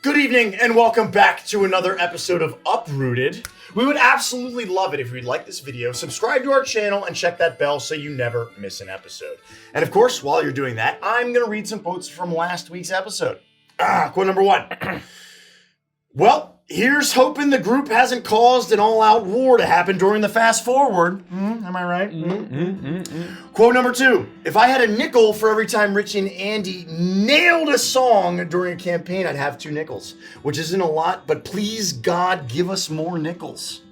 Good evening and welcome back to another episode of Uprooted. We would absolutely love it if you'd like this video, subscribe to our channel, and check that bell so you never miss an episode. And of course, while you're doing that, I'm going to read some quotes from last week's episode. Quote number 1. Well, here's hoping the group hasn't caused an all-out war to happen during the fast forward. Am I right? Quote number 2. If I had a nickel for every time Rich and Andy nailed a song during a campaign, I'd have 2 nickels, which isn't a lot, but please, God, give us more nickels.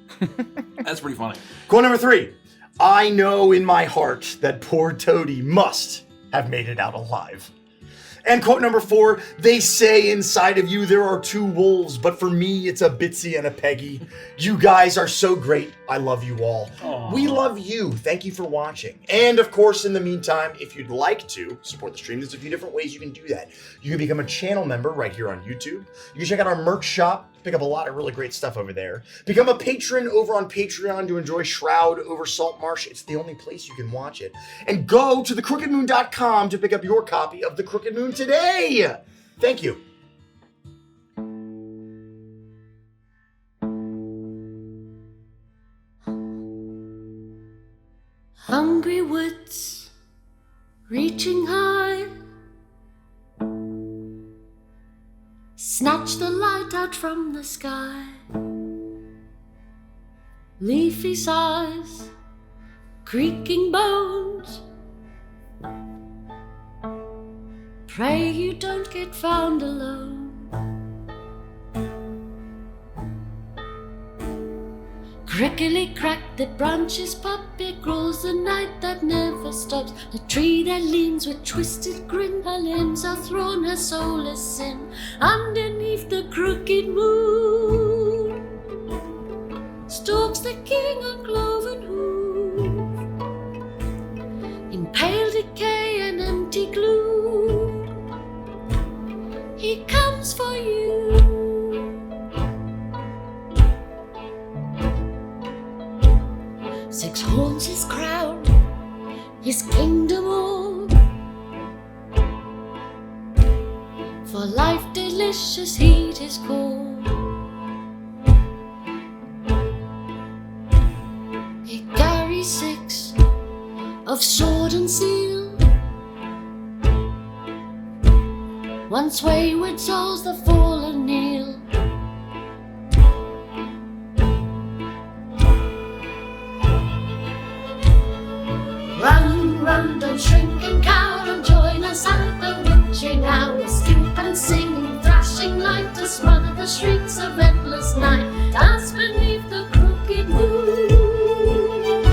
That's pretty funny. Quote number 3. I know in my heart that poor Toady must have made it out alive. And quote number 4, they say inside of you there are 2 wolves, but for me it's a Bitsy and a Peggy. You guys are so great. I love you all. Aww. We love you. Thank you for watching. And of course, in the meantime, if you'd like to support the stream, there's a few different ways you can do that. You can become a channel member right here on YouTube. You can check out our merch shop. Pick up a lot of really great stuff over there. Become a patron over on Patreon to enjoy Shroud over Saltmarsh. It's the only place you can watch it. And go to thecrookedmoon.com to pick up your copy of The Crooked Moon today. Thank you. Hungry woods, reaching high, snatch the light out from the sky. Leafy sighs, creaking bones, pray you don't get found alone. Crickly crack, the branches pop, it grows the night that never stops. The tree that leans with twisted grin, her limbs are thrown, her soul is sin. Underneath the crooked moon stalks the king on cloven hoof, in pale decay and empty gloom. He comes for you. Six horns his crown, his kingdom all. For life delicious heat his call. He carries 6 of sword and seal. Once wayward souls the fallen kneel. Run, don't shrink and cower, and join us at the witching hour. Skip and sing, thrashing light to smother the shrieks of endless night. Dance beneath the crooked moon,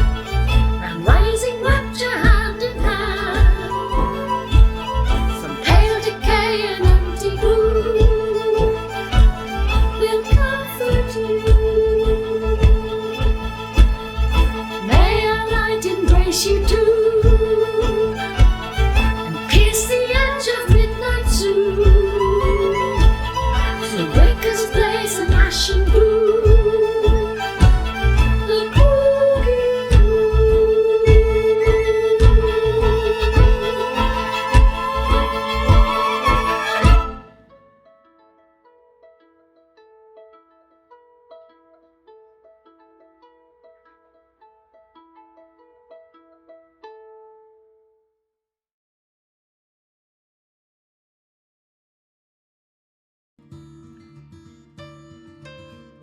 and rising rapture hand in hand. From pale decay and empty gloom, we'll comfort you. May our light embrace you too.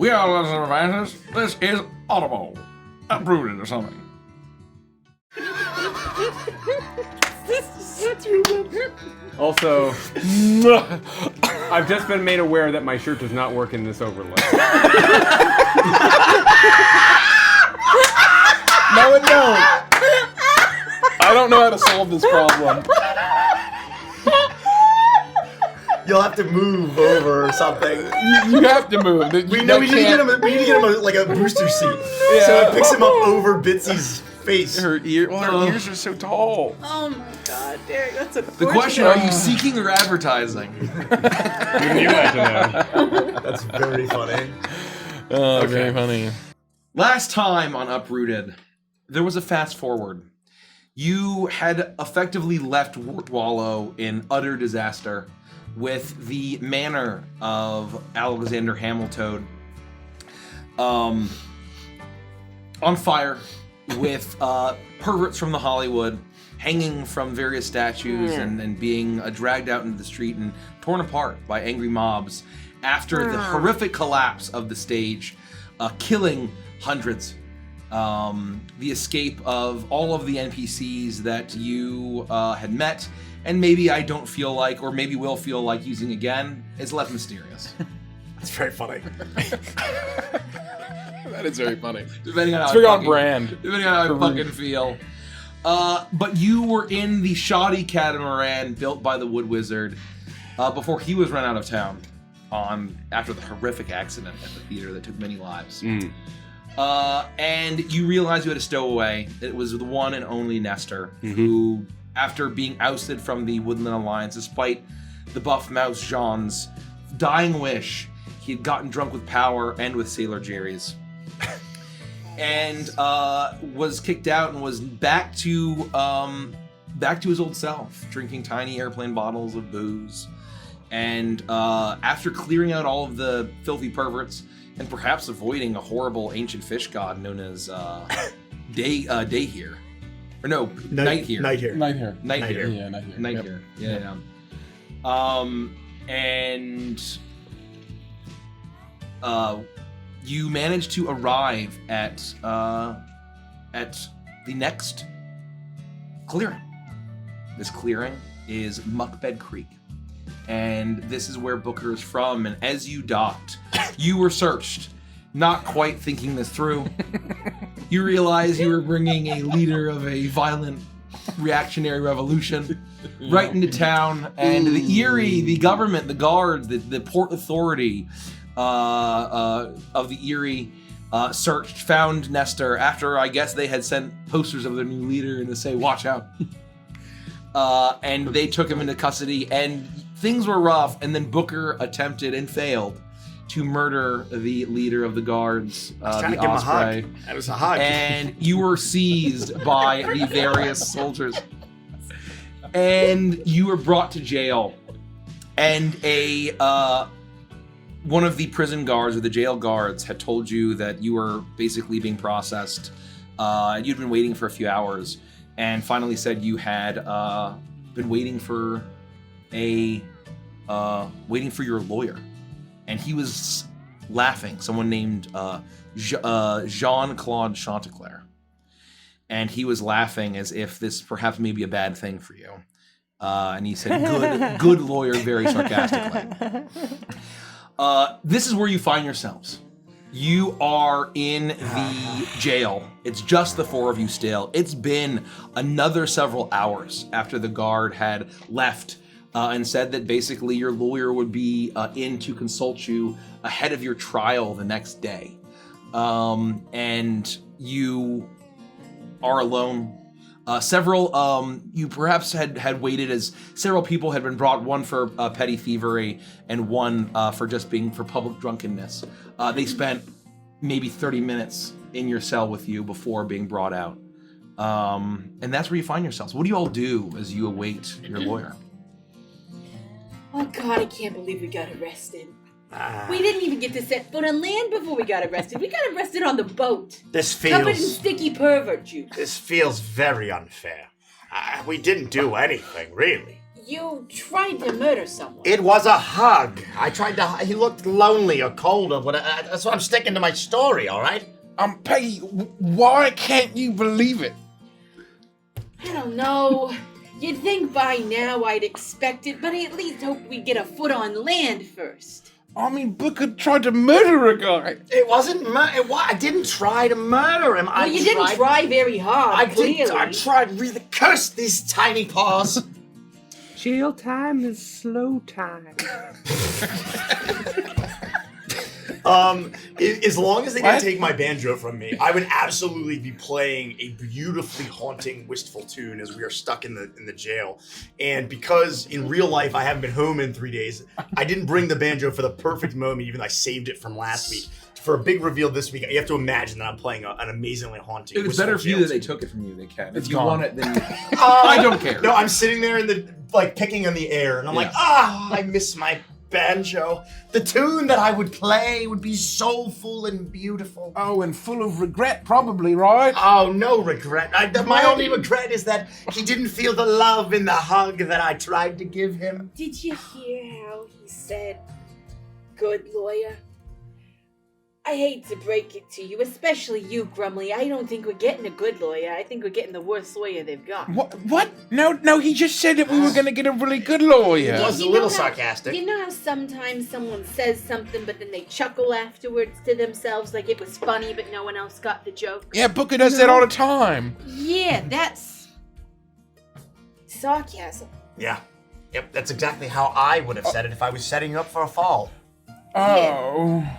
We are Legend of Advances. This is Audible. Uprooted or something. Also, I've just been made aware that my shirt does not work in this overlay. No, it don't. I don't know how to solve this problem. You'll have to move over or something. You have to move. We need to get him like a booster seat, Yeah. so it picks him up over Bitsy's face. Her ears are so tall. Oh my god, Derek, that's a The question, are you seeking or advertising? You like to know. That's very funny. Oh, very funny. Last time on Uprooted, there was a fast forward. You had effectively left Wallow in utter disaster, with the manor of Alexander Hamilton on fire, with perverts from the Hollywood hanging from various statues and being dragged out into the street and torn apart by angry mobs after the horrific collapse of the stage, killing hundreds. The escape of all of the NPCs that you had met, and maybe I don't feel like, or maybe will feel like using again, is less mysterious. That's very funny. That is very funny. Depending on how It's very on brand. Depending on how I fucking feel. But you were in the shoddy catamaran built by the Wood Wizard before he was run out of town after the horrific accident at the theater that took many lives. And you realized you had a stowaway. It was the one and only Nestor, who, after being ousted from the Woodland Alliance, despite the buff mouse Jean's dying wish, he had gotten drunk with power and with Sailor Jerry's. And was kicked out and was back to his old self, drinking tiny airplane bottles of booze. And after clearing out all of the filthy perverts and perhaps avoiding a horrible ancient fish god known as Day here, or no, Night here. Night here. Yeah, Night Yep. here. Yeah. And you managed to arrive at the next clearing. This clearing is Muckbed Creek. And this is where Booker is from. And as you docked, you were searched, not quite thinking this through. You realize you were bringing a leader of a violent reactionary revolution right into town. And the Erie, the government, the guards, the port authority of the Erie searched, found Nestor after, I guess, they had sent posters of their new leader and to say, watch out. And they took him into custody, and things were rough, and then Booker attempted and failed to murder the leader of the guards, I was trying the to give him a Osprey. hug. That was a hug. And you were seized by the various soldiers. And you were brought to jail. And one of the prison guards or the jail guards had told you that you were basically being processed. You'd been waiting for a few hours, and finally said you had been waiting for your lawyer. And he was laughing, someone named Jean-Claude Chantecler. And he was laughing as if this perhaps may be a bad thing for you. And he said, good lawyer, very sarcastically. This is where you find yourselves. You are in the jail. It's just the four of you still. It's been another several hours after the guard had left and said that basically your lawyer would be in to consult you ahead of your trial the next day. And you are alone. You perhaps had waited as several people had been brought, one for petty thievery and one for just being for public drunkenness. They spent maybe 30 minutes in your cell with you before being brought out. And that's where you find yourselves. What do you all do as you await your lawyer? Oh God, I can't believe we got arrested. We didn't even get to set foot on land before we got arrested. We got arrested on the boat. This Covered in feels sticky pervert juice. this feels very unfair. We didn't do anything, really. You tried to murder someone. It was a hug. I tried to. He looked lonely or cold or whatever. That's why I'm sticking to my story. All right. Peggy, why can't you believe it? I don't know. You'd think by now I'd expect it, but I at least hope we get a foot on land first. I mean, Booker tried to murder a guy. It wasn't. I didn't try to murder him. Well, you didn't try very hard, clearly. I tried really. Curse these tiny paws. Jail time is slow time. As long as they didn't take my banjo from me, I would absolutely be playing a beautifully haunting, wistful tune as we are stuck in the jail. And because in real life I haven't been home in 3 days, I didn't bring the banjo for the perfect moment, even though I saved it from last week. For a big reveal this week, you have to imagine that I'm playing an amazingly haunting. If it's better for you that they took it from you, they can. If you gone. want it, then I don't care. No, I'm sitting there in the like picking in the air, and I'm like, I miss my banjo. The tune that I would play would be soulful and beautiful. Oh, and full of regret, probably, right? Oh, no regret. My only regret is that he didn't feel the love in the hug that I tried to give him. Did you hear how he said, good lawyer? I hate to break it to you, especially you, Grumly. I don't think we're getting a good lawyer. I think we're getting the worst lawyer they've got. What? No, he just said that we were going to get a really good lawyer. It was a little sarcastic. You know how sometimes someone says something, but then they chuckle afterwards to themselves like it was funny, but no one else got the joke? Yeah, Booker does that all the time. Yeah, that's sarcasm. Yeah. Yep, that's exactly how I would have said it if I was setting you up for a fall. Oh.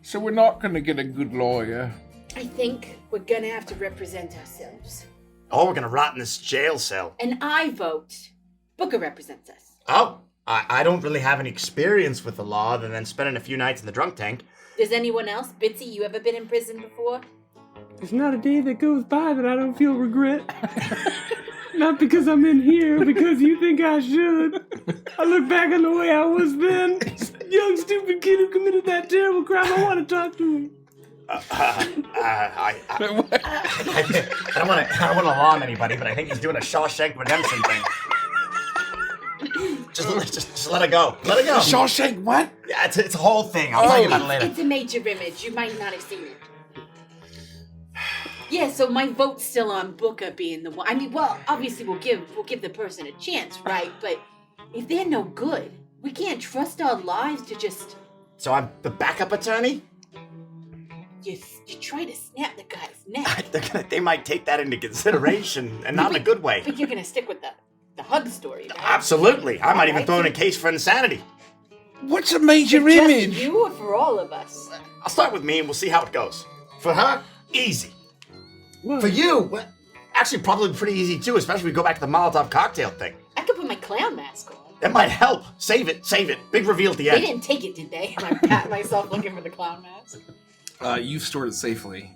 So we're not going to get a good lawyer. I think we're gonna have to represent ourselves. Oh, we're gonna rot in this jail cell. And I vote Booker represents us. Oh, I don't really have any experience with the law other than spending a few nights in the drunk tank. Does anyone else? Bitsy, you ever been in prison before? There's not a day that goes by that I don't feel regret. Not because I'm in here, because you think I should. I look back on the way I was then. Young, stupid kid who committed that terrible crime. I want to talk to him. I don't want to alarm anybody, but I think he's doing a Shawshank Redemption thing. Just let it go. Let it go. Shawshank what? Yeah, it's a whole thing. I'll tell you about it later. It's a major image. You might not have seen it. Yeah, so my vote's still on Booker being the one. I mean, well, obviously we'll give the person a chance, right? But if they're no good, we can't trust our lives to just. So I'm the backup attorney? You try to snap the guy's neck. They might take that into consideration, and not in a good way. But you're gonna stick with the hug story, right? Absolutely. I might even throw in a case for insanity. What's a major For just image? you or for all of us? I'll start with me, and we'll see how it goes. For her, easy. What? For you, well, actually probably pretty easy too, especially if we go back to the Molotov cocktail thing. I could put my clown mask on. That might help. Save it. Big reveal at the end. They didn't take it, did they? And I pat myself looking for the clown mask. You've stored it safely.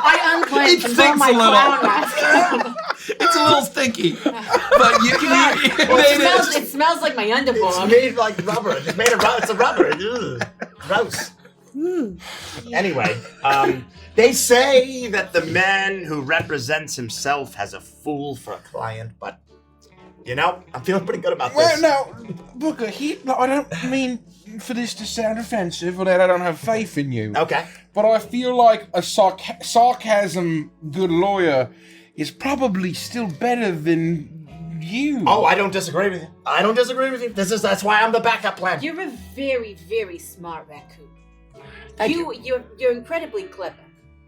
I unclenched and put my a little. clown mask on. It's a little stinky, but you can. It smells like my It's underwear. made like rubber. It's made of rubber. It's a rubber. Ugh. Gross. Anyway, they say that the man who represents himself has a fool for a client, but you know, I'm feeling pretty good about Well, this. no, Booker, I don't mean for this to sound offensive or that I don't have faith in you. Okay. But I feel like a sarcasm good lawyer is probably still better than you. Oh, I don't disagree with you. That's why I'm the backup plan. You're a very, very smart raccoon. Thank You're incredibly clever.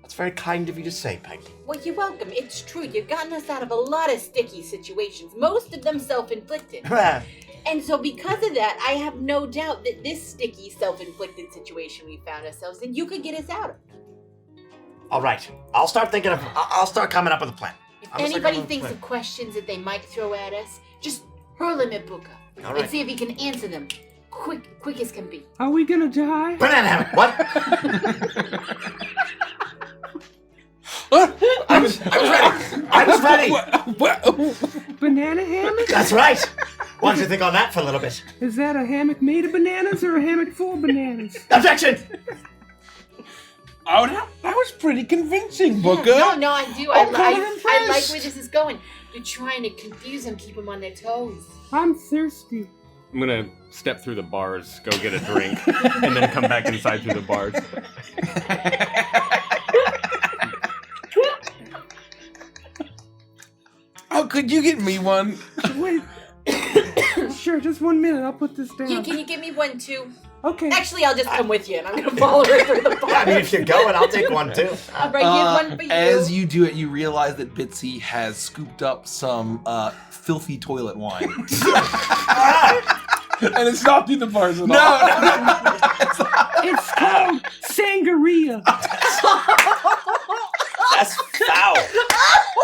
That's very kind of you to say, Peggy. Well, you're welcome. It's true. You've gotten us out of a lot of sticky situations, most of them self-inflicted. And so because of that, I have no doubt that this sticky, self-inflicted situation we found ourselves in, you could get us out of. All right. I'll start coming up with a plan. If anybody thinks of questions that they might throw at us, just hurl them at Booker. All right. And see if he can answer them. Quick as can be. Are we gonna die? Banana hammock. What? I was ready. Banana hammock? That's right. Why don't you think on that for a little bit? Is that a hammock made of bananas or a hammock full of bananas? Objection. Oh, that was pretty convincing, Booker. No, I do. I like impressed. where this is going. You're trying to confuse them, keep them on their toes. I'm thirsty. I'm gonna step through the bars, go get a drink, and then come back inside through the bars. Oh, could you get me one? Wait. Sure, just 1 minute. I'll put this down. Can you give me one too? Okay. Actually, I'll just come with you, and I'm gonna follow her through the bar. I mean, if you're going, I'll take one too. All right, here's one for you. As you do it, you realize that Bitsy has scooped up some filthy toilet wine. And it's not through the bars at all. No. It's called sangria. That's foul.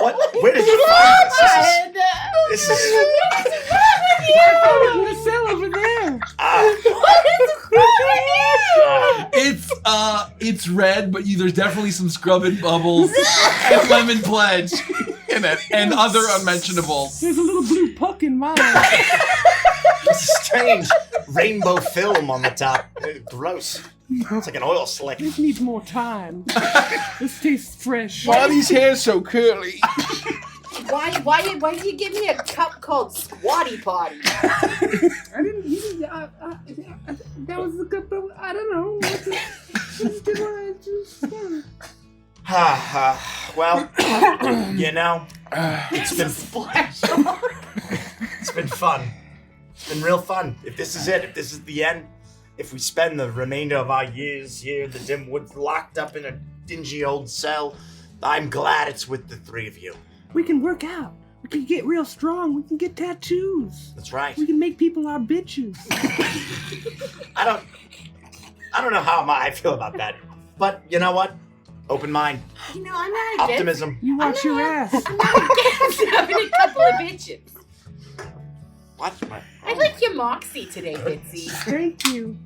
What? Where did you find this? This is. In the cell over there. It's red, but there's definitely some scrubbing bubbles and lemon pledge. and other unmentionable. There's a little blue puck in mine. Strange rainbow film on the top. Gross. It's like an oil slick. This needs more time. This tastes fresh. Why are these hairs so curly? Why did you give me a cup called Squatty Potty? I didn't. That was the cup. I don't know. Well, you know, it's been it's been fun. It's been real fun. If this is it, if this is the end, if we spend the remainder of our years here in the Dimwood locked up in a dingy old cell, I'm glad it's with the three of you. We can work out. We can get real strong. We can get tattoos. That's right. We can make people our bitches. I don't know how I feel about that, but you know what? Open mind, You know, I'm not against optimism. You watch your ass. I'm not against having a couple of bitches. What? I like your moxie today, Bitsy. Thank you.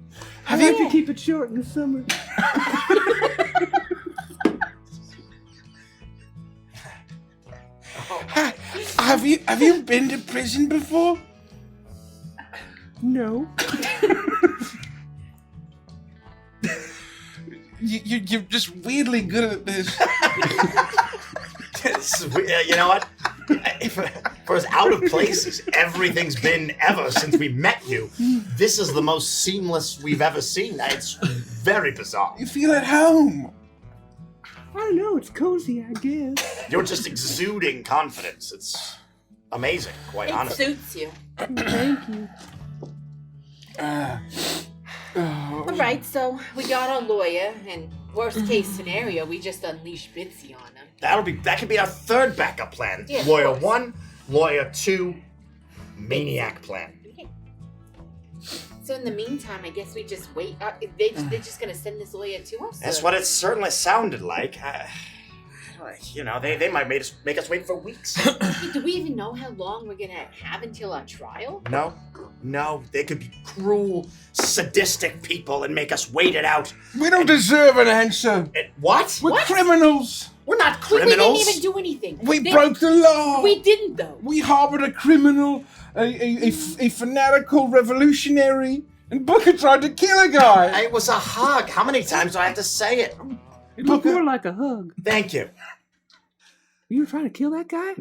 Have I like you to keep it short in the summer. have you been to prison before? No. You're just weirdly good at this. You know what? For as out of place as everything's been ever since we met you, this is the most seamless we've ever seen. It's very bizarre. You feel at home. I don't know. It's cozy, I guess. You're just exuding confidence. It's amazing, quite It honestly. suits you. Thank you. All right, so we got our lawyer, and worst case scenario, we just unleash Bitsy on him. That could be our third backup plan. Yeah, of Lawyer course. 1, Lawyer 2, Maniac plan. So in the meantime, I guess we just wait. They're just gonna send this lawyer to us? That's or- what it certainly sounded like. You know, they might make us wait for weeks. Hey, do we even know how long we're gonna have until our trial? No, they could be cruel, sadistic people and make us wait it out. We don't deserve an answer. What? We're criminals. We're not We criminals. didn't even do anything. We broke the law. We didn't, though. We harbored a criminal, a fanatical revolutionary, and Booker tried to kill a guy. It was a hug. How many times do I have to say it? It looked more like a hug. Thank you. You were trying to kill that guy?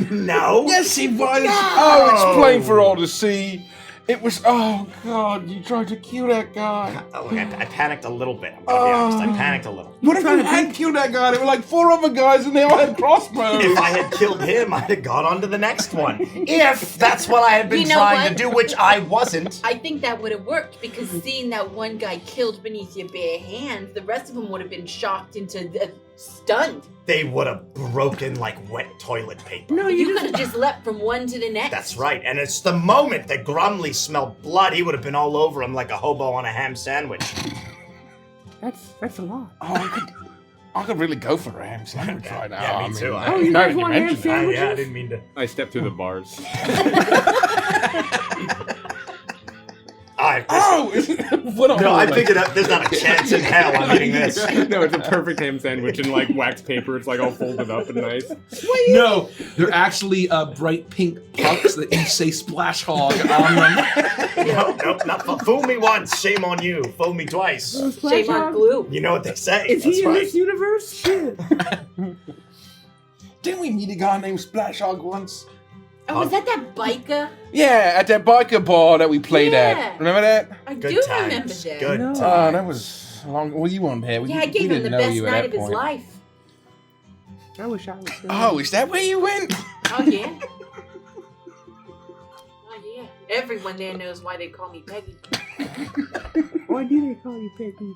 No. Yes, he was. No. Oh, it's plain for all to see. It was. Oh God, you tried to kill that guy. Oh, look, I panicked a little bit. I'm gonna be honest. I panicked a little. What if you had killed that guy? There were like 4 other guys, and they all had crossbows. If I had killed him, I'd have gone on to the next one. If that's what I had been You know trying what? to do, which I wasn't. I think that would have worked because seeing that one guy killed beneath your bare hands, the rest of them would have been shocked into stunned. They would have broken like wet toilet paper. No, You could have just leapt from one to the next. That's right. And it's the moment that Grumley smelled blood, he would have been all over him like a hobo on a ham sandwich. That's a lot. Oh, I could really go for a ham sandwich right now. Yeah, me I mean, too. Oh, you now guys that you want ham mention it. sandwiches? Yeah, I didn't mean to. I stepped through the bars. Oh, what a No, I like- figured out there's not a chance in hell I'm eating this. No, it's a perfect ham sandwich in like wax paper. It's like all folded up and nice. No, they're actually bright pink pucks that each say Splash Hog on them. Nope, not fool me once, shame on you. Fool me twice. Shame on glue. You know what they say. Is That's he in right. this universe? Shit. didn't we meet a guy named Splash Hog once? Oh, was that biker? Yeah, at that biker bar that we played Yeah. at. Remember that? I Good do times. remember that. Good No. times. Oh, that was long. Well, you weren't there. Yeah, I gave him the best night of his life. I wish I was there. Oh, is that where you went? Oh, yeah. Oh, yeah. Everyone there knows why they call me Peggy. Why do they call you Peggy?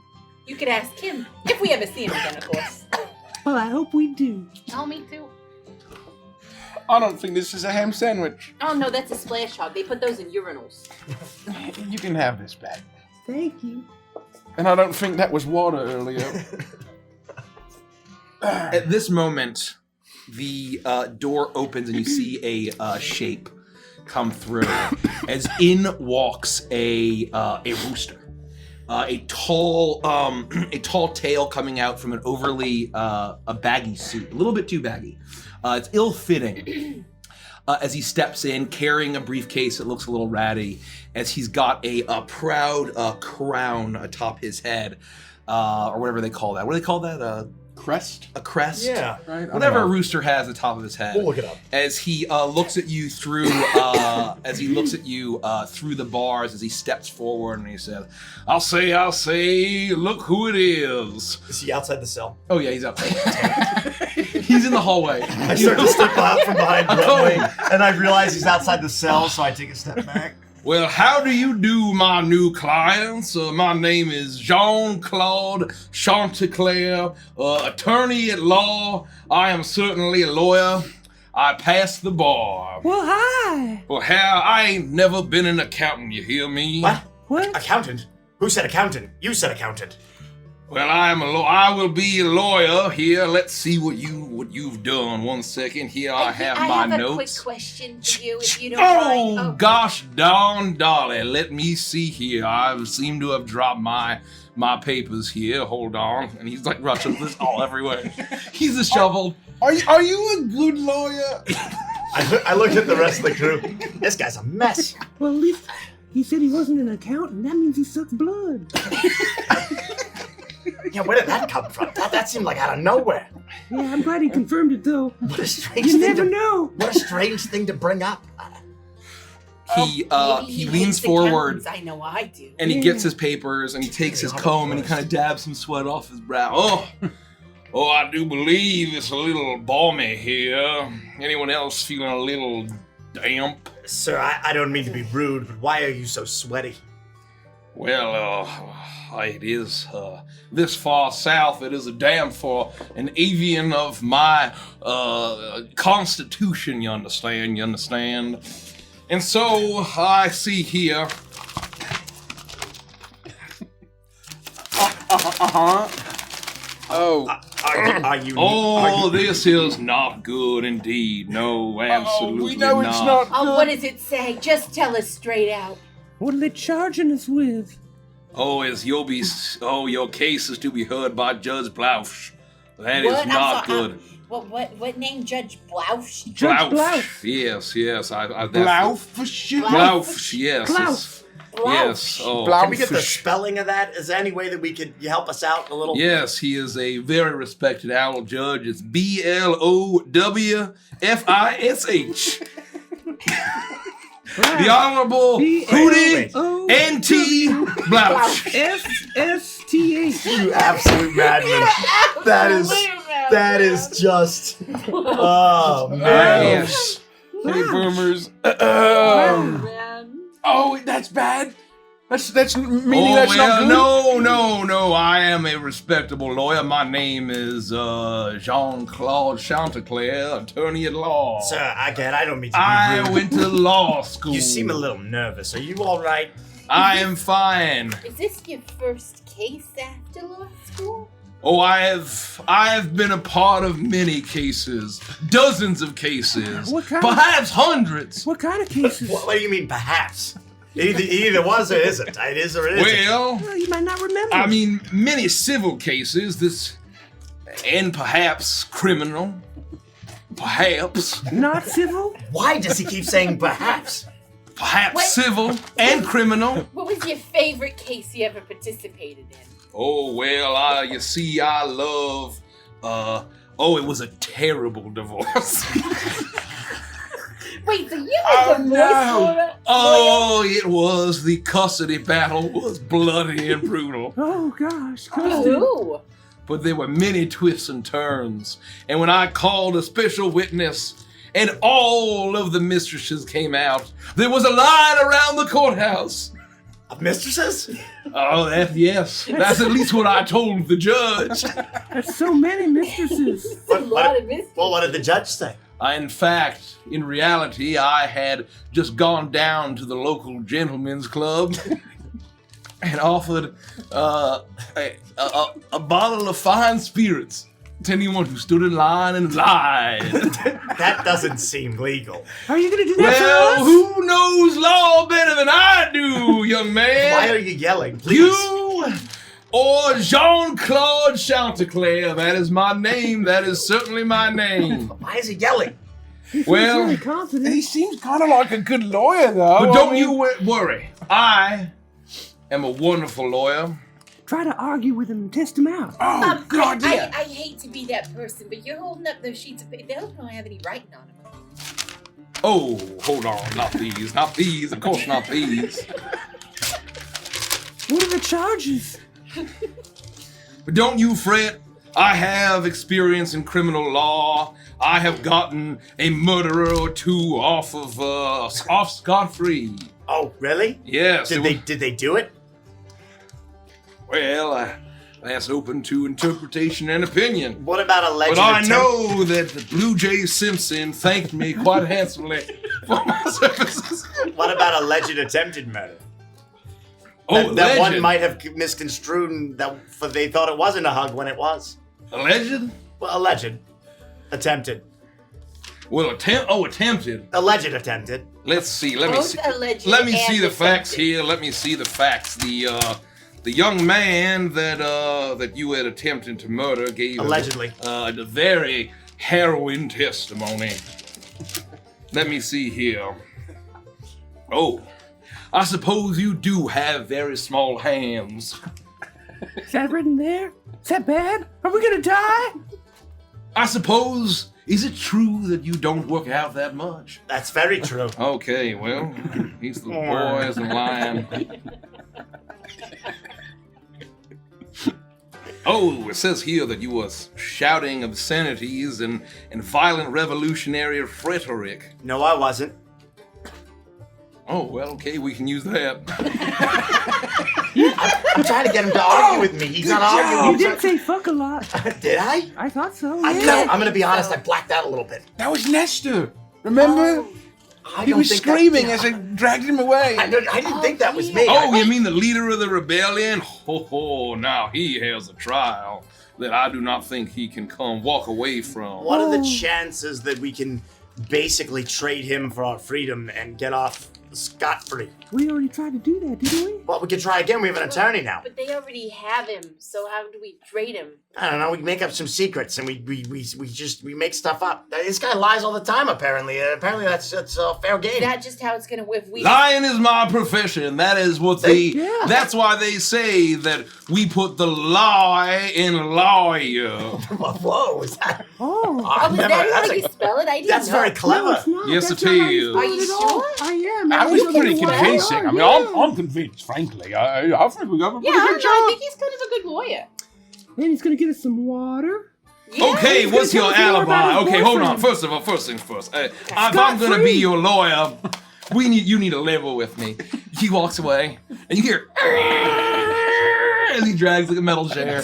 You could ask him. If we ever see him again, of course. Well, I hope we do. Oh, me too. I don't think this is a ham sandwich. Oh, no, that's a splash hog. They put those in urinals. You can have this back. Thank you. And I don't think that was water earlier. At this moment, the door opens and you see a shape come through as in walks a rooster. a tall tail coming out from an overly a baggy suit, a little bit too baggy. It's ill-fitting. As he steps in, carrying a briefcase that looks a little ratty, as he's got a proud crown atop his head, or whatever they call that. What do they call that? Crest? A crest? Yeah. Right? Whatever a rooster has atop of his head. We'll look it up. As he looks at you through, through the bars, as he steps forward and he says, I'll say, look who it is. Is he outside the cell? Oh yeah, he's up. He's in the hallway. I start to step out from behind Broadway, and I realize he's outside the cell, so I take a step back. Well, how do you do, my new clients? My name is Jean-Claude Chanteclair, attorney at law. I am certainly a lawyer. I passed the bar. Well, hi. Well, hell, I ain't never been an accountant, you hear me? What? Accountant? Who said accountant? You said accountant. Well, I will be a lawyer here. Let's see what you've done. 1 second. Here I have my notes. I have a quick question for you, if you don't mind. Oh, gosh darn Dolly. Let me see here. I seem to have dropped my papers here. Hold on. And he's like rushing this all everywhere. He's disheveled. Are you a good lawyer? I looked at the rest of the crew. This guy's a mess. Well, at least he said he wasn't an accountant. That means he sucks blood. Yeah, where did that come from? That seemed like out of nowhere. Yeah, I'm glad he confirmed it, though. What a strange You thing never know. What a strange thing to bring up. He Maybe leans hates forward accountants. I know I do. and he gets his papers and he takes his comb and he kind of dabs some sweat off his brow. Oh, I do believe it's a little balmy here. Anyone else feeling a little damp? Sir, I don't mean to be rude, but why are you so sweaty? Well, it is this far south. It is a damn for an avian of my constitution. You understand? And so I see here. Oh. Are you? Oh, this is not good indeed. No, absolutely we know not. it's not Oh, good. what does it say? Just tell us straight out. What are they charging us with? Oh, your case is to be heard by Judge Blouch. That is What? I'm not sorry, good. What name, Judge Blouch? Judge Blouch. Yes. Blouch? Blouch, yes. Klaus. Yes. Oh. Can we get the spelling of that? Is there any way that you help us out a little? Yes, he is a very respected owl judge. It's BLOWFISH. The Honorable Hootie N.T. Blouch. SSTH. You absolute madman. That is just. Oh man. Yes. Hey, boomers. Man. Oh, that's bad. That's meaning that's not good. No. I am a respectable lawyer. My name is Jean-Claude Chanteclair, attorney at law. Sir, I don't mean to be I rude. went to law school. You seem a little nervous. Are you all right? I am fine. Is this your first case after law school? Oh, I have been a part of many cases, dozens of cases, What kind? perhaps hundreds. What kind of cases? What do you mean, perhaps? It either was or isn't. It is or it isn't. Well, Well, you might not remember. I mean, many civil cases, and perhaps criminal, perhaps Not civil? Why does he keep saying perhaps? What? civil and criminal. What was your favorite case you ever participated in? Oh, well, you see, I love, it was a terrible divorce. Wait, so you were the voice for it? Oh, it was. The custody battle was bloody and brutal. Oh, gosh. Custody. Who? But there were many twists and turns. And when I called a special witness and all of the mistresses came out, there was a line around the courthouse. Of mistresses? Oh, yes. That's at least what I told the judge. There's so many mistresses. A lot of mystery. Well, what did the judge say? In fact, in reality, I had just gone down to the local gentlemen's club and offered a bottle of fine spirits to anyone who stood in line and lied. That doesn't seem legal. Are you going to do that Well, for us? who knows law better than I do, young man? Why are you yelling? Please. You or Jean-Claude Chanticleer. That is my name. That is certainly my name. Why is he yelling? Well, Really confident. He seems kind of like a good lawyer, though. but don't you worry. I am a wonderful lawyer. Try to argue with him and test him out. Oh, good idea. I hate to be that person, but you're holding up those sheets of paper. Those don't have any writing on them. Oh, hold on. Not these. Not these. Of course not these. What are the charges? But don't you fret. I have experience in criminal law. I have gotten a murderer or two off scot-free. Oh, really? Yes. Did they do it? Well, that's open to interpretation and opinion. What about alleged But I attempt- know that Blue Jay Simpson thanked me quite handsomely for my services. What about alleged attempted murder? Oh, that one alleged. might have misconstrued they thought it wasn't a hug when it was. Alleged? Well, alleged. Attempted. Well, attempted. Alleged attempted. Let's see. Let me Both see. alleged Let me and see the facts attempted. here. Let me see the facts. The young man that you had attempted to murder gave Allegedly. a very harrowing testimony. Let me see here. Oh, I suppose you do have very small hands. Is that written there? Is that bad? Are we gonna die? I suppose, is it true that you don't work out that much? That's very true. Okay, well, these little boys and lying. Oh, it says here that you were shouting obscenities and violent revolutionary rhetoric. No, I wasn't. Oh, well, okay, we can use that. I'm trying to get him to argue with me. He's not arguing. You did say fuck a lot. Did I? I thought so. I'm Yeah. gonna be honest. I blacked out a little bit. That was Nestor. Remember? I He don't was think screaming that, as I dragged him away. I didn't think that was me. Oh, you mean the leader of the rebellion? Ho, now he has a trial that I do not think he can walk away from. What are the chances that we can basically trade him for our freedom and get off scot-free? We already tried to do that, didn't we? Well, we could try again. We have an attorney now. But they already have him, so how do we trade him? I don't know. We make up some secrets and we make stuff up. This guy lies all the time. Apparently, that's fair game. Is that just how it's gonna if we Lying is my profession. That is what that's why they say that we put the lie in lawyer. Whoa, is that? Oh. Oh, is that how you spell it? I didn't That's know. very clever. No, it's not. Yes, That's it not how is. spell Are you it at all. sure? I am. I was pretty looking at convincing. it. I mean, Yeah. I'm convinced, frankly. I think we got a pretty Yeah, I good don't know. I job. think he's kind of a good lawyer. And he's gonna get us some water. Yeah. Okay, he's what's gonna your tell us more about alibi? his Okay, hold on. boyfriend. First things first. If I'm gonna be your lawyer, you need to level with me. He walks away, and you hear as he drags like a metal chair.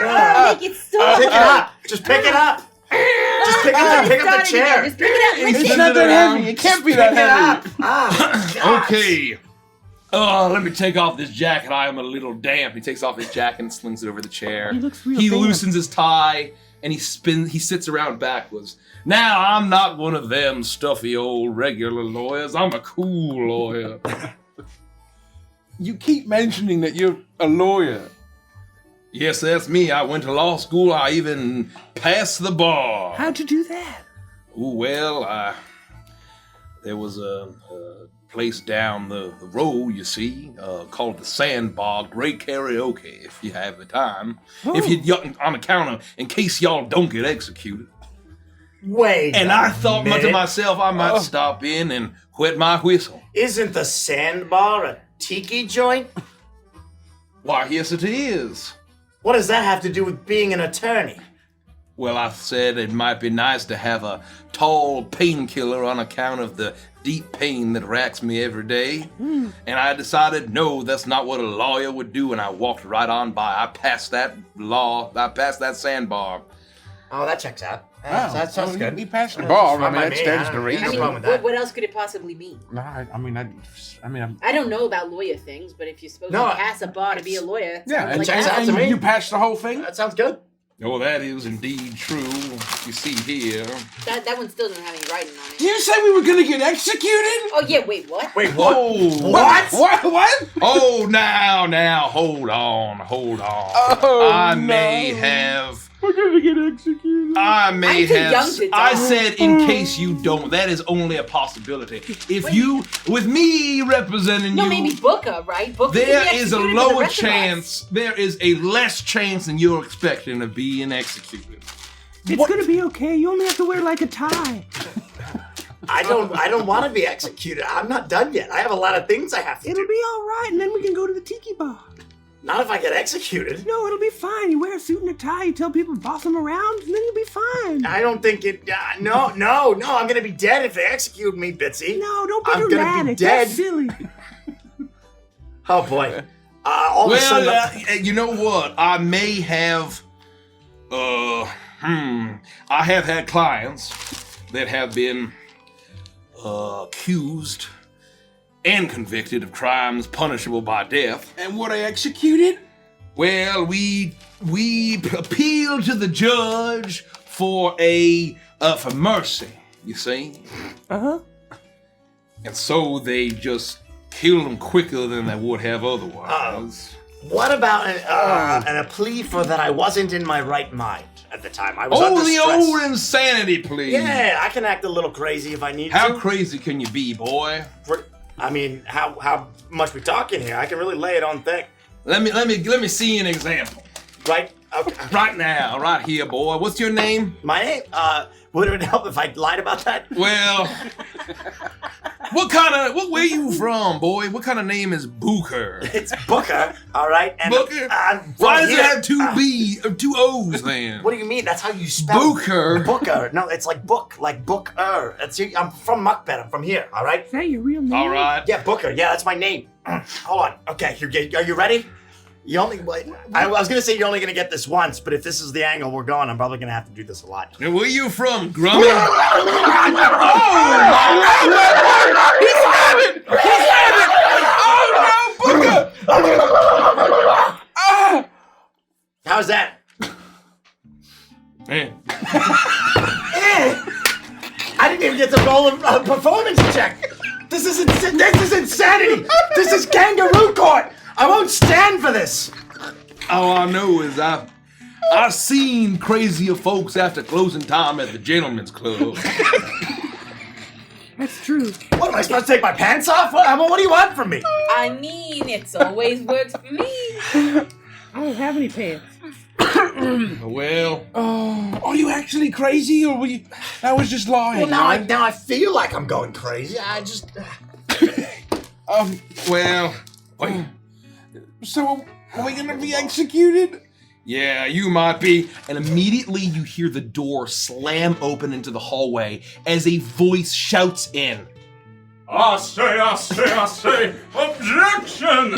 Oh, make it stop. Pick it up. Just pick it up. Just pick up the chair. Just pick it up. It's Lift it. not that heavy. It can't be that Pick it heavy. up. Ah, God. Okay. Let me take off this jacket. I am a little damp. He takes off his jacket and slings it over the chair. He looks real He damp. loosens his tie and he sits around backwards. Now, I'm not one of them stuffy old regular lawyers. I'm a cool lawyer. You keep mentioning that you're a lawyer. Yes, that's me. I went to law school. I even passed the bar. How'd you do that? Oh, well, there was a place down the road, you see, called the Sandbar. Great karaoke if you have the time. If you on account of, in case y'all don't get executed. Wait. And I thought to minute. myself, I might stop in and wet my whistle. Isn't the Sandbar a tiki joint? Why, yes, it is. What does that have to do with being an attorney? Well, I said it might be nice to have a tall painkiller on account of the deep pain that racks me every day. And I decided, no, that's not what a lawyer would do, and I walked right on by. I passed that Sandbar. Oh, that checks out. That sounds good. He passed the bar. I fine mean, by that me. stands I to don't- I reason. no mean, problem with that. what else could it possibly mean? No, I don't know about lawyer things, but if you're supposed No, to pass a bar to be a lawyer, it Yeah, sounds and, like checks that. out to me. you passed the whole thing. That sounds good. Oh, that is indeed true. You see here. That one still doesn't have any writing on it. You said we were gonna get executed? Oh yeah, wait, what? Wait, what? Oh, What? Oh, now, hold on. Oh, I may have. We're gonna get executed. I may I'm too have. young to I die. said, in case you don't. That is only a possibility. If Wait. you, with me representing No, you, maybe Booker, right? Booker can there be is a executed for the lower rest of us. chance. There is a less chance than you're expecting of being executed. It's gonna be okay. You only have to wear like a tie. I don't want to be executed. I'm not done yet. I have a lot of things I have to It'll do. be all right, and then we can go to the tiki bar. Not if I get executed. No, it'll be fine. You wear a suit and a tie. You tell people to boss them around, and then you'll be fine. I don't think it. No. I'm gonna be dead if they execute me, Bitsy. No, don't be I'm gonna be dramatic. dead. That's silly. Oh boy. All of a Well, sudden. you know what? I may have. I have had clients that have been accused and convicted of crimes punishable by death. And were they executed? Well, we appealed to the judge for for mercy. You see, and so they just killed them quicker than they would have otherwise. What about a plea for that I wasn't in my right mind at the time? I was under Oh, the stress. old insanity plea. Yeah, I can act a little crazy if I need How to. crazy can you be, boy? I mean, how much we talking here? I can really lay it on thick. Let me see an example. Right? Okay. Right now, right here, boy. What's your name? My name? Would it help if I lied about that? Well, where you from, boy? What kind of name is Booker? It's Booker, all right? And Booker? I'm from Why does it here. have two O's then? What do you mean? That's how you spell Booker? Booker. No, it's like book, like Booker. I'm from Muckbed. I'm from here, all right? Is that your real name? All right. Yeah, Booker. Yeah, that's my name. Hold on. Okay, are you ready? You only. I was gonna say you're only gonna get this once, but if this is the angle we're going, I'm probably gonna have to do this a lot. And where you from, Grummy? How's that? Man. I didn't even get to roll a performance check. This is insanity. This is kangaroo court. I won't stand for this. All I know is I've seen crazier folks after closing time at the Gentleman's Club. That's true. What am I supposed to take my pants off? What do you want from me? I mean, it's always works for me. I don't have any pants. Well, Are you actually crazy, or were you? I was just lying. Well, now I feel like I'm going crazy. I just. well, wait. So, are we gonna be executed? Yeah, you might be. And immediately you hear the door slam open into the hallway as a voice shouts in. I say, objection!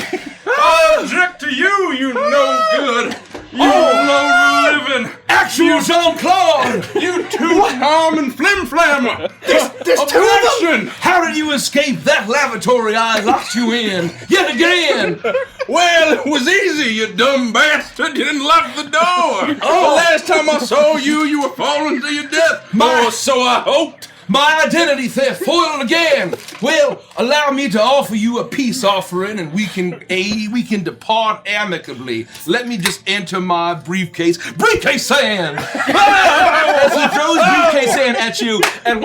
I object to you, you no good, you low living, Actual Jean-Claude! you two-time and flim-flam! There's two of them. How did you escape that lavatory I locked you in yet again? Well, it was easy, you dumb bastard, you didn't lock the door! Oh. The last time I saw you, you were falling to your death, or so I hoped! My identity theft foiled again. Well, allow me to offer you a peace offering, and we can depart amicably. Let me just enter my briefcase sand. As he throws briefcase sand at you, and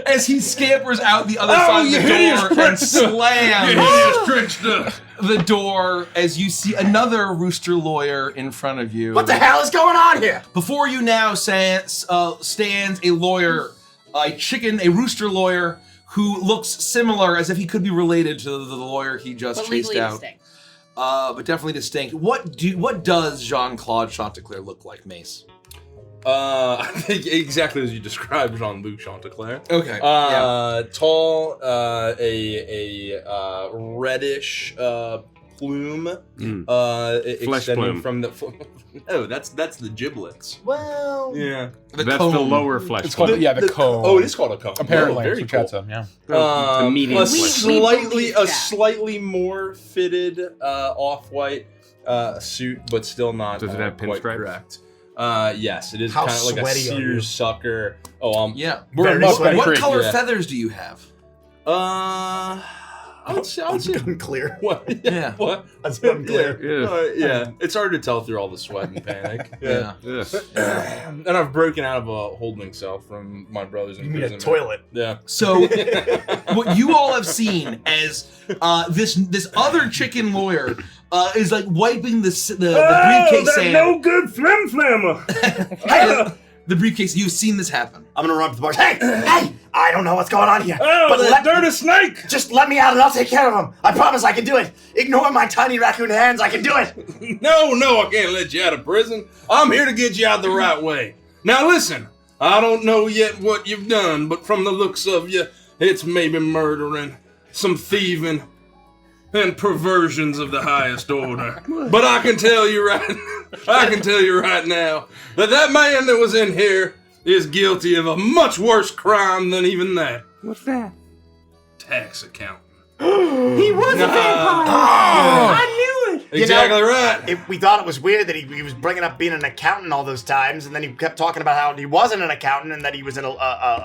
as he scampers out the other side of the door and slams the door, as you see another Rooster lawyer in front of you. What the hell is going on here? Before you now stands a lawyer. A Rooster lawyer who looks similar, as if he could be related to the lawyer he just But chased legally out. distinct. But definitely distinct. What does Jean-Claude Chanticleer look like, Mace? I think exactly as you described Jean-Luc Chanticleer. Okay. Yeah. Tall, a reddish plume, extending plume. from the. No, that's the giblets. Well, Yeah. That's the lower flesh. It's called the comb. Oh, it is called a comb. Apparently, Oh, very it's cool. what Chad said, yeah. The medium A flesh. slightly that. slightly more fitted off-white suit, but still not Does it have quite pinstripes? correct. Yes, it is How kind of like a sweaty are you? seersucker. Oh, Yeah. we're in Very Muskrat sweaty. What Creek, color yeah. feathers do you have? I would say Unclear. what? Yeah. What? That's unclear. Yeah. It's hard to tell through all the sweat and panic. Yeah. And I've broken out of a holding cell from my brothers in You mean a prison. toilet? Yeah. So, what you all have seen as this other chicken lawyer is like wiping the briefcase sand. good flim flammer. Hey, the briefcase. You've seen this happen. I'm gonna run up to the bar. Hey! I don't know what's going on here. Oh, but that dirty snake! just let me out and I'll take care of him. I promise I can do it. Ignore my tiny raccoon hands. I can do it. No, I can't let you out of prison. I'm here to get you out the right way. Now listen, I don't know yet what you've done, but from the looks of you, it's maybe murdering, some thieving, and perversions of the highest order. But I can tell you right now that man that was in here is guilty of a much worse crime than even that. What's that? Tax accountant. He was a vampire! Oh. I knew it! Exactly right. We thought it was weird that he was bringing up being an accountant all those times, and then he kept talking about how he wasn't an accountant and that he was a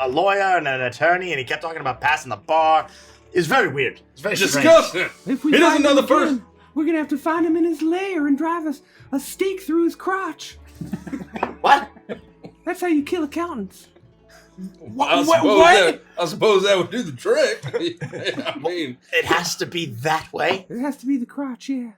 lawyer and an attorney, and he kept talking about passing the bar. It's very weird. It's very strange. Disgusting. If we He doesn't find know him the first. again, we're gonna have to find him in his lair and drive a stake through his crotch. What? That's how you kill accountants. I suppose that would do the trick. I mean, It has to be that way. It has to be the crotch, yeah.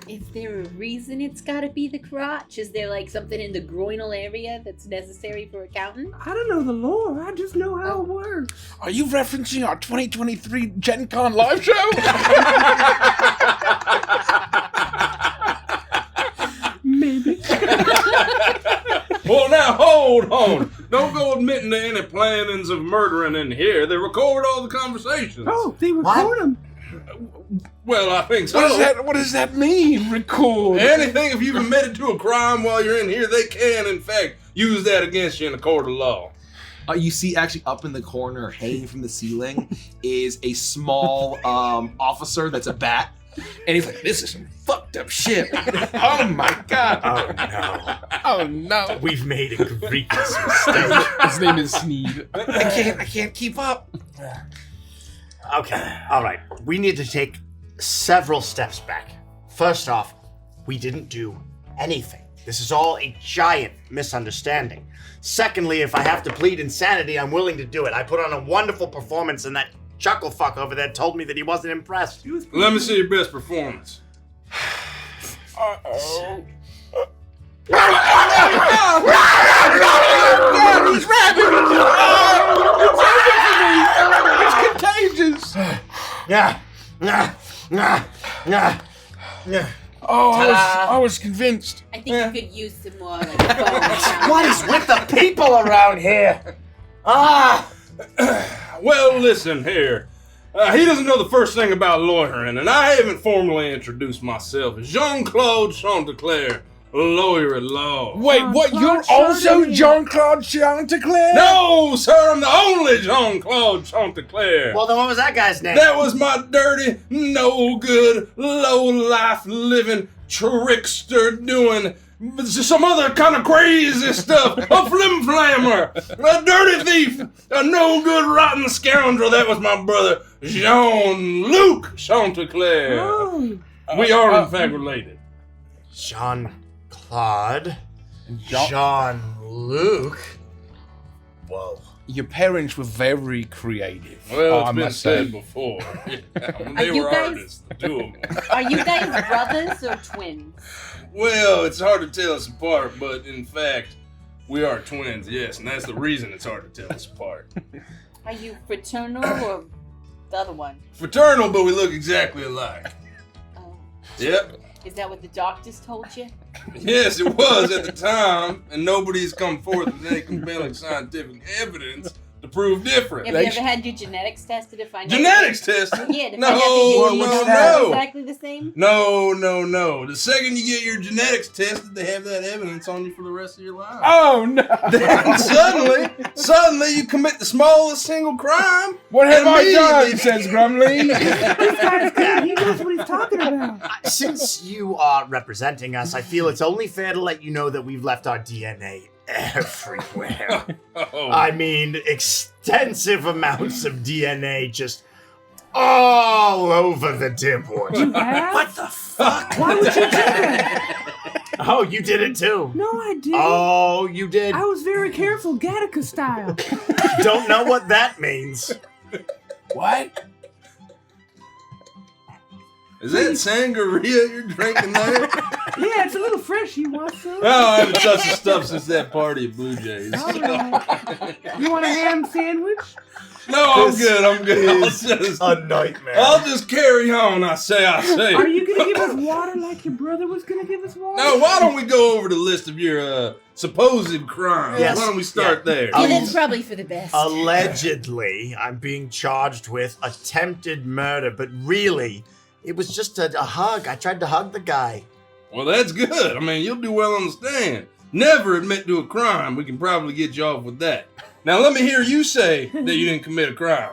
Is there a reason it's gotta be the crotch? Is there like something in the groinal area that's necessary for accountant? I don't know the lore. I just know how it works. Are you referencing our 2023 Gen Con live show? Maybe. well, now hold on. Don't go admitting to any plannings of murdering in here. They record all the conversations. Oh, they record him. Well, I think so. What does that mean? Record. Anything if you've admitted to a crime while you're in here, they can, in fact, use that against you in a court of law. You see, actually, up in the corner, hanging from the ceiling, is a small officer that's a bat. And he's like, this is some fucked up shit. Oh my god. Oh no. Oh no. We've made a egregious mistake. His name is Sneed. I can't keep up. Okay, all right. We need to take several steps back. First off, we didn't do anything. This is all a giant misunderstanding. Secondly, if I have to plead insanity, I'm willing to do it. I put on a wonderful performance, and that chuckle fuck over there told me that he wasn't impressed. Let me see your best performance. Uh-oh. He's rabid! It's contagious! Yeah. Oh, I was convinced. I think you could use some more like phone. What is with the people around here? Well, listen here. He doesn't know the first thing about lawyering, and I haven't formally introduced myself as Jean-Claude Chanteclair, lawyer at law. Wait, what? You're also Jean-Claude Chanteclair? No, sir, I'm the only Jean-Claude Chanteclair. Well, then what was that guy's name? That was my dirty, no good, low life living trickster doing some other kind of crazy stuff. A flim-flammer, a dirty thief, a no good rotten scoundrel. That was my brother, Jean-Luc Chanteclair. Oh. We are in fact related. Jean-Claude. Jean-Luc. Whoa. Your parents were very creative. Well, I it's been must say. said before. Yeah, Are they you were guys- artists, the two of them. Are you guys brothers or twins? Well, it's hard to tell us apart, but in fact, we are twins, yes, and that's the reason it's hard to tell us apart. Are you fraternal or the other one? Fraternal, but we look exactly alike. Oh. Yep. Is that what the doctors told you? Yes, it was at the time, and nobody's come forth with any compelling scientific evidence to prove different. Have you ever had your genetics tested to find out? Genetics tested? Yeah, to find No, out that your no, DNA no. is exactly the same? No. The second you get your genetics tested, they have that evidence on you for the rest of your life. Oh no! Then suddenly you commit the smallest single crime. What have I done? Immediately- Says Grumley. This guy's good. He knows what he's talking about. Since you are representing us, I feel it's only fair to let you know that we've left our DNA everywhere. Oh. I mean, extensive amounts of DNA just all over the Dimwood. You have? What the fuck? Why would you do that? Oh, you did it too. No, I didn't. Oh, you did. I was very careful, Gattaca style. Don't know what that means. What? Is that sangria you're drinking there? Yeah, it's a little fresh. You want some? Oh, I haven't touched the stuff since that party at Blue Jays. All right. You want a ham sandwich? No, I'm This good. is a nightmare. I'll just carry on. I say. Are you going to give us water like your brother was going to give us water? No, why don't we go over the list of your supposed crimes? Yes. Why don't we start there? Yeah, that's probably for the best. Allegedly, I'm being charged with attempted murder, but really, it was just a hug. I tried to hug the guy. Well, that's good. I mean, you'll do well on the stand. Never admit to a crime. We can probably get you off with that. Now, let me hear you say that you didn't commit a crime.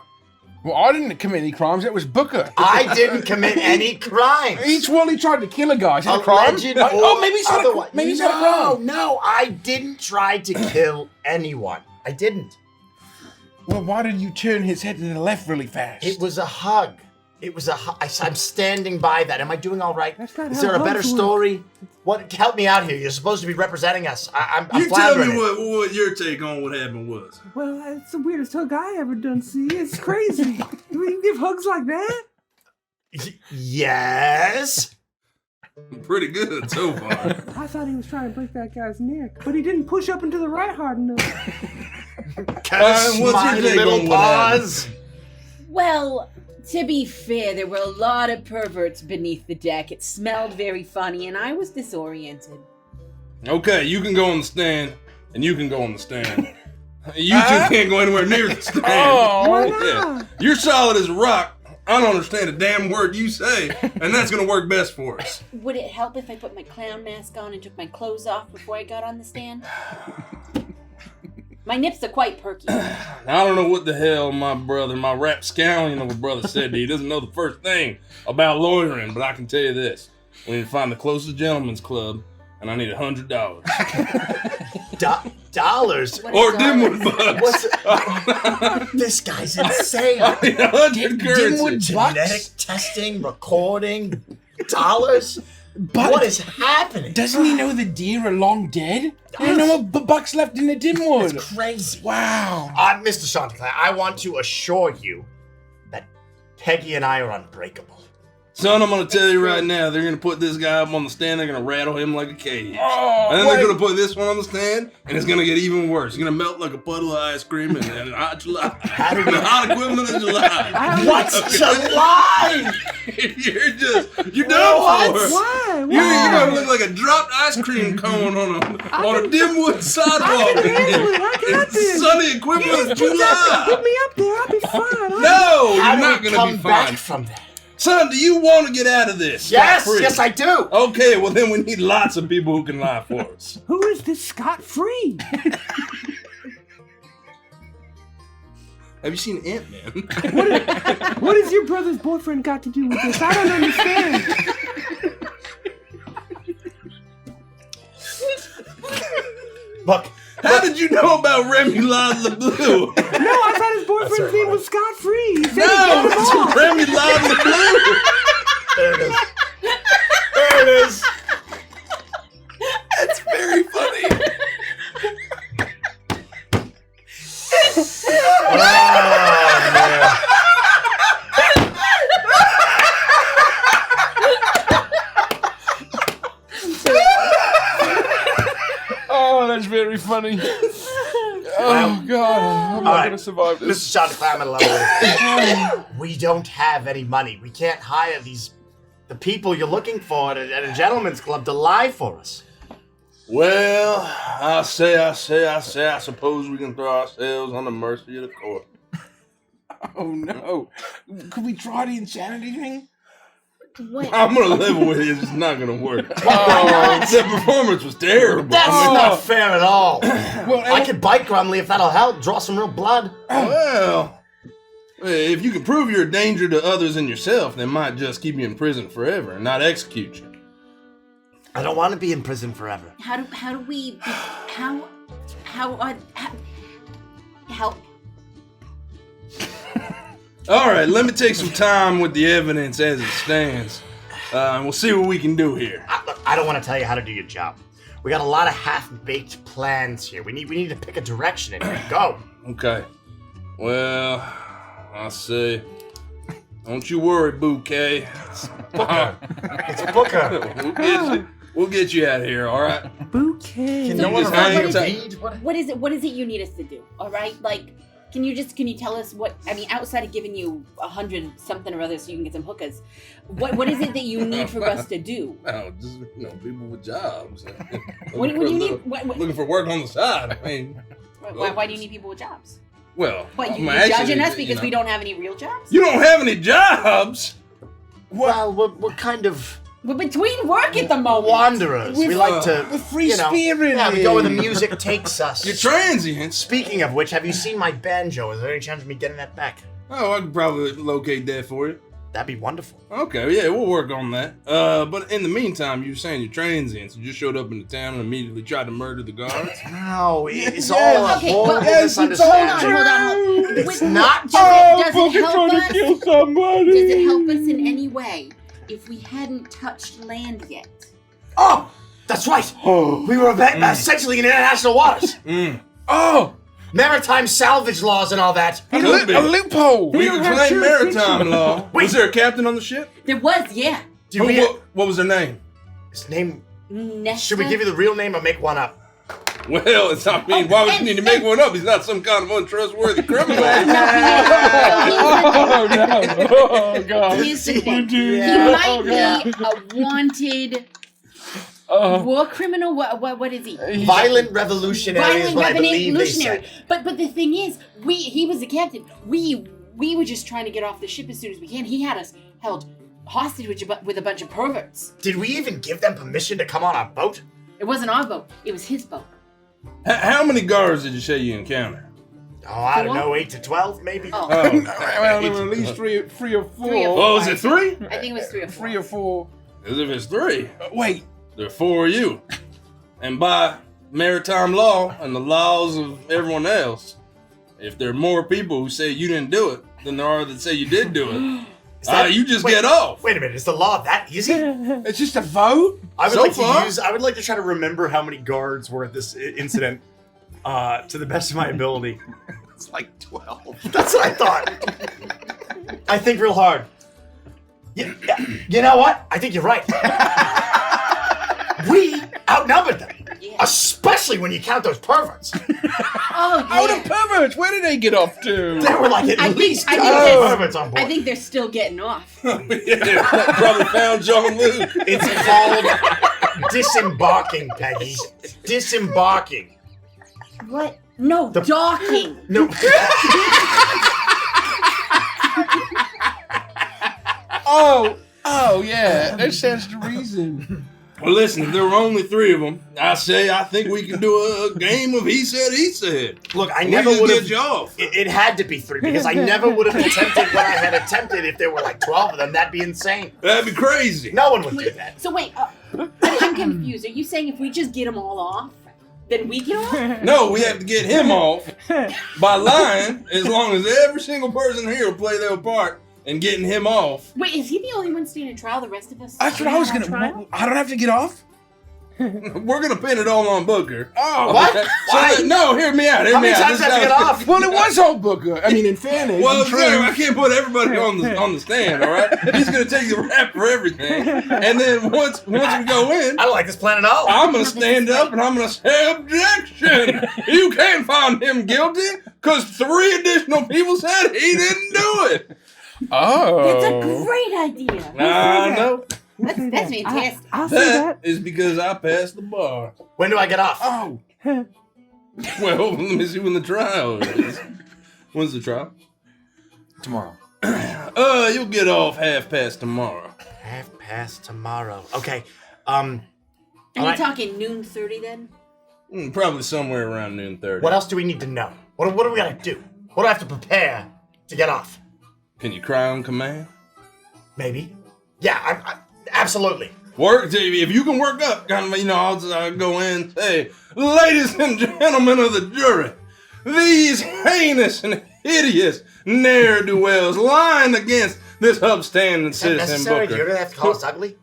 Well, I didn't commit any crimes. That was Booker. I didn't commit any crimes. Each one he tried to kill a guy. Is that a crime? Alleged Oh, or maybe he's not otherwise. a, maybe he's not a crime. No, I didn't try to kill anyone. I didn't. Well, why did you turn his head to the left really fast? It was a hug. It was a hug. I'm standing by that. Am I doing all right? That's not Is how there a better hugs work. story? What? Help me out here. You're supposed to be representing us. I'm You tell floundering. me what your take on what happened was. Well, it's the weirdest hug I ever done see. It's crazy. You give hugs like that? Yes. Pretty good so far. I thought he was trying to break that guy's neck, but he didn't push up into the right hard enough. Cause what's my your take little on what happened? paws. Well, to be fair, there were a lot of perverts beneath the deck. It smelled very funny, and I was disoriented. Okay, you can go on the stand, and you can go on the stand. You two can't go anywhere near the stand. Oh. Why Yeah. not? You're solid as a rock. I don't understand a damn word you say, and that's gonna work best for us. Would it help if I put my clown mask on and took my clothes off before I got on the stand? My nips are quite perky. I don't know what the hell my rapscallion of a brother said to you. He doesn't know the first thing about lawyering, but I can tell you this. We need to find the closest gentleman's club, and I need $100. Dollars. What Or is Dimwood dollars? bucks. This guy's insane. I need 100 currency. Dimwood genetic testing, recording, dollars. But What is happening? doesn't he know the deer are long dead? There are no more bucks left in the Dimwood. It's crazy. Wow. Mr. Chanticleer, I want to assure you that Peggy and I are unbreakable. Son, I'm gonna tell you right now, they're gonna put this guy up on the stand, they're gonna rattle him like a cage. Oh, And then wait. they're gonna put this one on the stand, and it's gonna get even worse. It's gonna melt like a puddle of ice cream in a hot July. How do we- The hot equivalent of July. What's July? You're done What? for. Why? You're Why? gonna look like a dropped ice cream cone on a Dimwood sidewalk. I can handle it. I got It's this. sunny equivalent of July. Put me up there. I'll be fine. No, How you're do not we gonna come be back fine. from that? Son, do you want to get out of this? Yes, scot-free? yes, I do. Okay, well then we need lots of people who can lie for us. Who is this scot-free? Have you seen Ant-Man? What has your brother's boyfriend got to do with this? I don't understand. Look, How did you know about Remy Lod LeBlue? No, I thought his boyfriend's That's name right. was scot-free. He said No, he got him off. it's Remy Lod LeBlue. there it is. There it is. That's very funny. Oh, man. Oh, that's very funny. Oh, God. I'm not All right. going to survive this. Mr. Chanticleer, I'm gonna level with you. We don't have any money. We can't hire the people you're looking for at a gentleman's club to lie for us. Well, I suppose we can throw ourselves on the mercy of the court. Oh no! Could we try the insanity thing? What? I'm gonna level with you. It's not gonna work. That performance was terrible. That's not fair at all. Well, I could bite Grumley if that'll help. Draw some real blood. Well, if you can prove you're a danger to others and yourself, they might just keep you in prison forever and not execute you. I don't want to be in prison forever. How do we help? All right, let me take some time with the evidence as it stands. And we'll see what we can do here. Look, I don't want to tell you how to do your job. We got a lot of half-baked plans here. We need to pick a direction and go. Okay. Well, I'll say, don't you worry, Bouquet. It's a booker. We'll get you out of here, all right? Bouquet. Can You no one just around hang here tight. read? What is it you need us to do? All right, like, can you tell us what? I mean, outside of giving you 100 something or other so you can get some hookahs, what is it that you need for us to do? Oh, just people with jobs. What do you need? Looking for work on the side. I mean, Why do you need people with jobs? well, What, you're actually, judging us because we don't have any real jobs? You don't have any jobs. Well, we're kind of We're between work at the moment. wanderers. We like to, free spirit. Yeah, we go where the music takes us. You're transients. Speaking of which, have you seen my banjo? Is there any chance of me getting that back? Oh, I could probably locate that for you. That'd be wonderful. Okay, yeah, we'll work on that. But in the meantime, you were saying you're transients. You just showed up in the town and immediately tried to murder the guards. No, it's all a Okay, horrible yes, it's all misunderstanding. Hold on. It's not. Does it help us? Kill somebody. Does it help us in any way if we hadn't touched land yet? Oh, that's right. We were essentially in international waters. Oh, Maritime salvage laws and all that. Could be. a loophole. We can claim maritime law. Wait. Was there a captain on the ship? There was, yeah. Do we, What was her name? his name? Nesta? Should we give you the real name or make one up? Well, why would you need to make one up? He's not some kind of untrustworthy criminal. Oh no! Oh god! Here's the thing. Yeah. He might be a wanted war criminal. What is he? Violent revolutionary is what I believe they said. But the thing is, he was the captain. We were just trying to get off the ship as soon as we can. He had us held hostage with a bunch of perverts. Did we even give them permission to come on our boat? It wasn't our boat. It was his boat. How many guards did you say you encountered? Oh, I don't know, 8 to 12 maybe? Oh, Well, there were at least three or four. Three or Oh, was it 3? I think it was 3 or 4. 3 or 4. As if it's 3. Wait. There are 4 of you. And by maritime law and the laws of everyone else, if there are more people who say you didn't do it than there are that say you did do it, you just get off. Wait a minute, is the law that easy? It's just a vote? I would So like far? I would like to try to remember how many guards were at this incident to the best of my ability. It's like 12. That's what I thought. I think real hard. You know what? I think you're right. We outnumbered them. Yeah. Especially when you count those perverts. Oh, Oh, yeah. the perverts! Where did they get off to? There were like I at think- least I 2 think there's- perverts on board. I think they're still getting off. Yeah, probably found John Luke. It's called disembarking, Peggy. Disembarking. What? No, docking. No. Oh, yeah. That stands to reason. Well, listen, if there were only 3 of them, I think we can do a game of he said. Look, I We never just would get have. you off. It had to be 3 because I never would have attempted what I had attempted if there were like 12 of them. That'd be insane. That'd be crazy. No one would do that. So wait, I'm confused. Are you saying if we just get them all off, then we get off? No, we have to get him off by lying as long as every single person here will play their part in getting him off. Wait, is he the only one standing trial? The rest of us? That's what I was gonna. I don't have to get off? We're going to pin it all on Booker. Oh, What? So Why? no, hear me out. How many times have to get off? Well, it was all Booker. I mean, in fairness. Well, in truth. sir, I can't put everybody on the stand, all right? He's going to take the rap for everything. And then once we go in, I don't like this plan at all. I'm going to stand up and I'm going to say, objection! You can't find him guilty because 3 additional people said he didn't do it. Oh. That's a great idea. I know. That's fantastic. I'll say That that. is because I passed the bar. When do I get off? Oh, Well, let me see when the trial is. When's the trial? Tomorrow. You'll get off 1:30 tomorrow. 1:30 tomorrow. Okay. Are you Alright. talking noon 30 then? Probably somewhere around noon 30. What else do we need to know? What do we gotta do? What do I have to prepare to get off? Can you cry on command? Maybe. Yeah, I absolutely. Work, if you can work up, kind of, I'll go in and say, ladies and gentlemen of the jury, these heinous and hideous ne'er-do-wells lying against this upstanding Is that citizen necessary? Do you Booker. really have to call us ugly?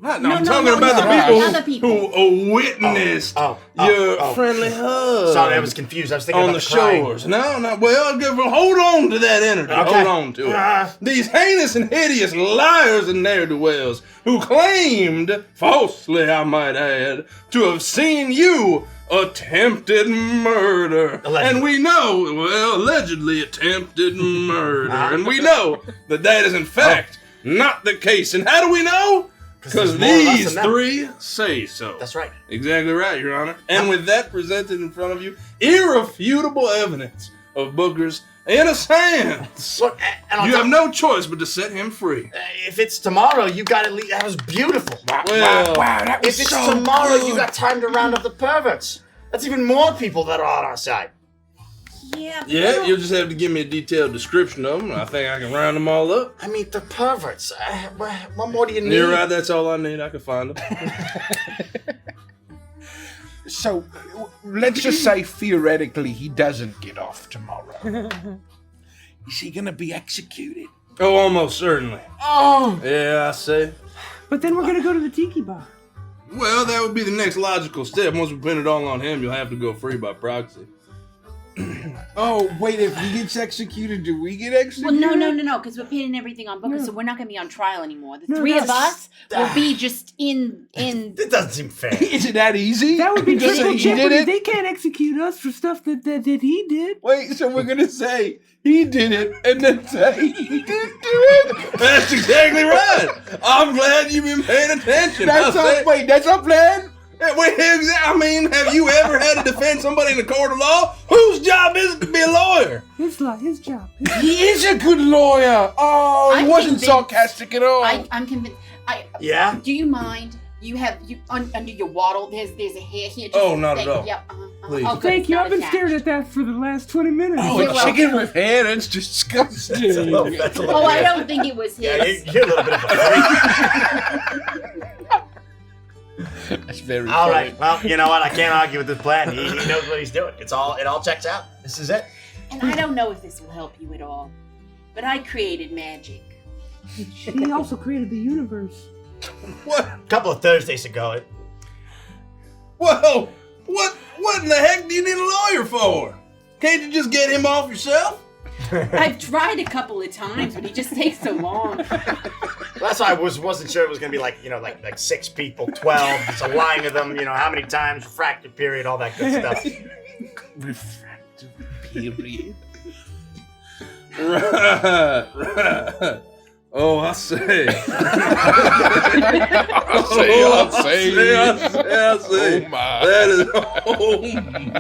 No, I'm talking about the the people who witnessed your friendly hug. Sorry, I was confused. I was thinking on about the the crying. shores. No. Well, hold on to that energy. Okay. Hold on to it. These heinous and hideous liars and ne'er-do-wells who claimed, falsely I might add, to have seen you attempted murder. Allegedly. And we know, allegedly attempted murder. And we know that is in fact not the case. And how do we know? Because there's more of us these than them. three say so. That's right. Exactly right, Your Honor. And with that presented in front of you, irrefutable evidence of Booker's innocence. Look, and I'll You tell- have no choice but to set him free. If it's tomorrow, you got at least. That was beautiful. Well, that If it's tomorrow, you got time to round up the perverts. That's even more people that are on our side. yeah, you'll just have to give me a detailed description of them. I think I can round them all up. I mean, the perverts. What more do you need? You're right, that's all I need. I can find them. So, let's just say theoretically he doesn't get off tomorrow. Is he gonna be executed? Oh, almost certainly. Oh! Yeah, I say. But then we're gonna go to the tiki bar. Well, that would be the next logical step. Once we pin it all on him, you'll have to go free by proxy. Oh, wait, if he gets executed, do we get Well, executed? no, because we're pinning everything on Booker, so we're not going to be on trial anymore. The No, three of that's- us will be just in. It doesn't seem fair. Is it that easy? That would be Just triple say he did jeopardy. it? They can't execute us for stuff that he did. Wait, so we're gonna say he did it and then say he didn't do it? That's exactly right. I'm glad you've been paying attention. That's our plan? I mean, have you ever had to defend somebody in a court of law? Whose job is it to be a lawyer? His job. He is a good lawyer. Oh, he I'm wasn't convinced- sarcastic at all. I'm convinced. Yeah? Do you mind? You have under your waddle. There's a hair here. Just, Oh, not at all. Yep. Please. Oh, good, Thank it's you. not I've been attached. staring at that for the last 20 minutes. Oh, You're a welcome. chicken with hair? That's disgusting. That's a little Oh, I don't think it was his. Yeah, you're a little bit of a freak. That's very All funny. right. Well, you know what? I can't argue with this plan. He knows what he's doing. It all checks out. This is it. And I don't know if this will help you at all, but I created magic. He also created the universe. What? A couple of Thursdays ago, Whoa! What in the heck do you need a lawyer for? Can't you just get him off yourself? I've tried a couple of times, but he just takes so long. that's why I wasn't sure it was gonna be like like 6 people, 12. It's a line of them. How many times, refractive period, all that good stuff. Refractive period. Right. Oh, I say. I say. Oh, my. That is. Oh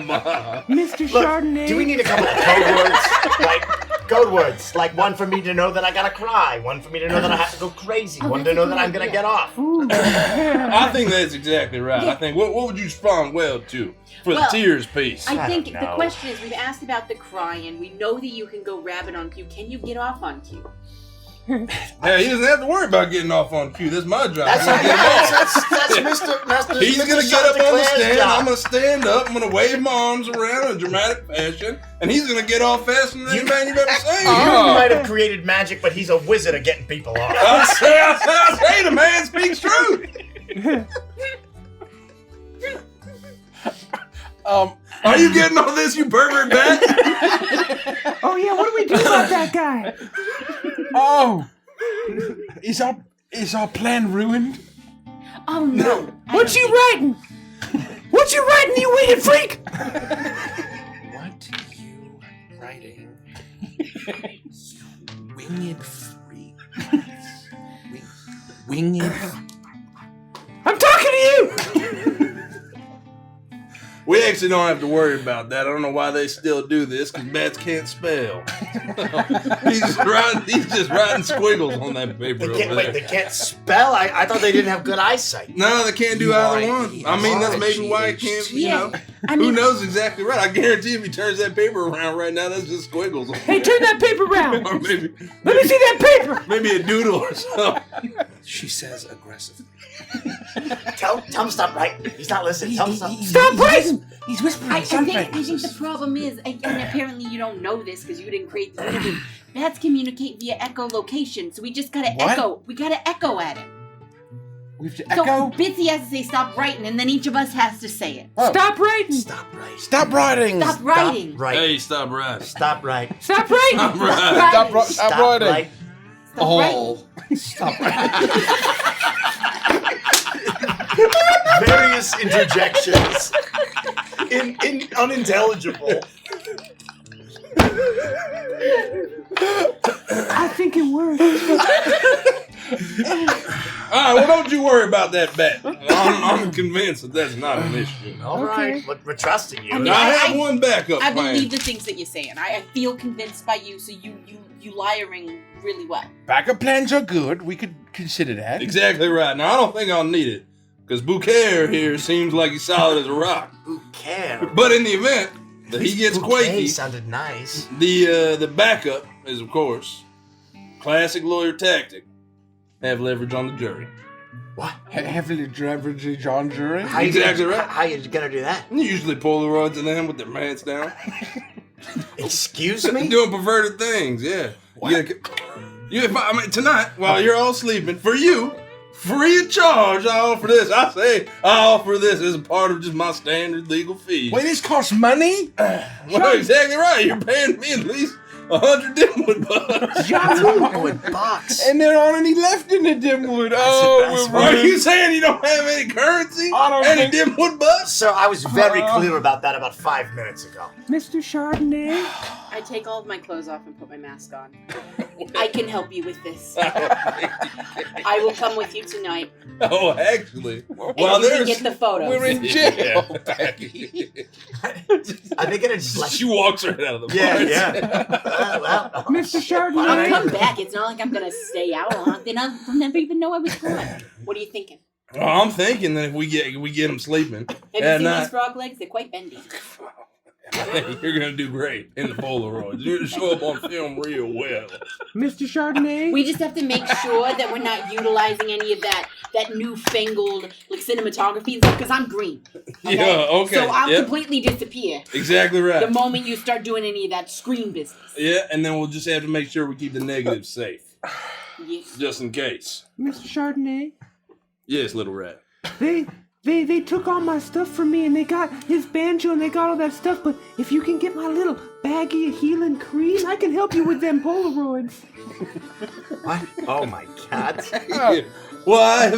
my. Mr. Look, Chardonnay. do we need a couple of code words? Code words, like one for me to know that I gotta cry, one for me to know that I have to go crazy, one to know that I'm gonna get off. Ooh. I think that's exactly right. I think what would you respond well to for the Well, tears piece? I think don't the know. question is, we've asked about the crying. We know that you can go rabbit on cue. Can you get off on cue? Yeah, he doesn't have to worry about getting off on cue. That's my job. That's I'm gonna get him off. Master. He's Mr. gonna get up on the Chanticleer's stand. job. I'm gonna stand up. I'm gonna wave my arms around in a dramatic fashion, and he's gonna get off faster than any man you've ever seen. You might have created magic, but he's a wizard of getting people off. I say, the man speaks truth. Are you getting all this, you pervert bat? Oh yeah, what do we do about that guy? Oh, is our plan ruined? Oh no! What you writing? What you writing, you winged freak? What you writing? Winged freak. Winged We actually don't have to worry about that. I don't know why they still do this, because bats can't spell. he's just writing squiggles on that paper. They can't spell? I thought they didn't have good eyesight. No, they can't do either one. I mean, that's maybe why it can't, you know. Who knows exactly right? I guarantee if he turns that paper around right now, that's just squiggles. Hey, turn that paper around. Or maybe, Let me see that paper. maybe a doodle or something. She says aggressively. Tell him to stop writing. He's not listening. Tell him to stop. Stop writing. He's whispering I think the problem is, and apparently you don't know this because you didn't create the universe. Bats communicate via echolocation, so we just gotta echo. We gotta echo at him. We have to So echo. Bitsy has to say stop writing, and then each of us has to say it. Oh. Stop writing. Stop writing. Stop writing. Stop writing. Stop writing. Hey, stop writing. Stop writing. Stop writing. Stop writing. Stop writing. writing. Stop writing. Stop writing. Various interjections. In unintelligible. I think it works. All right, well, don't you worry about that bat. I'm convinced that that's not an issue. All right, we're trusting you. I mean, I have one backup I plan. believe the things that you're saying. I feel convinced by you, so you liaring really well. Backup plans are good. We could consider that. Exactly right. Now, I don't think I'll need it, because Bouquet here seems like he's solid as a rock. Who cares? But in the event that he gets Bouquet quaky, sounded nice. the backup is, of course, classic lawyer tactic. Have leverage on the jury. What? Heavily leveraged on jury. Exactly right. How you gonna do that? You usually Polaroids of them with their pants down. Excuse me? Doing perverted things, yeah. I mean, tonight, while you're all sleeping, for you, free of charge, I offer this. I offer this as a part of just my standard legal fees. Wait, this costs money? Well, exactly right. You're paying me at least 100 Dimwood bucks. Dimwood bucks. And there aren't any left in the Dimwood. Are you saying you don't have any currency? Any Dimwood bucks? Sir, I was very clear about that about 5 minutes ago. Mr. Chardonnay. I take all of my clothes off and put my mask on. I can help you with this. I will come with you tonight. Oh, actually. And you can get the photos. We're in jail. I think it's like She walks right out of the bar. yeah. Mr. Chardonnay. I'll come back. It's not like I'm gonna stay out long. Then I'll never even know I was gone. What are you thinking? Well, I'm thinking that if we get him sleeping, Have you seen those frog legs? They're quite bendy. you're gonna do great in the Polaroids. You're gonna show up on film real well. Mr. Chardonnay. We just have to make sure that we're not utilizing any of that newfangled like cinematography and stuff because I'm green. Okay? Yeah, okay. So I'll Yep. completely disappear Exactly right. the moment you start doing any of that screen business. Yeah, and then we'll just have to make sure we keep the negatives safe, Yes. just in case. Mr. Chardonnay. Yes, little rat. They took all my stuff from me and they got his banjo and they got all that stuff, but if you can get my little baggie of healing cream, I can help you with them Polaroids. What? Oh my God. Well,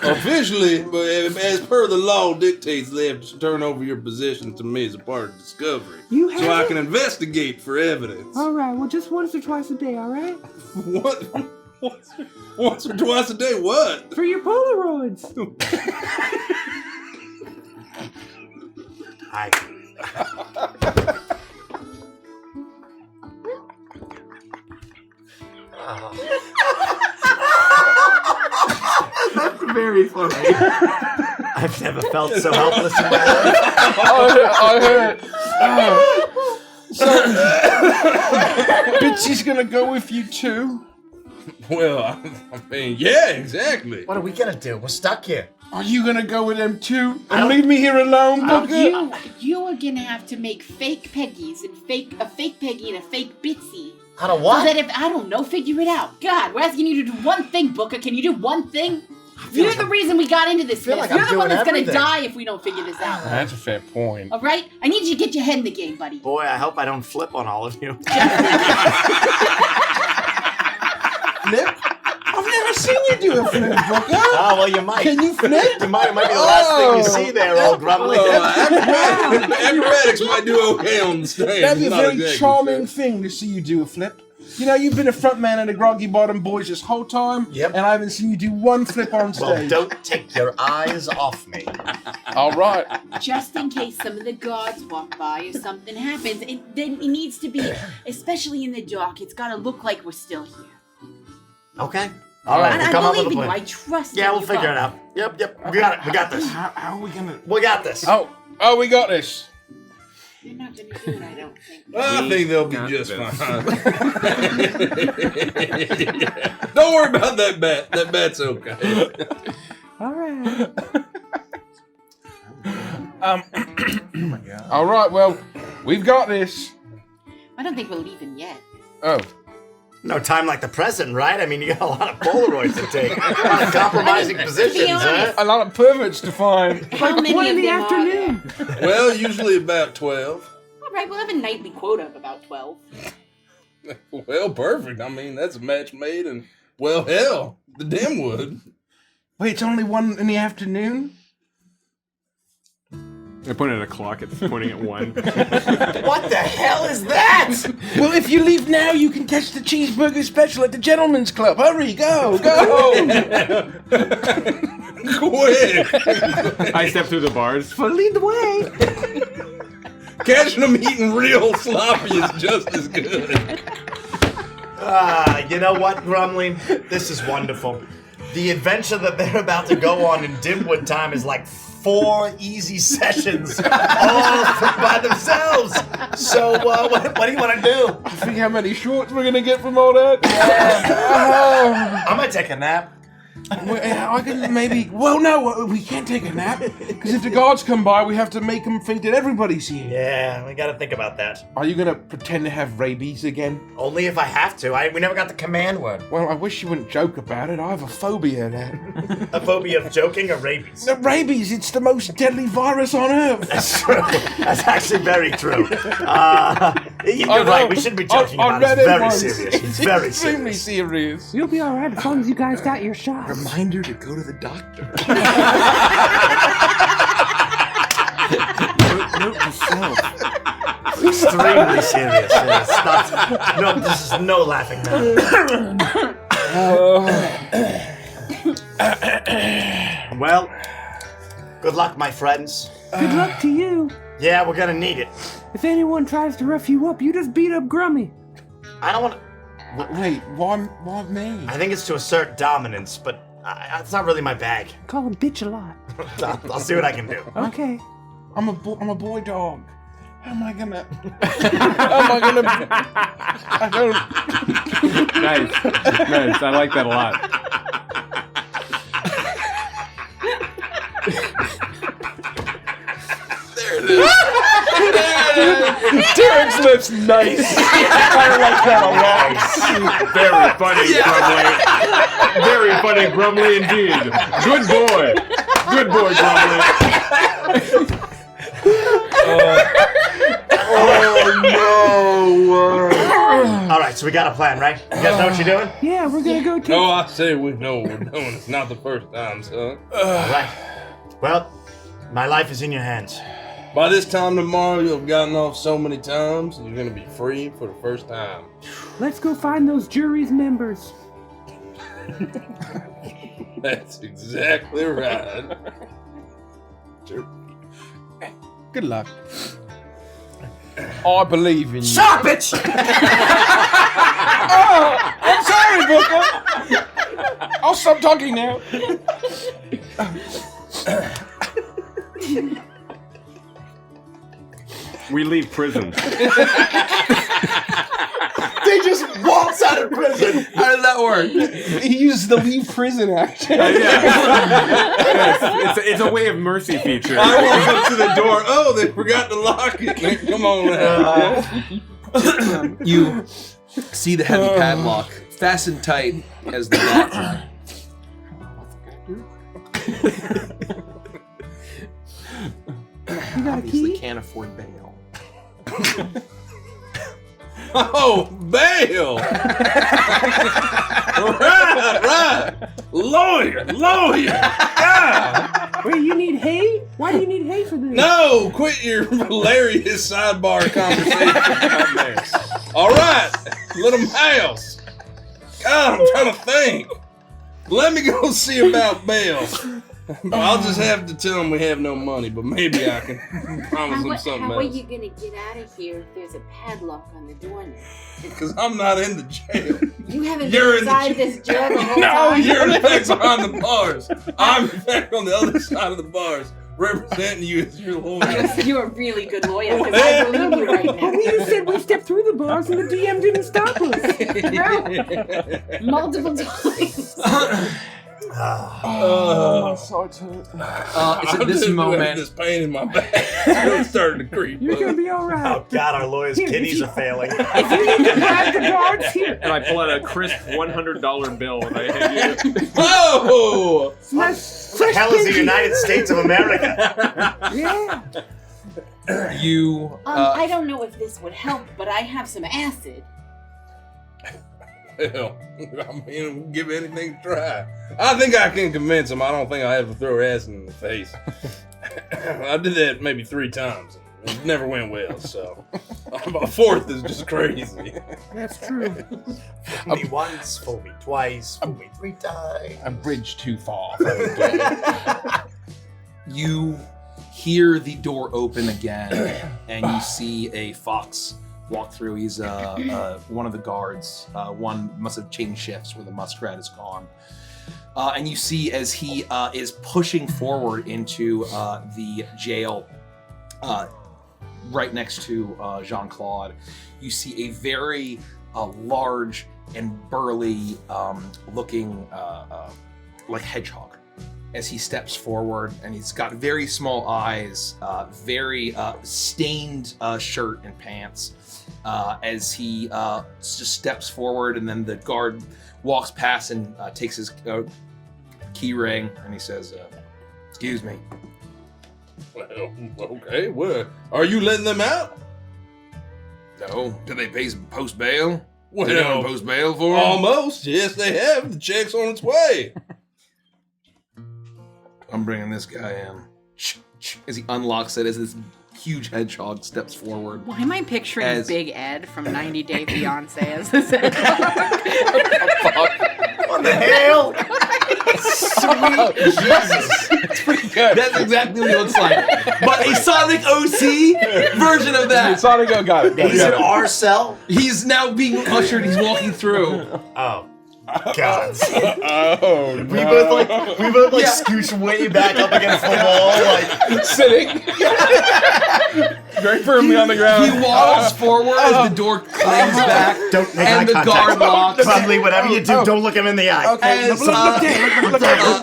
officially, but as per the law dictates, they have to turn over your possession to me as a part of discovery. You have so I it? can investigate for evidence. All right, well, just once or twice a day, all right? What? Once or twice a day? What? For your Polaroids. Hi. That's very funny. I've never felt so helpless in my life. I heard. So, Bitsy's gonna go with you too? Well, I mean, yeah, exactly. What are we gonna do? We're stuck here. Are you gonna go with them too? And leave me here alone, Booker? You are gonna have to make fake Peggies and a fake Peggy and a fake Bitsy. How to what? So that if I don't know, figure it out. God, we're asking you to do one thing, Booker. Can you do one thing? You're the reason we got into this. like You're I'm the one doing that's everything. gonna die if we don't figure this out. That's a fair point. All right, I need you to get your head in the game, buddy. Boy, I hope I don't flip on all of you. Flip? I've never seen you do a flip, Booker. Oh, well, you might. Can you flip? It might be the last thing you see there, old grumbly. Acrobatics might do okay on the stage. That'd be a Not very exactly charming fair. thing to see you do a flip. You know, you've been a front man in the Groggy Bottom Boys this whole time, Yep. and I haven't seen you do one flip on Well, stage. don't take your eyes off me. All right. Just in case some of the guards walk by or something happens, then it needs to be, especially in the dark, it's got to look like we're still here. Okay. All right. And We'll I come up with believe a in you. plan. I trust Yeah, in we'll you figure it both. out. Yep. We got it. We got this. How are we gonna? We got this. Oh, we got this. You're not going to do it, I don't think. I think they'll be got just this. fine. Don't worry about that bat. That bat's okay. All right. Oh my God. All right. Well, we've got this. I don't think we're leaving yet. Oh. No time like the present, right? I mean, you got a lot of Polaroids to take. A lot of compromising positions, huh? honest. A lot of perverts to find. How many One of in the them afternoon. are there? Well, usually about 12. All right, we'll have a nightly quota of about 12. Well, perfect. I mean, that's a match made, and well, hell, the Dimwood. Wait, it's only 1 in the afternoon? I pointed at a clock. It's pointing at 1. What the hell is that? Well, if you leave now, you can catch the cheeseburger special at the Gentleman's Club. Hurry, go! Quick! I step through the bars. Lead the way. Catching them eating real sloppy is just as good. You know what, Grumling? This is wonderful. The adventure that they're about to go on in Dimwood time is like 4 easy sessions all by themselves. So, what do you want to do? I think how many shorts we're gonna get from all that? I might take a nap. Well, I can maybe. Well, no, we can't take a nap because if the guards come by, we have to make them think that everybody's here. Yeah, we gotta think about that. Are you gonna pretend to have rabies again? Only if I have to. We never got the command word. Well, I wish you wouldn't joke about it. I have a phobia of that. A phobia of joking or rabies? The rabies, it's the most deadly virus on earth. That's true. That's actually very true. You're right. We shouldn't be joking about it. It's very serious. It's Very extremely serious. serious. You'll be all right as long as you guys got your shots. Reminder to go to the doctor. Note to self. Extremely serious. It's not, no, this is no laughing matter. Well, good luck, my friends. Good luck to you. Yeah, we're gonna need it. If anyone tries to rough you up, you just beat up Grummy. I don't want to. Wait, why me? I think it's to assert dominance, but it's not really my bag. Call him bitch a lot. I'll see what I can do. Okay. I'm a boy dog. How am I gonna? I don't. Nice. Nice. I like that a lot. Derek's lips nice. I like that a lot. Very funny, Grumly. Very funny, Grumly indeed. Good boy. Good boy, Grumly. All right, so we got a plan, right? You guys know what you're doing? Yeah, we're gonna go take. No, I say we know what we're doing. It's not the first time, son. All right. Well, my life is in your hands. By this time tomorrow, you'll have gotten off so many times, and you're going to be free for the first time. Let's go find those jury's members. That's exactly right. Good luck. I believe in you. Stop it! I'm sorry, Booker. I'll stop talking now. We leave prison. They just waltz out of prison. How did that work? He used the leave prison act. Yes, it's a way of mercy feature. I walk up to the door. Oh, they forgot to lock it. Come on now. You see the heavy padlock fastened tight as the bat. You got a Obviously key? can't afford bail. Oh, bail! right. Lawyer. God. Wait, you need hay? Why do you need hay for this? No, quit your hilarious sidebar conversation. All right. Little mouse. God, I'm trying to think. Let me go see about bail. I'll just have to tell him we have no money, but maybe I can promise him something How are else. you gonna get out of here if there's a padlock on the door now? Because I'm not in the jail. You haven't You're been in the inside this jail the whole No, time? you're in fact behind the bars. I'm in fact on the other side of the bars, representing you as your lawyer. You're a really good lawyer, because I believe you right now. You said we stepped through the bars and the DM didn't stop us. Multiple times. My sword's hurt. It's at this moment. This pain in my back. It's starting to creep. You're gonna up. be all right. Oh God, our lawyer's kidneys are failing. If you need to grab the guards here. And I pull out a crisp $100 bill and I hand you. Whoa! My What the hell is the United States of America? Yeah. You. I don't know if this would help, but I have some acid. Hell, I mean, give anything a try. I think I can convince him. I don't think I have to throw acid in the face. I did that maybe 3 times. It never went well, so my 4th is just crazy. That's true. Fool me once, fool me twice, fool me 3 times. A bridge too far. You hear the door open again, and you see a fox walk through. He's one of the guards. One must have changed shifts where the muskrat is gone. And you see as he is pushing forward into the jail right next to Jean-Claude, you see a very large and burly looking like hedgehog as he steps forward, and he's got very small eyes, very stained shirt and pants. As he just steps forward, and then the guard walks past and takes his key ring, and he says, "Excuse me." Well, okay, well, are you letting them out? No. Do they pay some post bail? Well, They don't post bail for them? almost. Yes, they have. The check's on its way. I'm bringing this guy in. As he unlocks it, as this huge hedgehog steps forward. Why am I picturing As- Big Ed from 90 Day Fiancé as this Ed? What the hell? Sweet Jesus. It's pretty good. That's exactly what he looks like. But a Sonic OC version of that. Sonic, got it. He's in our cell? He's now being ushered. He's walking through. Oh. God. Oh, no. We both scooch way back up against the wall, like Sitting. Very firmly on the ground. He waddles forward as the door clings back, don't make eye and the contact. guard locks. Probably whatever you do, don't look him in the eye. As, Look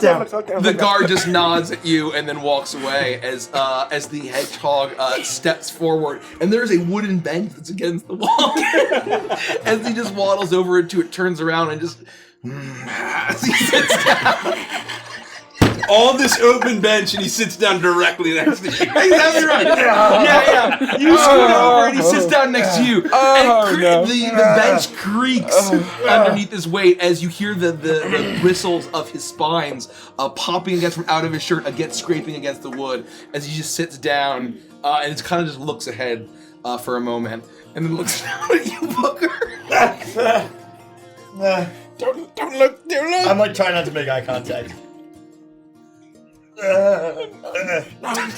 down. the guard just nods at you and then walks away as the hedgehog steps forward, and there's a wooden bench that's against the wall. As he just waddles over into it, turns around and just as he sits down. On this open bench, and he sits down directly next to you. Exactly right. Yeah. You scoot over and he sits down next to you. And the bench creaks underneath his weight as you hear the bristles of his spines popping against from out of his shirt, against scraping against the wood as he just sits down and it kind of just looks ahead for a moment and then looks down at you, Booker. Don't look. I'm like trying not to make eye contact. He's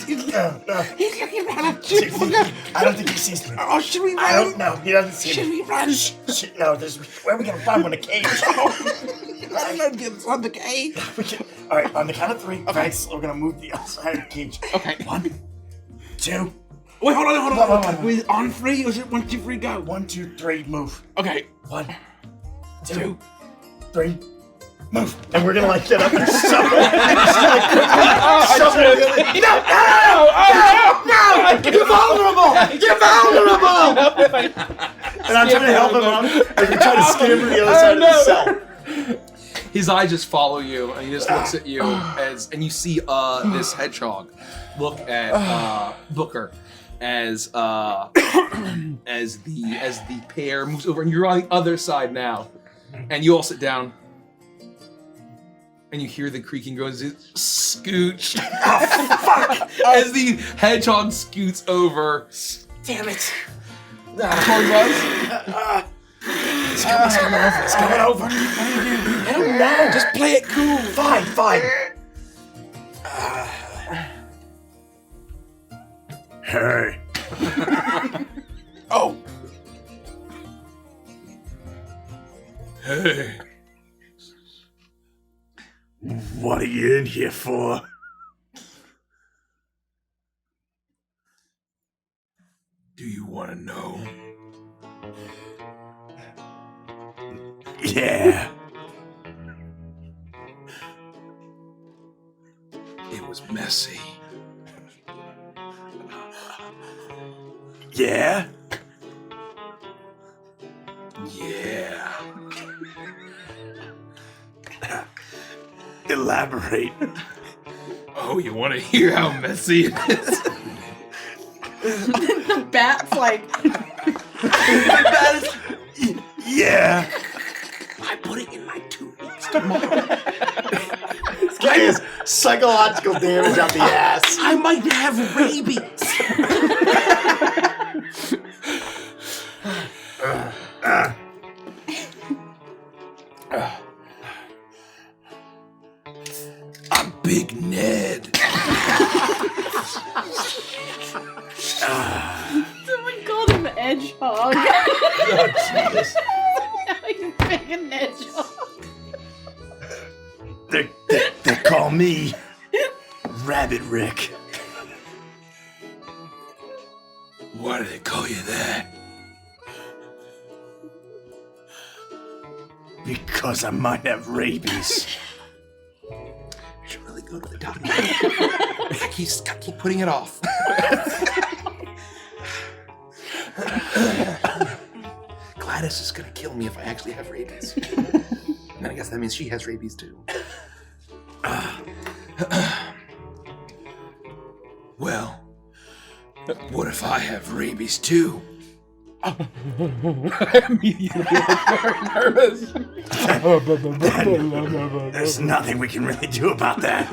looking at us. I don't think he sees me. Oh, should we run? I don't know. He doesn't see Should me. we run? No, where are we gonna find one in a cage? I don't get on the cage. All right, on the count of 3, Franks, we're gonna move the other side of the cage. Okay. 1, 2. Wait, hold on. What? We on 3 or is it 1, 2, 3, go? 1, 2, 3, move. Okay. 1, 2, 3, move. And we're gonna like get up and shovel. No! You're vulnerable! You're vulnerable! And I'm trying to help him out as we try to scamper the other side of the cell. His eyes just follow you, and he just looks at you and you see this hedgehog look at Booker as the pair moves over, and you're on the other side now, and you all sit down, and you hear the creaking goes scooch. As the hedgehog scoots over. Damn it. Towards us. He's coming over. I don't know. Just play it cool. Fine. Hey. Oh. Hey. What are you in here for? Do you want to know? Yeah. It was messy. Yeah? Yeah. Elaborate. Oh, you want to hear how messy it is? The bat's like, Yeah. I put it in my 2 weeks tomorrow. This guy has psychological damage out the ass. I might have rabies. I'm Big Ned. someone called him Edgehog. Oh, Jesus. Now he's big and Edgehog. They call me Rabbit Rick. Why do they call you that? Because I might have rabies. I should really go to the doctor. I keep putting it off. Gladys is gonna kill me if I actually have rabies. And I guess that means she has rabies too. Well, what if I have rabies too? I immediately get very nervous. There's nothing we can really do about that.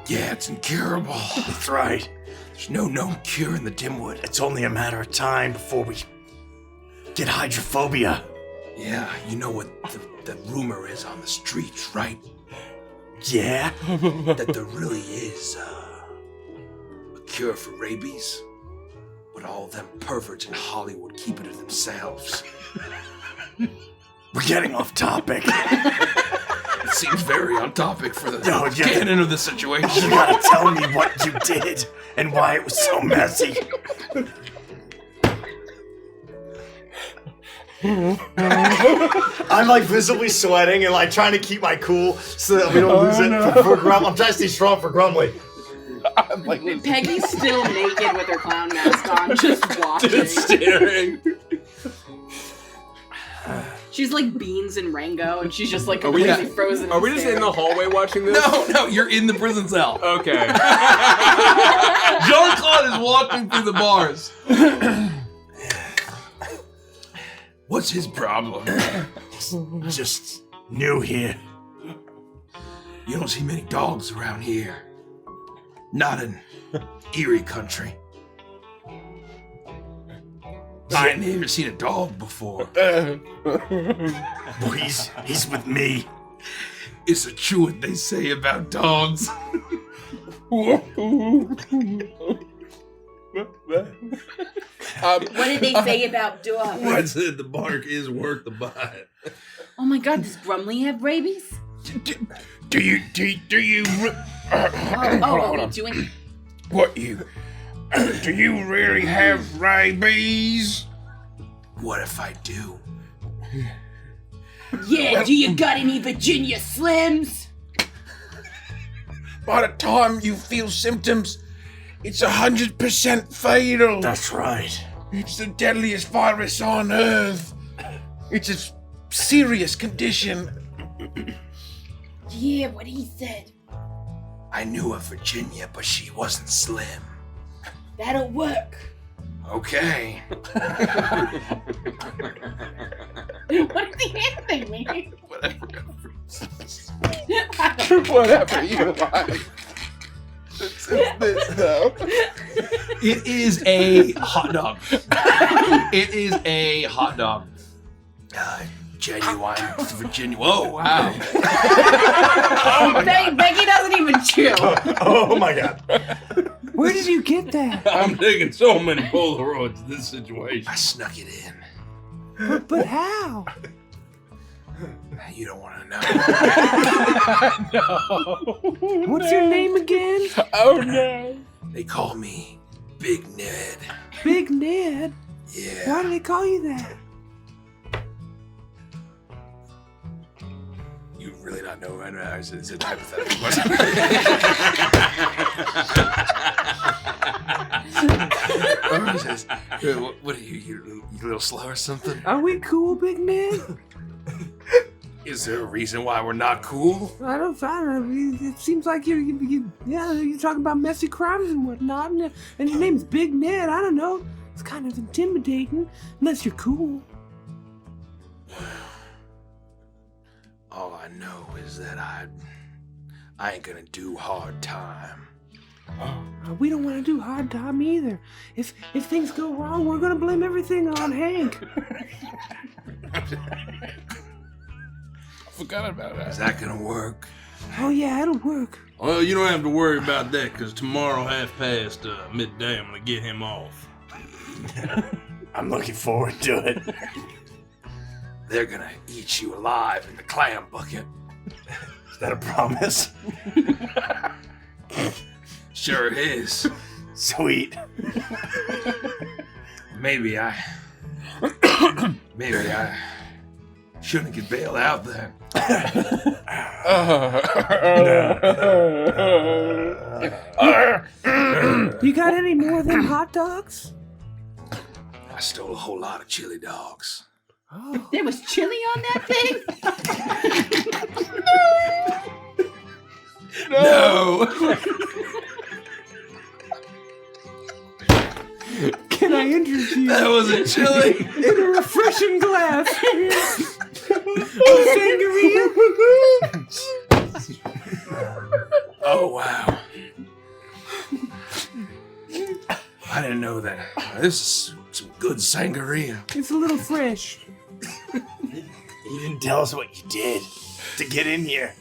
Yeah, it's incurable. That's right. There's no known cure in the Dimwood. It's only a matter of time before we get hydrophobia. Yeah, you know what the rumor is on the streets, right? Yeah? That there really is a cure for rabies. But all them perverts in Hollywood keep it to themselves. We're getting off topic. It seems very on topic for the yeah. canon of the situation. You gotta tell me what you did and why it was so messy. I'm like visibly sweating and like trying to keep my cool so that we don't lose it for Grumble. I'm trying to stay strong for Grumbly. I'm like, Peggy's still naked with her clown mask on, just watching. just staring. She's like Beans and Rango, and she's just like Are we completely frozen. Are we just in the hallway watching this? No, you're in the prison cell. Okay. Jean-Claude is walking through the bars. What's his problem? Just new here. You don't see many dogs around here. Not in Erie country. I ain't never seen a dog before. Well, he's with me. It's the truth what they say about dogs. What did they say about dogs? I said the bark is worth the bite. Oh my god, does Grumly have rabies? Do you? Are we doing? What you? Do you really have rabies? What if I do? Yeah, do you got any Virginia Slims? By the time you feel symptoms, it's 100% fatal. That's right. It's the deadliest virus on Earth. It's a serious condition. Yeah, what he said. I knew a Virginia, but she wasn't slim. That'll work. Okay. What is he handing me? Whatever. Whatever you like. It is a hot dog. It is a hot dog. Genuine Virginia. Whoa, wow. Becky doesn't even chew. Oh my god. Where did you get that? I'm taking so many Polaroids in this situation. I snuck it in. But how? You don't want to know. No. What's your name again? Oh no. They call me Big Ned. Big Ned? Yeah. Why do they call you that? You really not know right now? It's a hypothetical question. What are you a little slow or something? Are we cool, Big Ned? Is there a reason why we're not cool? I don't know. It seems like you're talking about messy crimes and whatnot, and your name's Big Ned. I don't know. It's kind of intimidating, unless you're cool. All I know is that I ain't gonna do hard time. We don't want to do hard time either. If things go wrong, we're gonna blame everything on Hank. I forgot about that. Is that gonna work? Oh yeah, it'll work. Well, you don't have to worry about that, because tomorrow, past midday, I'm going to get him off. I'm looking forward to it. They're gonna eat you alive in the clam bucket. Is that a promise? Sure is. Sweet. Maybe I shouldn't get bailed out then. You got any more of them hot dogs? I stole a whole lot of chili dogs. Oh. There was chili on that thing? No. Can I interest you That wasn't chili. in a refreshing glass of sangria? Oh wow. I didn't know that. This is some good sangria. It's a little fresh. You didn't tell us what you did to get in here.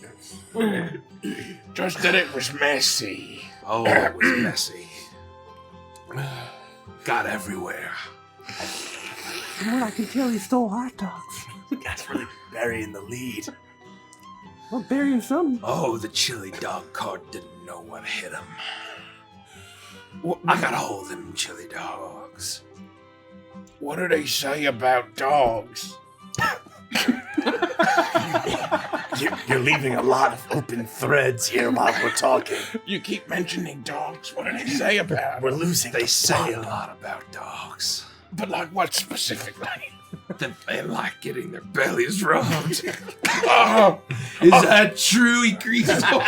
Just that it was messy. Oh, it was messy. Got everywhere. From what I can tell, he stole hot dogs. That's really burying the lead. Or burying something. Oh, the chili dog cart didn't know what hit him. I got all of them chili dogs. What do they say about dogs? You're leaving a lot of open threads here while we're talking. You keep mentioning dogs. What do they say about We're them? losing. They the say a plot. lot about dogs. But like what specifically? That they like getting their bellies rubbed. Oh, Is that true? He greases no!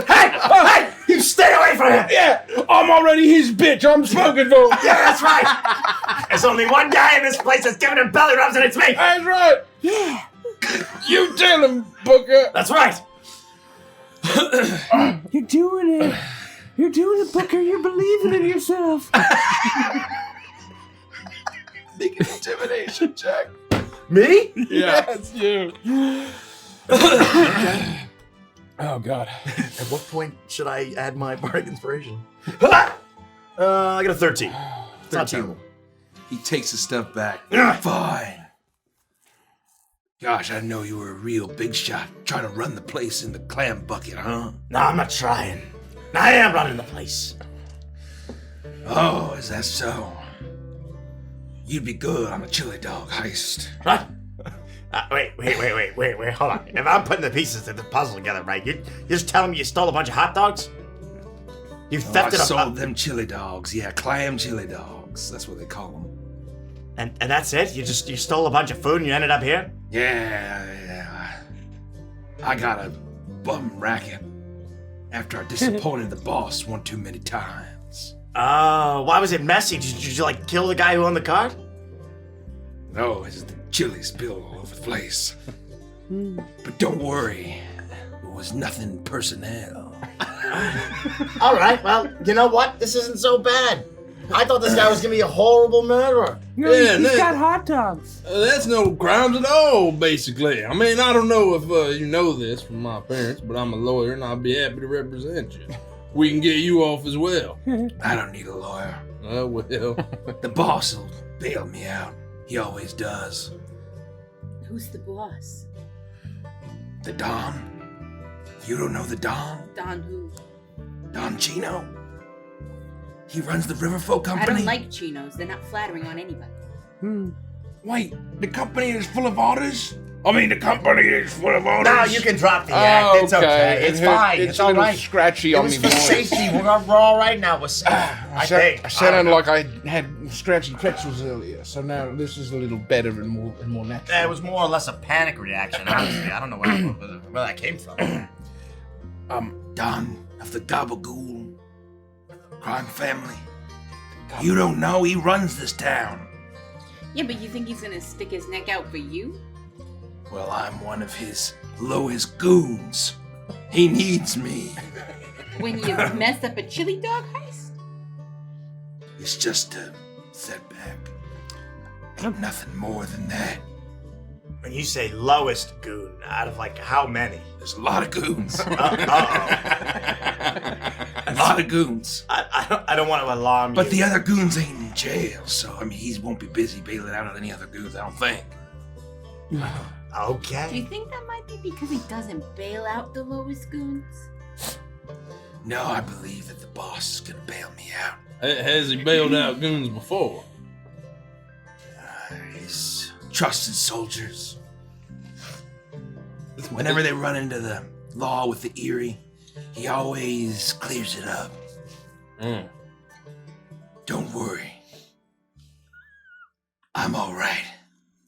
Hey! You stay away from him! Yeah, I'm already his bitch. I'm smoking for him. Yeah, that's right! There's only one guy in this place that's giving him belly rubs, and it's me! That's right. Yeah. You tell him, Booker. That's right! You're doing it. You're doing it, Booker. You're believing in yourself. Make an intimidation check. Me? Yes, you. Oh, God. At what point should I add my bardic inspiration? I got a 13. It's not 13. terrible. He takes a step back. Fine. Gosh, I know you were a real big shot trying to run the place in the clam bucket, huh? No, I'm not trying. I am running the place. Oh, is that so? You'd be good on a chili dog heist. What? Wait, hold on. If I'm putting the pieces of the puzzle together right, you're just telling me you stole a bunch of hot dogs? You I thefted sold them chili dogs. Yeah, clam chili dogs. That's what they call them. And that's it? You stole a bunch of food and you ended up here? Yeah. I got a bum racket after I disappointed the boss one too many times. Oh, why was it messy? Did you like kill the guy who owned the cart? No, it's the chili spilled all over the place. But don't worry, it was nothing personnel. All right, well, you know what? This isn't so bad. I thought this guy was gonna be a horrible murderer. No, he's got hot dogs. That's no crimes at all, basically. I mean, I don't know if you know this from my parents, but I'm a lawyer and I'll be happy to represent you. We can get you off as well. I don't need a lawyer. Oh, well. The boss will bail me out. He always does. Who's the boss? The Don. You don't know the Don? Don who? Don Chino. He runs the Riverfolk I Company. don't like chinos. They're not flattering on anybody. Wait, the company is full of otters? I mean, the company is full of otters. No, you can drop the act. It's okay. It's fine. It's all right. Scratchy It on was me for voice. safety. We're all right now. We're safe. I think. I sounded like I had scratchy pretzels earlier, so now this is a little better and more natural. It was more or less a panic reaction, honestly. I don't know where that came from. Don of the Gabagool crime family. You don't know he runs this town. Yeah, but you think he's gonna stick his neck out for you? Well, I'm one of his lowest goons. He needs me. When you messed up a chili dog heist? It's just a setback. Ain't nothing more than that. When you say lowest goon, out of like how many? There's a lot of goons. Uh-oh. A lot of goons. I don't want to alarm you. But the other goons ain't in jail, so I mean, he won't be busy bailing out any other goons, I don't think. Okay. Do you think that might be because he doesn't bail out the lowest goons? No, I believe that the boss is gonna bail me out. Has he bailed out goons before? His trusted soldiers. Whenever they run into the law with the Erie, he always clears it up. Don't worry. I'm all right.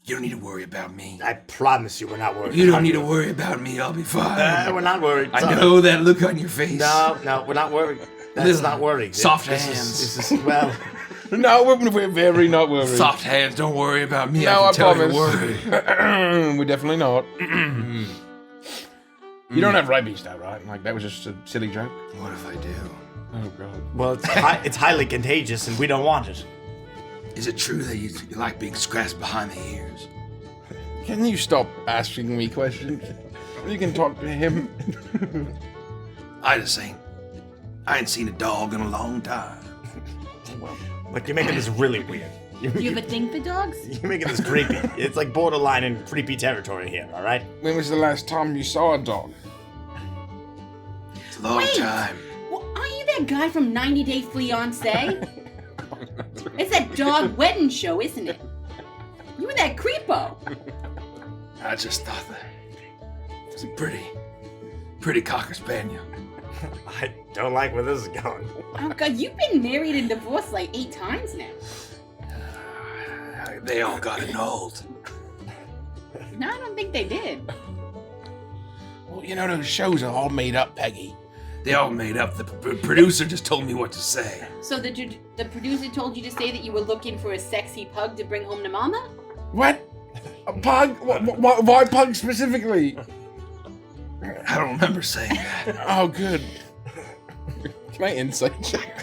You don't need to worry about me. I promise you we're not worried. You don't need to worry about me. I'll be fine. We're not worried. I know that look on your face. No, we're not worried. That's Little not worried. soft This hands. is well. No, we're very not worried. Soft hands. Don't worry about me. No, I I can tell promise. you're worried. We're definitely not. You don't have rabies, though, right? Like that was just a silly joke. What if I do? Oh god. Well, it's highly contagious, and we don't want it. Is it true that you like being scratched behind the ears? Can you stop asking me questions? You can talk to him. I ain't seen a dog in a long time. Like you're making this really weird. Do you have a thing for dogs? You're making this creepy. It's like borderline in creepy territory here. All right. When was the last time you saw a dog? It's a long Wait. time. Well, aren't you that guy from 90 Day Fiancé? It's that dog wedding show, isn't it? You were that creepo. I just thought that it was a pretty cocker spaniel. I don't like where this is going. Oh god, you've been married and divorced like 8 times now. They all got annulled. No, I don't think they did. Well, you know those shows are all made up, Peggy. They all made up. The producer just told me what to say. So the producer told you to say that you were looking for a sexy pug to bring home to mama? What? A pug? Why pug specifically? I don't remember saying that. Oh, good. Can I insight check?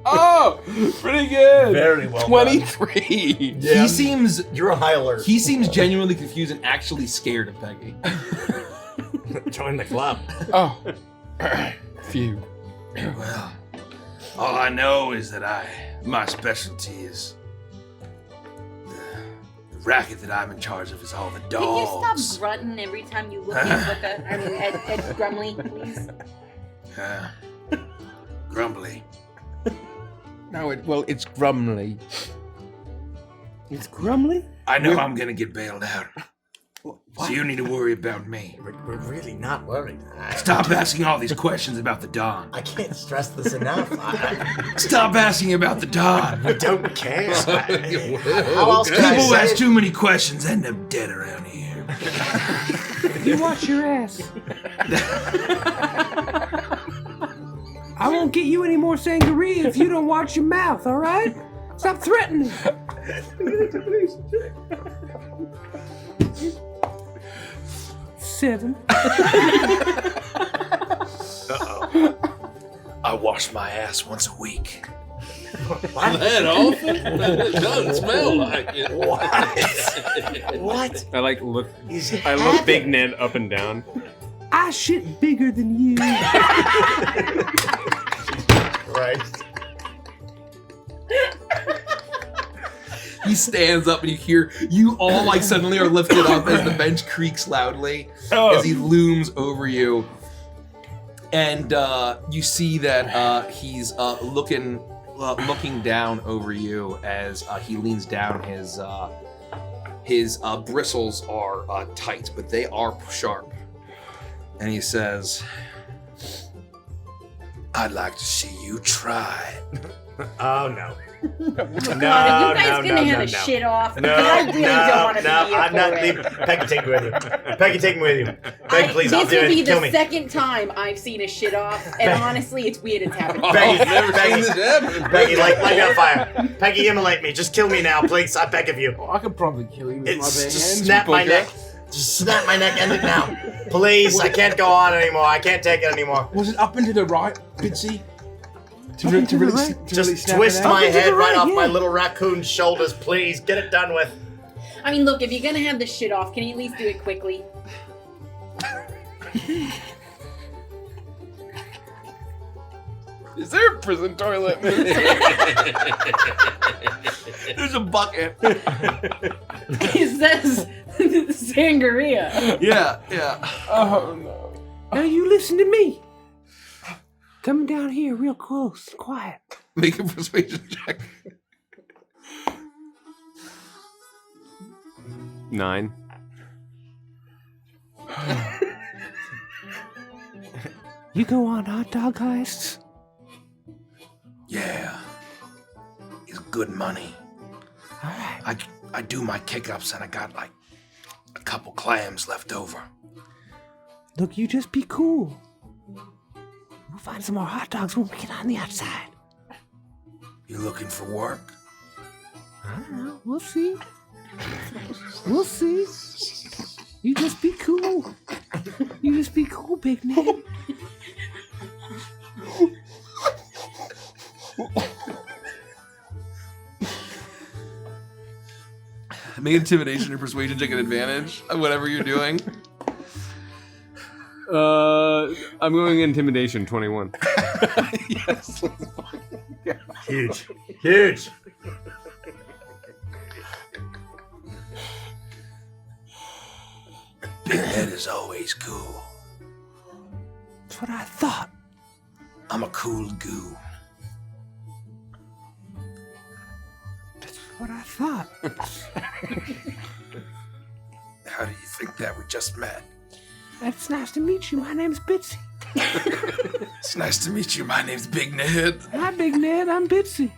Oh, pretty good. Very well. 23. Yeah. He seems You're a high alert. He seems genuinely confused and actually scared of Peggy. Join the club. Oh. Phew. Well, all I know is that my specialty is the racket that I'm in charge of is all the Can dogs. you stop grunting every time you look at Grumley, please? Grumbly. No, it's Grumley. It's Grumley? I know I'm gonna get bailed out. So you don't need to worry about me. We're really not worried. Stop asking all these questions about the Don. I can't stress this enough. Stop asking about the Don. I don't care. How else can I People who say ask it? too many questions end up dead around here. You watch your ass. I won't get you any more sangria if you don't watch your mouth, all right? Stop threatening. 7. I wash my ass once a week. That awful? It doesn't smell like it. What? I look Big Ned up and down. I shit bigger than you. Right. He stands up and you all like suddenly are lifted up as the bench creaks loudly as he looms over you. And you see that he's looking down over you as he leans down. His bristles are tight, but they are sharp. And he says, "I'd like to see you try." Oh no. Are you guys gonna have a shit off? No, I really don't want to be here I'm for not it. leaving. Peggy, take me with you. Peggy, take me with you. Peggy, please, I'll This do will it. be Kill the me. second time I've seen a shit off, and honestly, it's weird it's happened. Peggy, I've never Peggy, seen this happen. Peggy, light me on fire. Peggy, immolate me. Just kill me now, please. I beg of you. I could probably kill you with my bare Just hands. snap my neck. Just snap my neck. End it now. Please, I can't go on anymore. I can't take it anymore. Was it up and to the right, Bitsy? To really Just snap twist it out? my head right off yeah. my little raccoon shoulders, please. Get it done with. I mean, look, if you're gonna have the shit off, can you at least do it quickly? Is there a prison toilet? There's a bucket. It says sangria. Yeah. Oh no. Now you listen to me. Coming down here real close, quiet. Make a persuasion check. 9. You go on hot dog heists? Yeah. It's good money. All right. I do my kick-ups and I got like a couple clams left over. Look, you just be cool. We'll find some more hot dogs when we get on the outside. You looking for work? I don't know. We'll see. We'll see. You just be cool. You just be cool, Big Ned. Make intimidation or persuasion check an advantage of whatever you're doing. I'm going intimidation 21. Yes. Huge. Huge. Big Ned is always cool. That's what I thought. I'm a cool goon. That's what I thought. How do you think that? We just met. It's nice to meet you. My name's Bitsy. It's nice to meet you. My name's Big Ned. Hi, Big Ned. I'm Bitsy.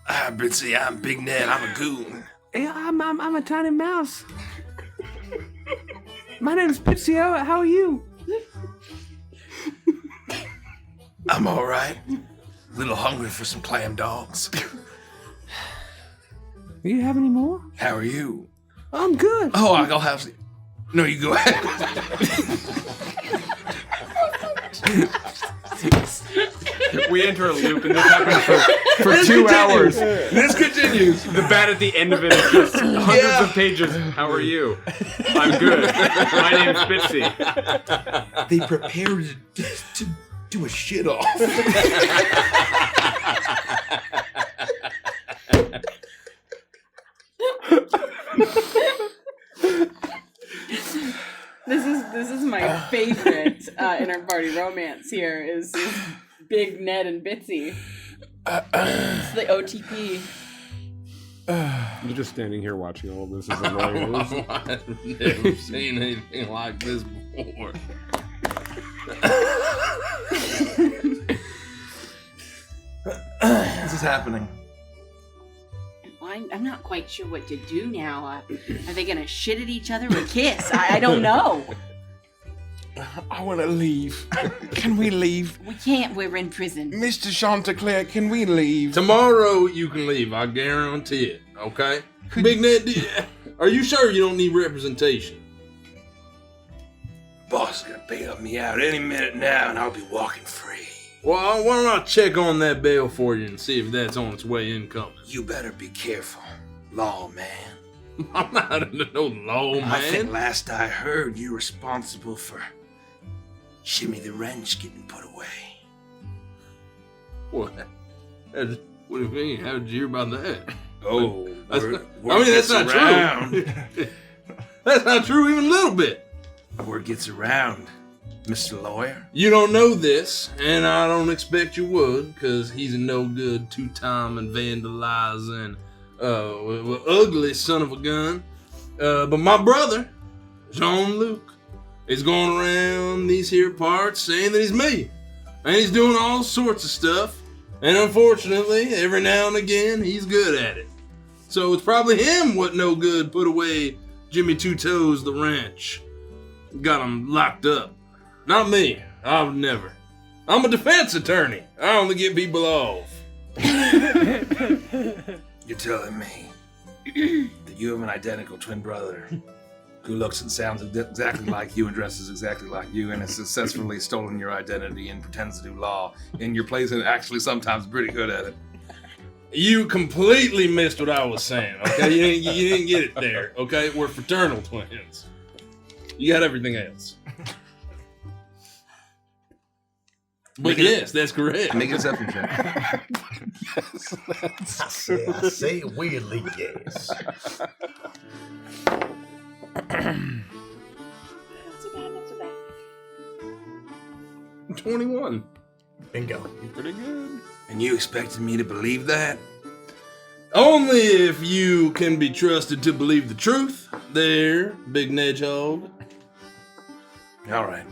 Hi, Bitsy. I'm Big Ned. I'm a goon. Yeah, I'm a tiny mouse. My name's Bitsy. How are you? I'm all right. A little hungry for some clam dogs. Do you have any more? How are you? I'm good. Oh, I'll have some. No, you go ahead. We enter a loop, and this happens for 2 hours. This continues. The bat at the end of it is just hundreds of pages. How are you? I'm good. My name's Bitsy. They prepared to do a shit off. This is my favorite in our party romance here is Big Ned and Bitsy. It's the OTP. I'm just standing here watching all of this as annoying. I've never seen anything like this before. This is happening. I'm not quite sure what to do now. Are they gonna shit at each other or kiss? I don't know. I want to leave. Can we leave? We can't. We're in prison. Mr. Chanticleer, can we leave? Tomorrow you can leave. I guarantee it. Okay. Big Ned, are you sure you don't need representation? boss is gonna bail me out any minute now, and I'll be walking free. Well, why don't I check on that bail for you and see if that's on its way incoming? You better be careful, lawman. I'm not into no law, man. I think last I heard you're responsible for Shimmy the Wrench getting put away. What? What do you mean? How did you hear about that? Oh, that's not true. That's not true even a little bit. Word gets around, Mr. Lawyer. You don't know this, and I don't expect you would, because he's a no-good, two-time and vandalizing, ugly son of a gun. But my brother, Jean-Luc, is going around these here parts saying that he's me. And he's doing all sorts of stuff. And unfortunately, every now and again, he's good at it. So it's probably him what no good put away Jimmy Two Toes the Ranch. Got him locked up. Not me. I would never. I'm a defense attorney. I only get people off. You're telling me that you have an identical twin brother who looks and sounds exactly like you and dresses exactly like you and has successfully stolen your identity and pretends to do law in your place and actually sometimes pretty good at it. You completely missed what I was saying, okay? You didn't get it there, okay? We're fraternal twins. You got everything else. But yes, that's correct. Make an deception check. I say weirdly yes. Not so bad, not so bad. 21. Bingo. Pretty good. And you expected me to believe that? Only if you can be trusted to believe the truth. There, big Nedgehog. All right.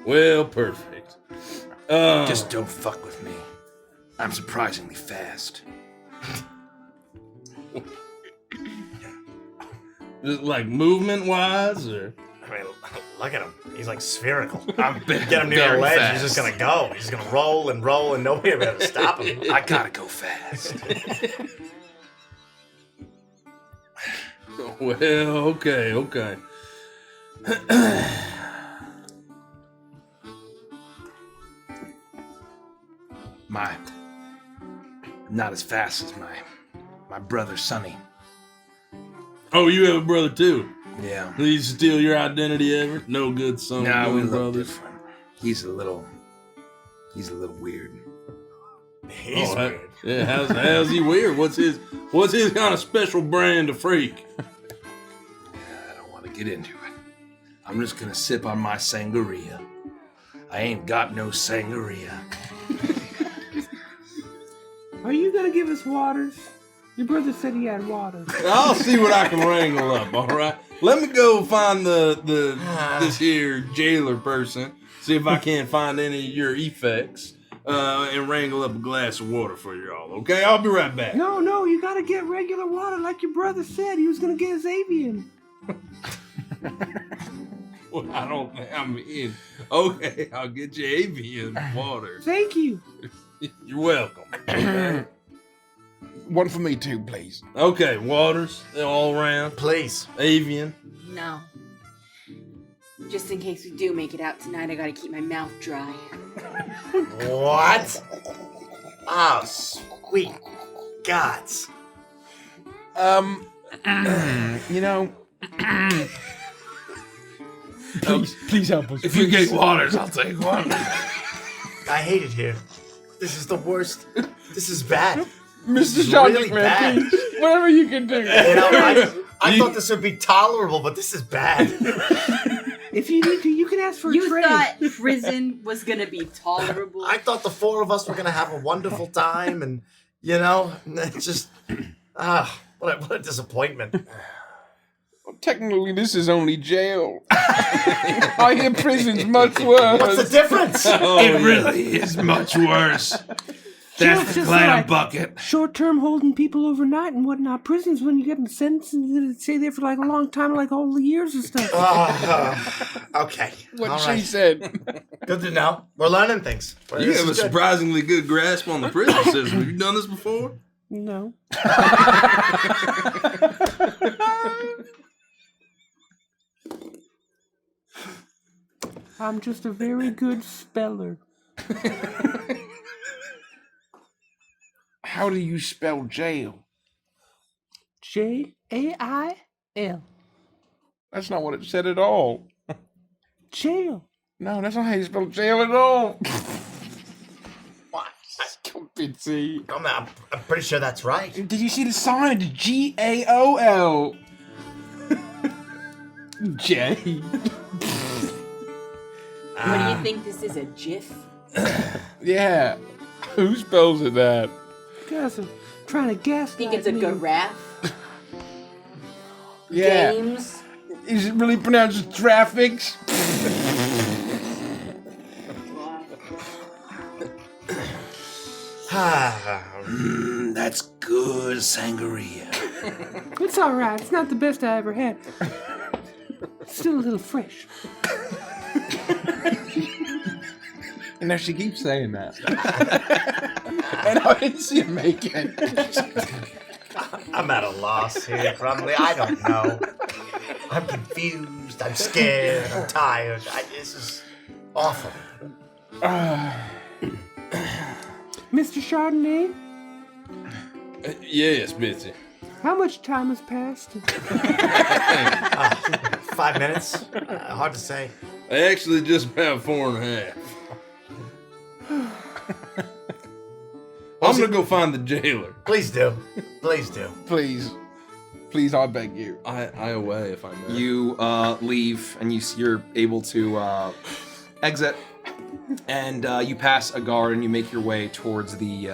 Well, perfect. Just don't fuck with me. I'm surprisingly fast. Just like movement-wise, or? I mean, look at him. He's like spherical. I'm Get him near the very ledge, fast. he's just gonna go. He's gonna roll and roll, and nobody will be able to stop him. I gotta go fast. Well, okay. Not as fast as my brother Sonny. Oh, you have a brother too? Yeah. Did he steal your identity ever? No good son. No, we no look brothers. different. He's a little weird. He's weird. Yeah, how's he weird? What's his kind of special brand of freak? I don't want to get into it. I'm just gonna sip on my sangria. I ain't got no sangria. Are you gonna give us waters? Your brother said he had water. I'll see what I can wrangle up. All right, let me go find this here jailer person. See if I can't find any of your effects, and wrangle up a glass of water for you all. Okay, I'll be right back. No, you gotta get regular water like your brother said. He was gonna get his avian. Well, I don't think I'm in. Okay, I'll get you avian water. Thank you. You're welcome. Okay. One for me too, please. Okay, waters, they're all around. Please. Avian. No. Just in case we do make it out tonight, I gotta keep my mouth dry. What? Oh, sweet gods. You know. Please help us. If you get waters, I'll take one. I hate it here. This is the worst. This is bad. Mr. Really Shotnik, man, bad. please. Whatever you can do. You know, I thought this would be tolerable, but this is bad. If you need to, you can ask for a You trade. thought prison was gonna be tolerable? I thought the four of us were gonna have a wonderful time, and it's just what a disappointment. Well, technically, this is only jail. I hear prison's much worse. What's the difference? It really is much worse. That's the just clam like- bucket. Short-term holding people overnight and whatnot. Prisons when you get them sentenced and stay there for like a long time, like all the years and stuff. Okay. What All she right. said. Good to know. We're learning things. You This have a is good. surprisingly good grasp on the prison system. Have you done this before? No. I'm just a very good speller. How do you spell jail? Jail. That's not what it said at all. Jail. No, that's not how you spell jail at all. What? Bitsy. I'm pretty sure that's right. Did you see the sign? Gaol. J. What do you think this is, a GIF? Yeah. Who spells it that? You guys are trying to guess. Think it's a giraffe? Yeah. Games? Is it really pronounced traffics? That's good sangria. It's all right. It's not the best I ever had. It's still a little fresh. And now she keeps saying that. And I didn't see him make it. I'm at a loss here, Crumbly. I don't know. I'm confused. I'm scared. I'm tired. This is awful. Mr. Chardonnay, Yes, Bitsy. how much time has passed? 5 minutes? Hard to say. Actually, just about 4.5. I'm gonna go find the jailer. Please do. Please do. Please. Please, I beg you. I away if I may. You leave, and you're able to exit, and you pass a guard, and you make your way towards the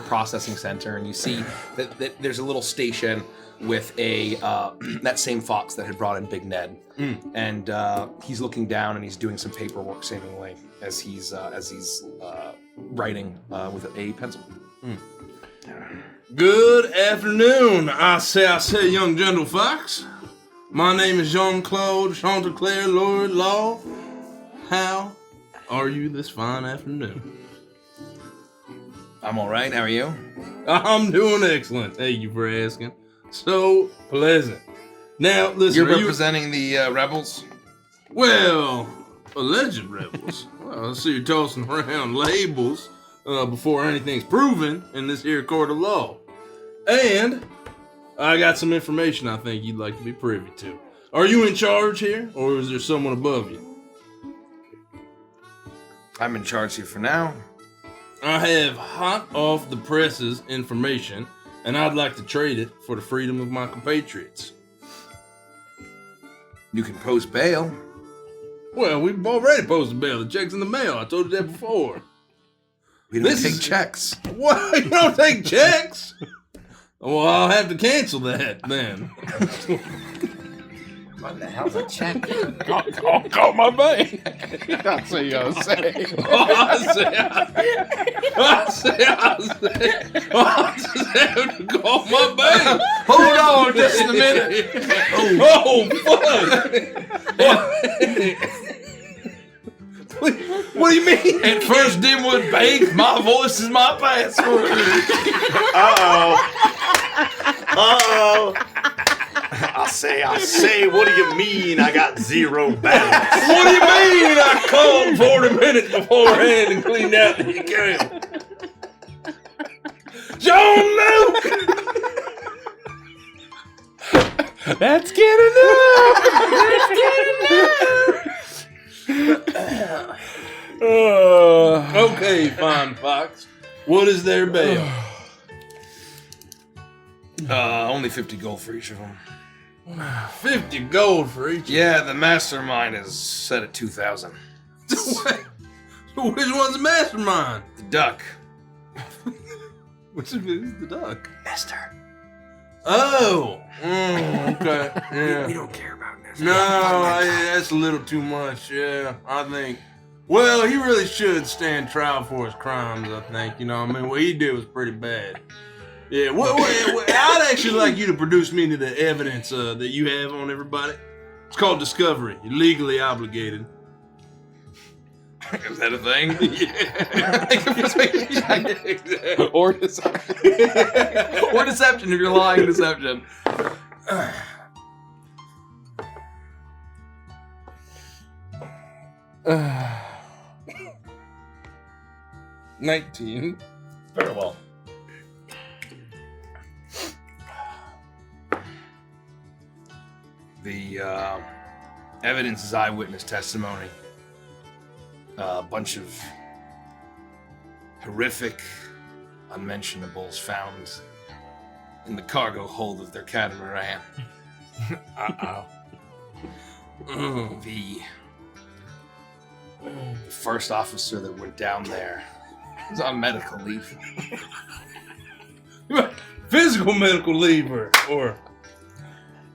processing center, and you see that there's a little station with a that same fox that had brought in Big Ned, and he's looking down, and he's doing some paperwork seemingly as he's writing with a pencil. Good afternoon, I say, young gentle fox. My name is Jean-Claude Chanticleer, Lord Law. How are you this fine afternoon? I'm all right. How are you? I'm doing excellent. Thank you for asking. So pleasant. Now, listen. You're representing the rebels? Well, alleged rebels. Well, I see you're tossing around labels before anything's proven in this here court of law. And I got some information I think you'd like to be privy to. Are you in charge here, or is there someone above you? I'm in charge here for now. I have hot off the presses information, and I'd like to trade it for the freedom of my compatriots. You can post bail. Well, we've already posted bail. The check's in the mail. I told you that before. We don't take checks. What? You don't take checks? Well, I'll have to cancel that then. What the hell's a check? Call my bank. That's what you gotta say. I just have to call my bank. Hold on just a minute. Oh, fuck. What do you mean? At First Dimwood Bank, my voice is my password. Uh-oh. I say, what do you mean I got zero balance? What do you mean I called 40 minutes beforehand and cleaned out the account? John Luke! That's good enough. Okay, fine, Fox. What is their bail? Only 50 gold for each of them. 50 gold for each. Yeah, the mastermind is set at 2,000. Which one's the mastermind? The duck. Which is the duck? Esther. Oh. Okay. Yeah. We don't care about this. No, that's a little too much. Yeah, I think. Well, he really should stand trial for his crimes, I think. You know, I mean, what he did was pretty bad. Yeah, I'd actually like you to produce me to the evidence that you have on everybody. It's called discovery. You're legally obligated. Is that a thing? Yeah. Or deception. Or deception if you're lying. Deception. 19. Very well. The evidence is eyewitness testimony. A bunch of horrific unmentionables found in the cargo hold of their catamaran. The first officer that went down there was on medical leave. Physical medical leave or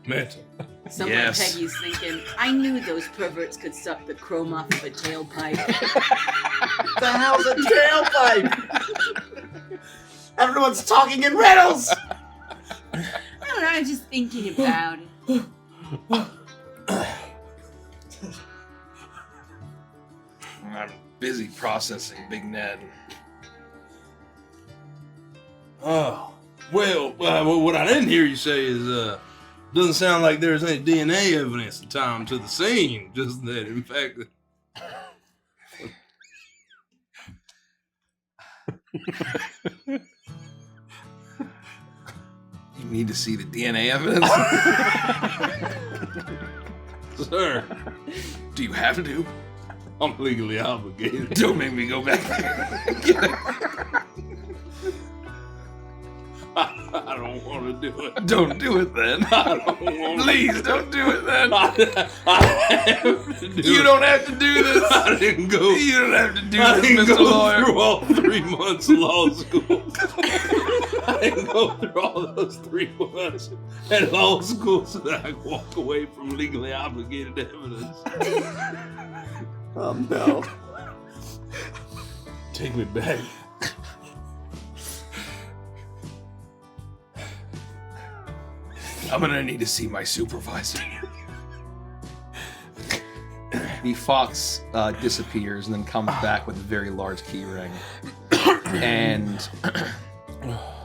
mental? Somewhere Yes. Peggy's thinking, I knew those perverts could suck the chrome off of a tailpipe. The hell's a tailpipe? Everyone's talking in riddles. I don't know, I'm just thinking about it. I'm busy processing Big Ned. Oh, well, what I didn't hear you say is, doesn't sound like there's any DNA evidence to tie him to the scene. Just that, in fact, You need to see the DNA evidence? sir, Do you have to? I'm legally obligated. Don't make me go back there and get it. I don't want to do it. Don't do it then. I don't want Please don't do it then. I have to do You it. don't have to do this. I didn't go. You don't have to do I this, didn't Mr. go Lawyer. through all 3 months of law school. I didn't go through all those 3 months at law school so that I could walk away from legally obligated evidence. Oh no. Take me back. I'm gonna need to see my supervisor. The fox disappears and then comes back with a very large key ring. And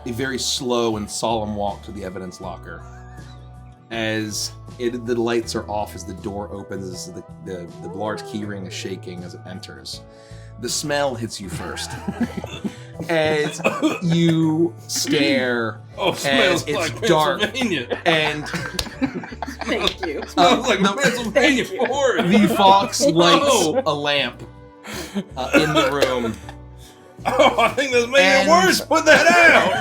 a very slow and solemn walk to the evidence locker. As the lights are off, as the door opens, as the large key ring is shaking as it enters. The smell hits you first. As you stare, Smells as it's like dark, Pennsylvania. and Thank you. Smells like a Pennsylvania forest. the fox lights a lamp in the room. Oh, I think that's making And- it worse. Put that out.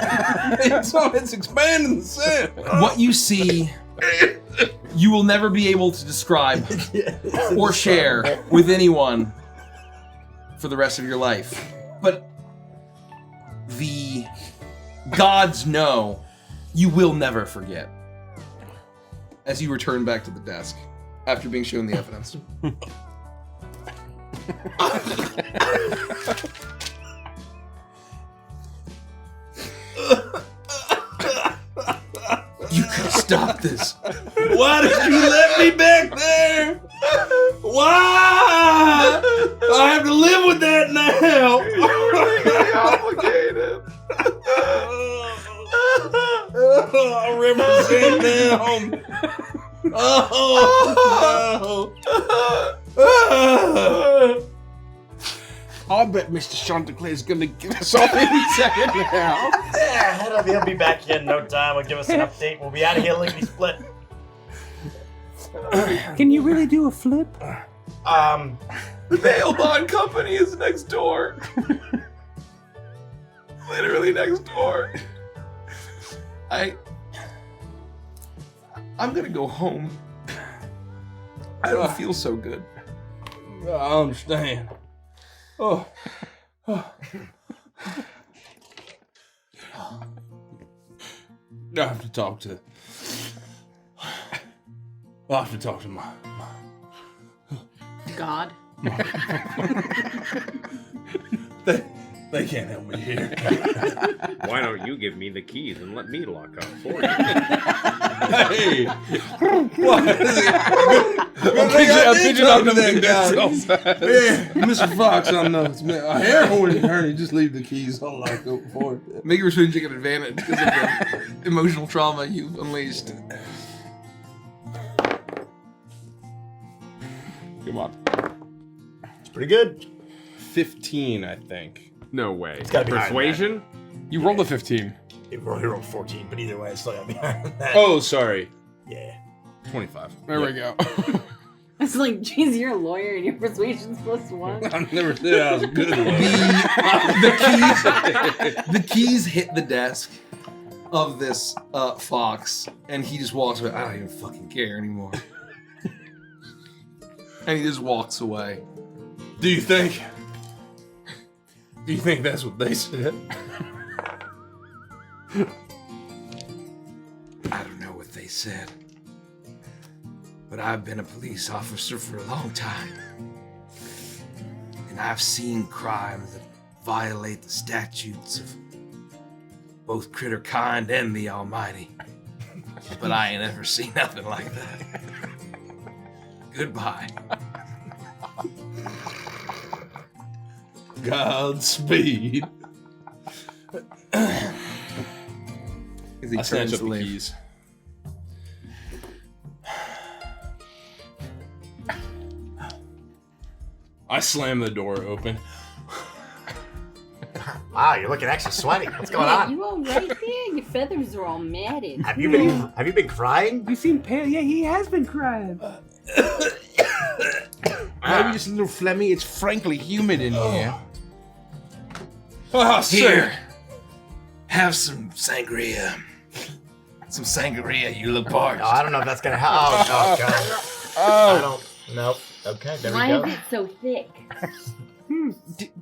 It's expanding the scent. What you see, you will never be able to describe or share with anyone for the rest of your life. But the gods know you will never forget. As you return back to the desk after being shown the evidence. You could stop this. Why did you let me back there? Why? I have to live with that now. Obligated. I represent them. Oh, no. I bet Mr. Chanticleer's gonna get us off any second now. Yeah, he'll be back here in no time. We'll give us an update. We'll be out of here lickety split. Can you really do a flip? The bail bond company is next door. Literally next door. I'm gonna go home. I don't feel so good. I understand. Oh. I have to talk to. I have to talk to my God. They can't help me here. Why don't you give me the keys and let me lock up for you? Hey, what? A pigeon on the that guy. outside. Yeah, Mr. Fox, I know it's me. A hair horn attorney. Just leave the keys. I'll lock up for it. Make your students take an advantage because of the emotional trauma you've unleashed. Come on. pretty good. 15, I think. No way. It's gotta be higher than Persuasion? You rolled a 15. He rolled 14, but either way, it's still gotta be higher than that. Oh, sorry. Yeah. 25. There we go. It's like, geez, you're a lawyer and your persuasion's +1. I've never said I was a good one. The keys hit the desk of this fox, and he just walks away. I don't even fucking care anymore. And he just walks away. Do you think that's what they said? I don't know what they said, but I've been a police officer for a long time, and I've seen crimes that violate the statutes of both critter kind and the Almighty, but I ain't ever seen nothing like that. Goodbye. Godspeed. He I snatch turns up to the leave. keys. I slam the door open. Wow, you're looking extra sweaty. What's going Yeah, on? you all right there? Your feathers are all matted. Have you been crying? You seem pale. Yeah, he has been crying. Maybe just a little phlegmy. It's frankly humid in here. Oh, Here, have some sangria. Some sangria, you look parched. No, I don't know if that's gonna help. Oh, God. I don't. Nope. Okay, there Why we go. is it so thick?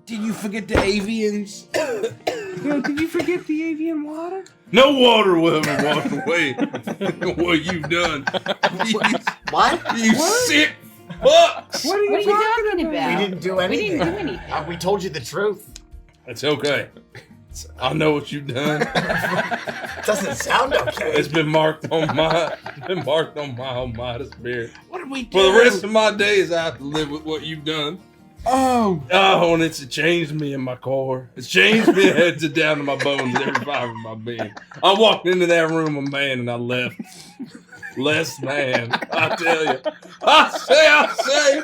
Did you forget the avians? Yo, did you forget the avian water? no water will ever wash away what you've done. What? You sick fucks. What are you What are you talking talking about? about? We didn't do We anything. didn't do anything. We told you the truth. It's okay. I know what you've done. It doesn't sound okay. It's been marked on my almighty spirit. What did we do? For the rest of my days, I have to live with what you've done. Oh, And it's changed me in my core. It's changed me head to down to my bones, every fiber of my being. I walked into that room a man and I left less man. I tell you. I say,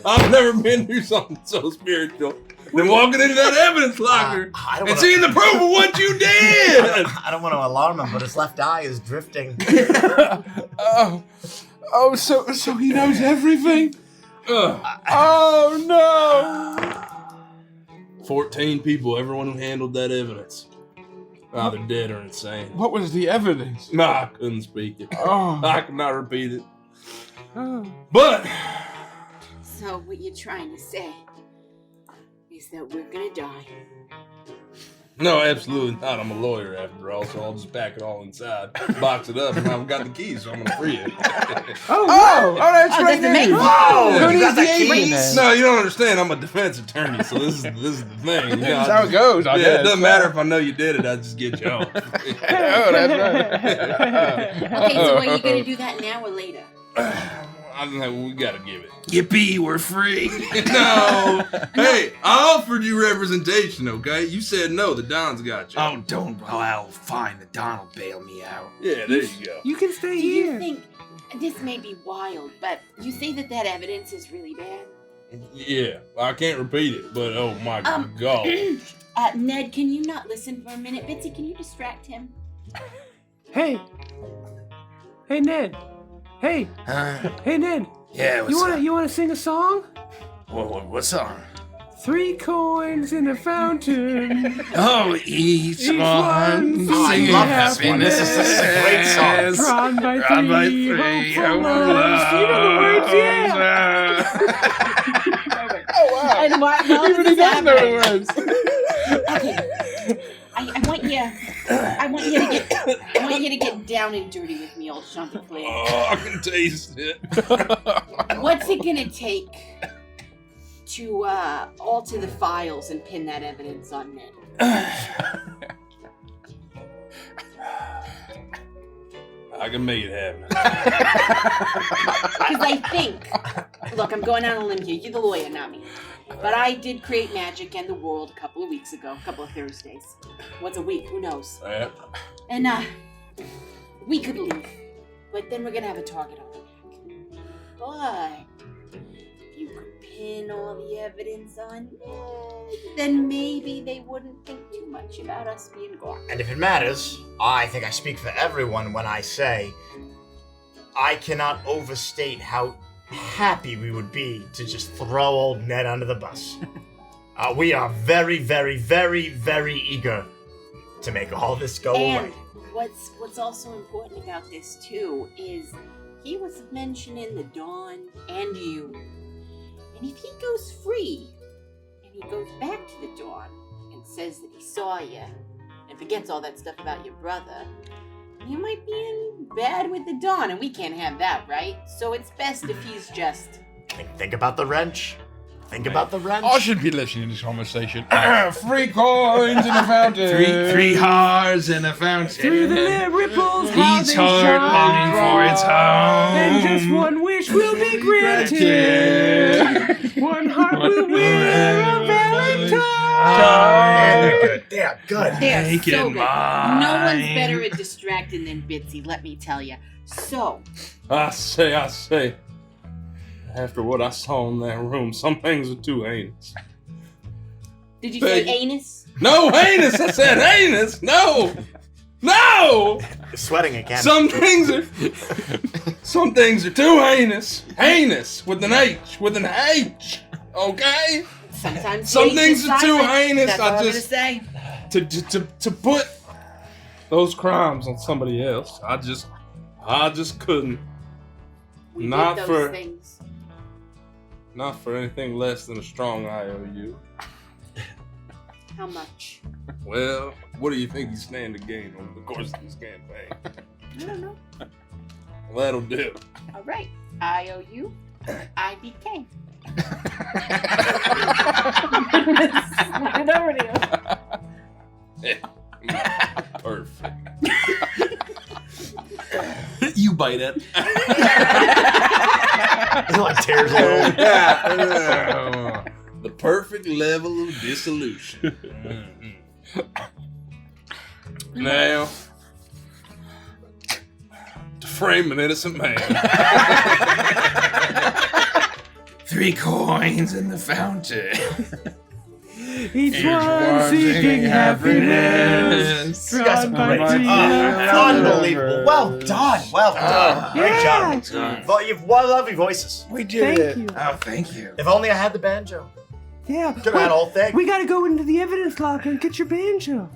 I've never been through something so spiritual than walking into that evidence locker I don't and wanna- seeing the proof of what you did. I don't want to alarm him, but his left eye is drifting. so he knows everything. Ugh. Oh no! 14 people, everyone who handled that evidence. Either dead or insane. What was the evidence? No, I couldn't speak it. Oh, I could not repeat it. Oh. But So what you're trying to say is that we're gonna die. no, absolutely not. I'm a lawyer after all, so I'll just pack it all inside, box it up, and I've got the keys, so I'm gonna free it. oh, that's right does it make there. Whoa! Who You got needs the that avian keys? then? No, you don't understand. I'm a defense attorney, so this is the thing. You know, That's how it goes, I guess. it doesn't matter if I know you did it. I just get you off. Oh, that's right. Okay, so are you gonna do that now or later? I don't know. We gotta give it. Yippee, we're free. No. Hey, I offered you representation. Okay, you said no. The Don's got you. Oh, don't. Oh, fine. The Don will bail me out. Yeah, there you go. You can stay Do here. you think this may be wild, but you say that evidence is really bad? Yeah, I can't repeat it, but oh my god. Ned, can you not listen for a minute? Bitsy, can you distract him? Hey. Hey, Ned. Hey. Hey, Ned. Yeah, what's up? You wanna sing a song? What song? 3 coins in a fountain. Oh, each Each one one I singing love this one. happiness. This is a great song. Drawn by Drawn by three. three. Hopeful lovers. You know the words, yeah. Oh wow! And while Even this he is does know the happening, words. okay, I want you to get down and dirty with me, old Chanticleer. Oh, I can taste it. What's it gonna take to alter the files and pin that evidence on Ned? I can make it happen. Because I think, look, I'm going out on a limb here. You're the lawyer, not me. But I did create magic and the world a couple of weeks ago, a couple of Thursdays. What's a week? Who knows? Yeah. And we could leave, but then we're gonna have a target on our back. But if you could pin all the evidence on Ned, then maybe they wouldn't think too much about us being gone. And if it matters, I think I speak for everyone when I say I cannot overstate how happy we would be to just throw old Ned under the bus. We are very, very, very, very eager to make all this go away. What's also important about this too is he was mentioning the Dawn and you. And if he goes free and he goes back to the Dawn and says that he saw you and forgets all that stuff about your brother, you might be in bad with the Dawn, and we can't have that, right? So it's best if he's just... Think about the wrench. Think about the wrench. I should be listening to this conversation. 3 coins in a fountain. Three hearts in a fountain. Through the ripples, how Each they heart longing for its home. And just one wish will be granted. One heart will wear a valentine. They're good. They're good. They're Make so it good. mine. No one's better at distracting than Bitsy, let me tell you. So, I say. After what I saw in that room, some things are too heinous. did you say anus? No, heinous! I said heinous! No! Sweating again. Some things are too heinous. Heinous with an H. Okay? Sometimes Some H things is are too silent. heinous. That's all I'm gonna say. To put those crimes on somebody else. I just couldn't. We Not did for- those things. Not for anything less than a strong IOU. How much? Well, what do you think you stand to gain over the course of this campaign? I don't know. Well, that'll do. All right. IOU, IBK. Slide over to you. Perfect. You bite it. It like tears a little. The perfect level of dissolution. Now, to frame an innocent man. 3 coins in the fountain. Each one seeking happiness. You guys are Drawn by great. tears. Unbelievable. Well done. Well done. Great Yeah. job. Well, you've lovely voices. We did Thank you. Oh, thank you. If only I had the banjo. Yeah. Could have had the whole thing. We gotta go into the evidence locker and get your banjo.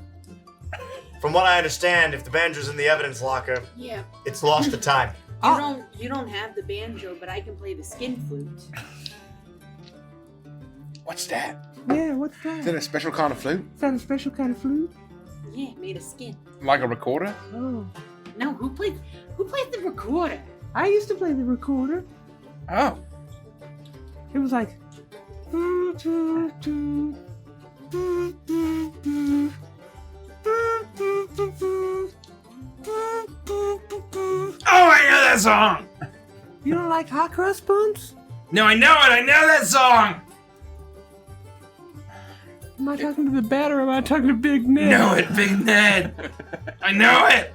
From what I understand, if the banjo's in the evidence locker, Yeah. it's lost to time. You don't have the banjo, but I can play the skin flute. What's that? Yeah, what's Is that? that a special kind of flute? Is that a special kind of flute? Yeah, made of skin. Like a recorder? Oh. No, who plays the recorder? I used to play the recorder. Oh. It was like. Oh, I know that song. You don't like hot cross buns? No, I know it. I know that song. Am I talking to the bat or am I talking to Big Ned? Know it, Big Ned. I know it.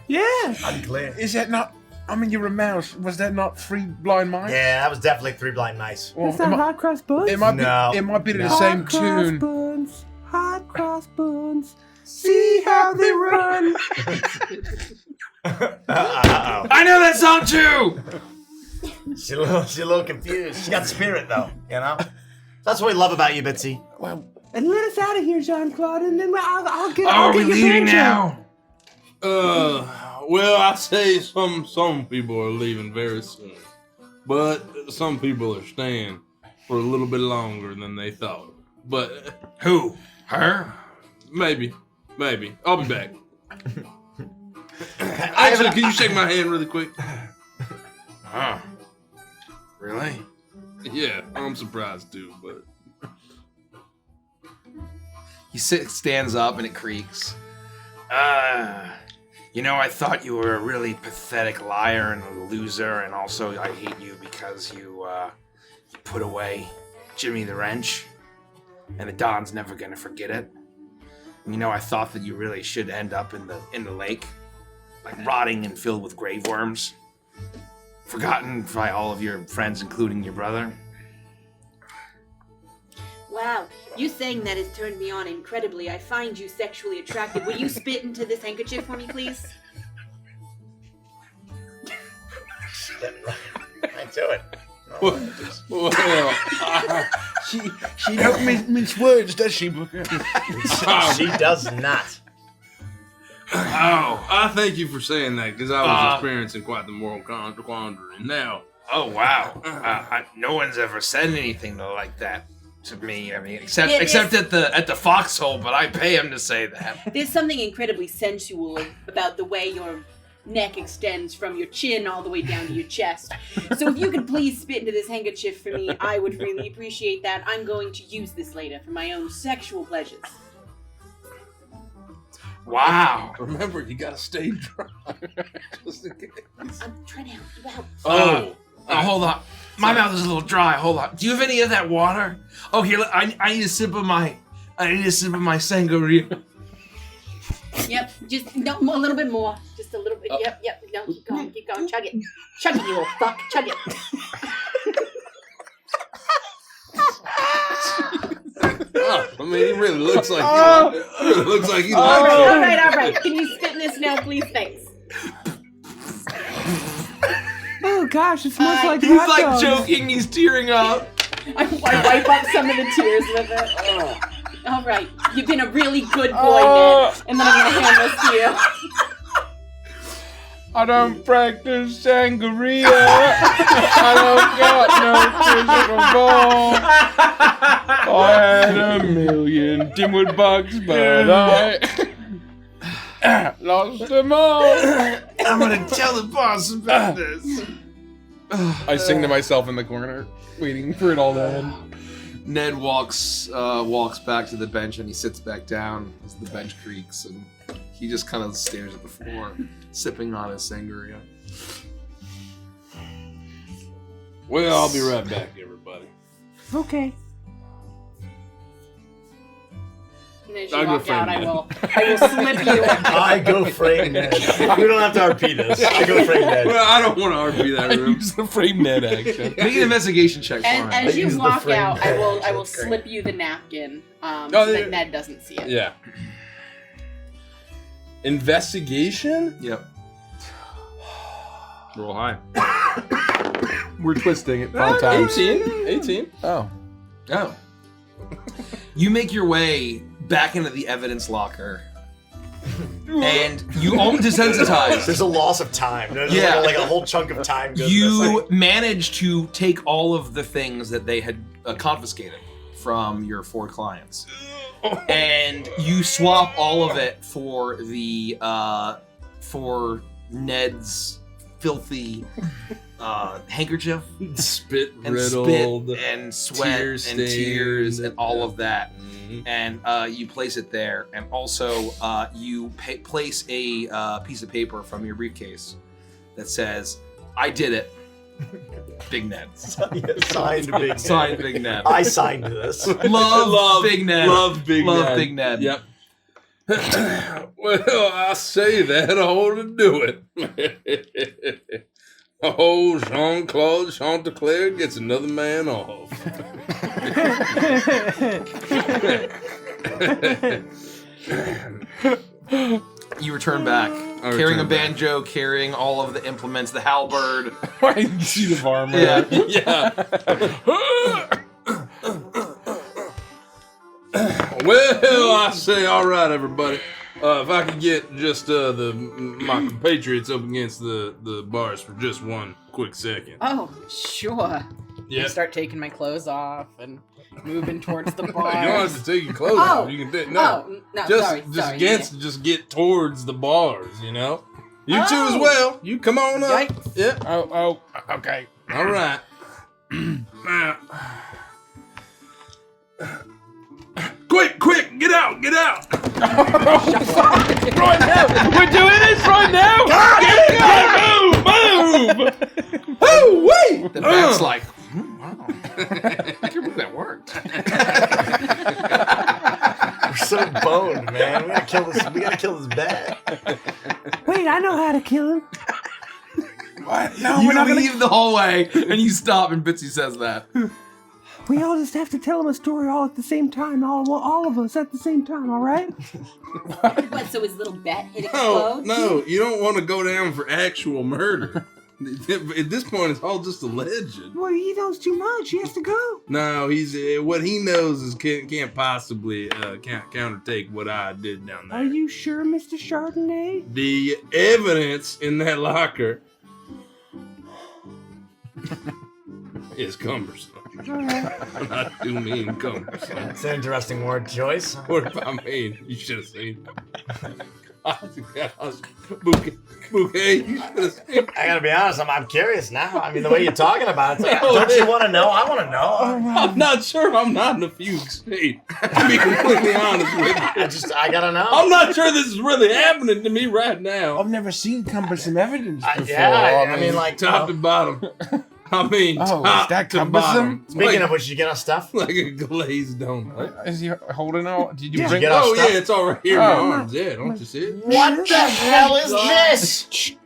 Yeah. Unclear. Is that not... I mean, you're a mouse. Was that not 3 blind mice? Yeah, that was definitely 3 blind mice. Well, That's not hot cross buns? it might be, No. it might be to the No. same Hot cross tune. buns. Hot cross buns. See how they run. Uh-oh. I know that song too. She's a little confused. She's got spirit, though, you know? That's what we love about you, Bitsy. Well, And let us out of here, Jean-Claude, and then I'll get Oh, I'll are we get your leaving banjo. now? Well, I'd say some people are leaving very soon. But some people are staying for a little bit longer than they thought. But Who? Her? maybe. I'll be back. Actually, can you shake my hand really quick? Oh. Really? Yeah, I'm surprised too, but He stands up and it creaks. You know, I thought you were a really pathetic liar and a loser, and also I hate you because you put away Jimmy the Wrench, and the Don's never gonna forget it. And you know, I thought that you really should end up in the lake, like rotting and filled with grave worms, forgotten by all of your friends, including your brother. Wow, you saying that has turned me on incredibly. I find you sexually attractive. Will you spit into this handkerchief for me, please? I do it. She don't mince words, does she, Booker? She does not. Oh, I thank you for saying that because I was experiencing quite the moral quandary. Now, Oh wow! No one's ever said anything like that to me. I mean, except at the foxhole, but I pay him to say that. There's something incredibly sensual about the way your neck extends from your chin all the way down to your chest. So if you could please spit into this handkerchief for me, I would really appreciate that. I'm going to use this later for my own sexual pleasures. Wow! remember, you gotta stay dry. Just in case. I'm trying to help you out. Oh, hold on. My mouth is a little dry. Hold on. Do you have any of that water? Oh, here. I need a sip of my. I need a sip of my sangria. Yep, just a little bit more. Just a little bit. Yep. No, keep going. Chug it, you little fuck. Chug it. I mean, he really looks like he likes it. All right. Can you spit in this now, please? Thanks. Oh gosh, it smells like He's hot like dogs. joking. He's tearing up. I wipe up some of the tears with it. All right, you've been a really good boy, Ned. And then I'm gonna hand this to you. I don't practice sangria. I don't got no physical ball. I had a million Dimwood bucks, but I lost them all. I'm gonna tell the boss about this. I sing to myself in the corner, waiting for it all to end. Ned walks back to the bench and he sits back down as the bench creaks and he just kind of stares at the floor, sipping on his sangria. Well, I'll be right back, everybody. Okay. And as you walk out, I will slip you. I go frame Ned. We don't have to RP this. I go frame Ned. Well, I don't want to RP that room. Use the frame Ned action. Make an investigation check for And him. as use you the walk frame out, Ned. I will That's great. slip you the napkin so yeah. that Ned doesn't see it. Yeah. Investigation? Yep. Roll high. We're twisting it 5 times. 18. Oh. Oh. You make your way back into the evidence locker. And you almost desensitize. There's a loss of time. There's Yeah. like a whole chunk of time goes You missing. manage to take all of the things that they had confiscated from your 4 clients. And you swap all of it for the for Ned's filthy handkerchief Spit and riddled. spit and sweat and tears and all of that. And you place it there, and also you place a piece of paper from your briefcase that says, "I did it, Big Ned." Signed Big Ned. Signed Big Ned. I signed this. Love Big Ned. Love Big Love Ned. Big Ned. Yep. Well, I say that, I ought to do it. Oh, Jean-Claude Chanticleer gets another man off. You return back, carrying a banjo, carrying all of the implements, the halberd. Sheet of armor. Yeah. Yeah. Well, I say, all right, everybody. If I could get just my compatriots up against the bars for just one quick second. Oh, sure. Yeah. I start taking my clothes off and moving towards the You don't have bars. to take your clothes off. You can do no. Sorry. Just get towards the bars, you know. You two as well. You come on up. Yikes. Yeah. Oh, okay. All right. Now, quick, get out. Right now! We're doing this right now! Move! Oh, wait! The bat's like, wow. I can't believe that worked. We're so boned, man. We gotta kill this bat. Wait, I know how to kill him. What? No, You we're not gonna... leave the hallway and you stop, and Bitsy says that. We all just have to tell him a story all at the same time. All of us at the same time, all right? What, so his little bat hit explode? No, you don't want to go down for actual murder. At this point, it's all just a legend. Well, he knows too much. He has to go. No, he's what he knows is can't possibly countertake what I did down there. Are you sure, Mr. Chardonnay? The evidence in that locker is cumbersome. Not too mean cumbersome. It's an interesting word choice. What if I mean? You should have seen. Bouquet, you should have seen. I gotta be honest, I'm curious now. I mean, the way you're talking about it, it's like, don't you want to know? I want to know. I'm not sure. I'm not in a fugue state. To be completely honest with you, I gotta know. I'm not sure this is really happening to me right now. I've never seen cumbersome evidence before. Yeah, I mean, like top to bottom. I mean, Oh, top is that to cumbersome? bottom. Speaking of which, you get our stuff? Like a glazed donut. Is he holding out? Did you Yeah. bring Get our Oh stuff? yeah, it's all right here in my arms. Yeah, don't you see it? What the hell is this?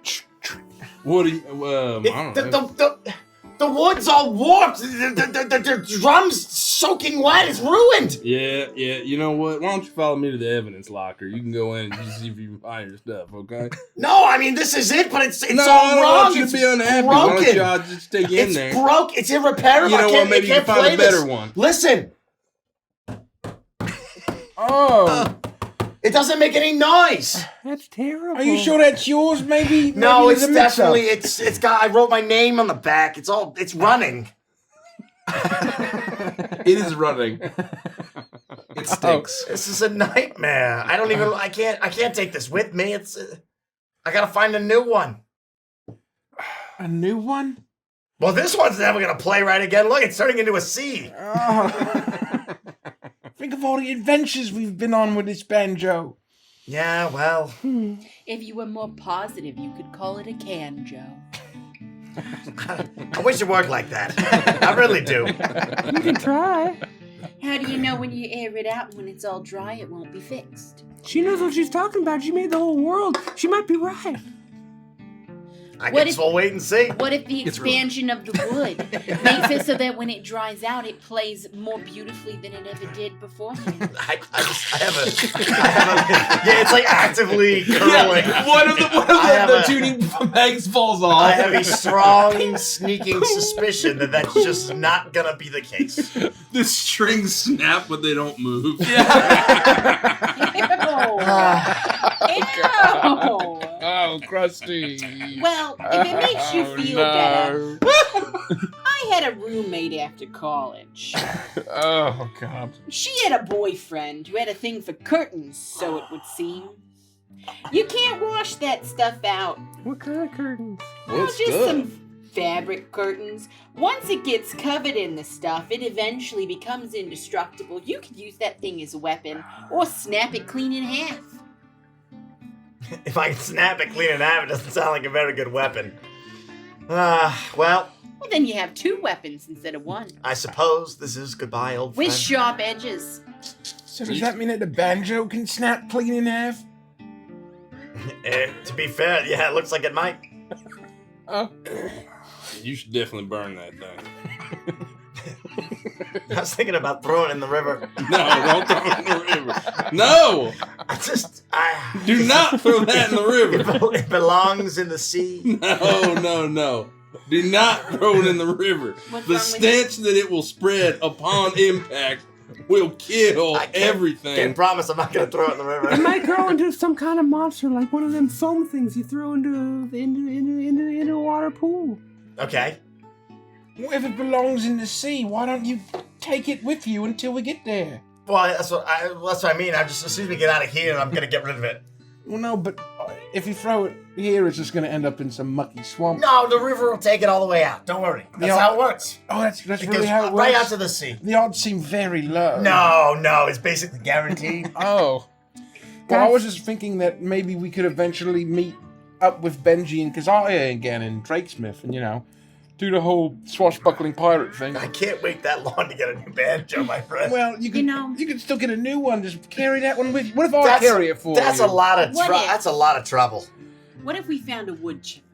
What do you? I don't know. The wood's all warped. The drum's soaking wet. It's ruined. Yeah. You know what? Why don't you follow me to the evidence locker? You can go in and just see if you can find your stuff. Okay? No, I mean this is it, but it's No, all I don't wrong. want you It's to be unhappy. Why don't broken. y'all just take you in It's there? broke. It's irreparable. You know I what? can't, Maybe I you can't can find play a better this. one. Listen, Oh, it doesn't make any noise. That's terrible. are you sure that's yours? Maybe. No, maybe it's there's a mix-up. definitely it's got. I wrote my name on the back. It's running. It is running. It stinks. This is a nightmare. I can't take this with me. I gotta find a new one. A new one? Well, this one's never gonna play right again. Look, it's turning into a C. Oh. Think of all the adventures we've been on with this banjo. Yeah, well, If you were more positive, you could call it a canjo. I wish it worked like that. I really do. You can try. How do you know when you air it out and when it's all dry it won't be fixed? She knows what she's talking about. She made the whole world. She might be right. I What guess if- we'll wait and see. What if the It's really- expansion of the wood makes it so that when it dries out, it plays more beautifully than it ever did beforehand? I have a yeah, it's like actively curling. Yeah, one of I have the a- tuning pegs falls off. I have a strong, sneaking suspicion that that's just not gonna be the case. The strings snap, but they don't move. Ew! Ew! Oh, Krusty. Well, if it makes you feel better, I had a roommate after college. Oh, God. She had a boyfriend who had a thing for curtains, so it would seem. You can't wash that stuff out. What kind of curtains? Just some fabric curtains. Once it gets covered in the stuff, it eventually becomes indestructible. You could use that thing as a weapon, or snap it clean in half. If I can snap it clean in half, it doesn't sound like a very good weapon. Well, Well, then you have two weapons instead of one. I suppose this is goodbye, old With friend. sharp edges. So does that mean that the banjo can snap clean in half? To be fair, yeah, it looks like it might. Oh. You should definitely burn that thing. I was thinking about throwing it in the river. No, don't throw it in the river. No! Do not throw that in the river. It belongs in the sea. No. Do not throw it in the river. The stench that it will spread upon impact will kill everything. Can't promise I'm not going to throw it in the river. It might grow into some kind of monster, like one of them foam things you throw into a water pool. Okay. Well, if it belongs in the sea, why don't you take it with you until we get there? Well, that's what I mean. As soon as we get out of here, I'm going to get rid of it. Well, no, but if you throw it here, it's just going to end up in some mucky swamp. No, the river will take it all the way out. Don't worry. That's how it works. Oh, that's It really goes how it works? right out to the sea. The odds seem very low. No, it's basically guaranteed. Oh. Well, I was just thinking that maybe we could eventually meet up with Benji and Kazaya again and Drakesmith and, do the whole swashbuckling pirate thing. I can't wait that long to get a new banjo, my friend. Well, you can still get a new one. Just carry that one with you. What if I carry it for That's you? a lot of What if- that's a lot of trouble. What if we found a wood chipper?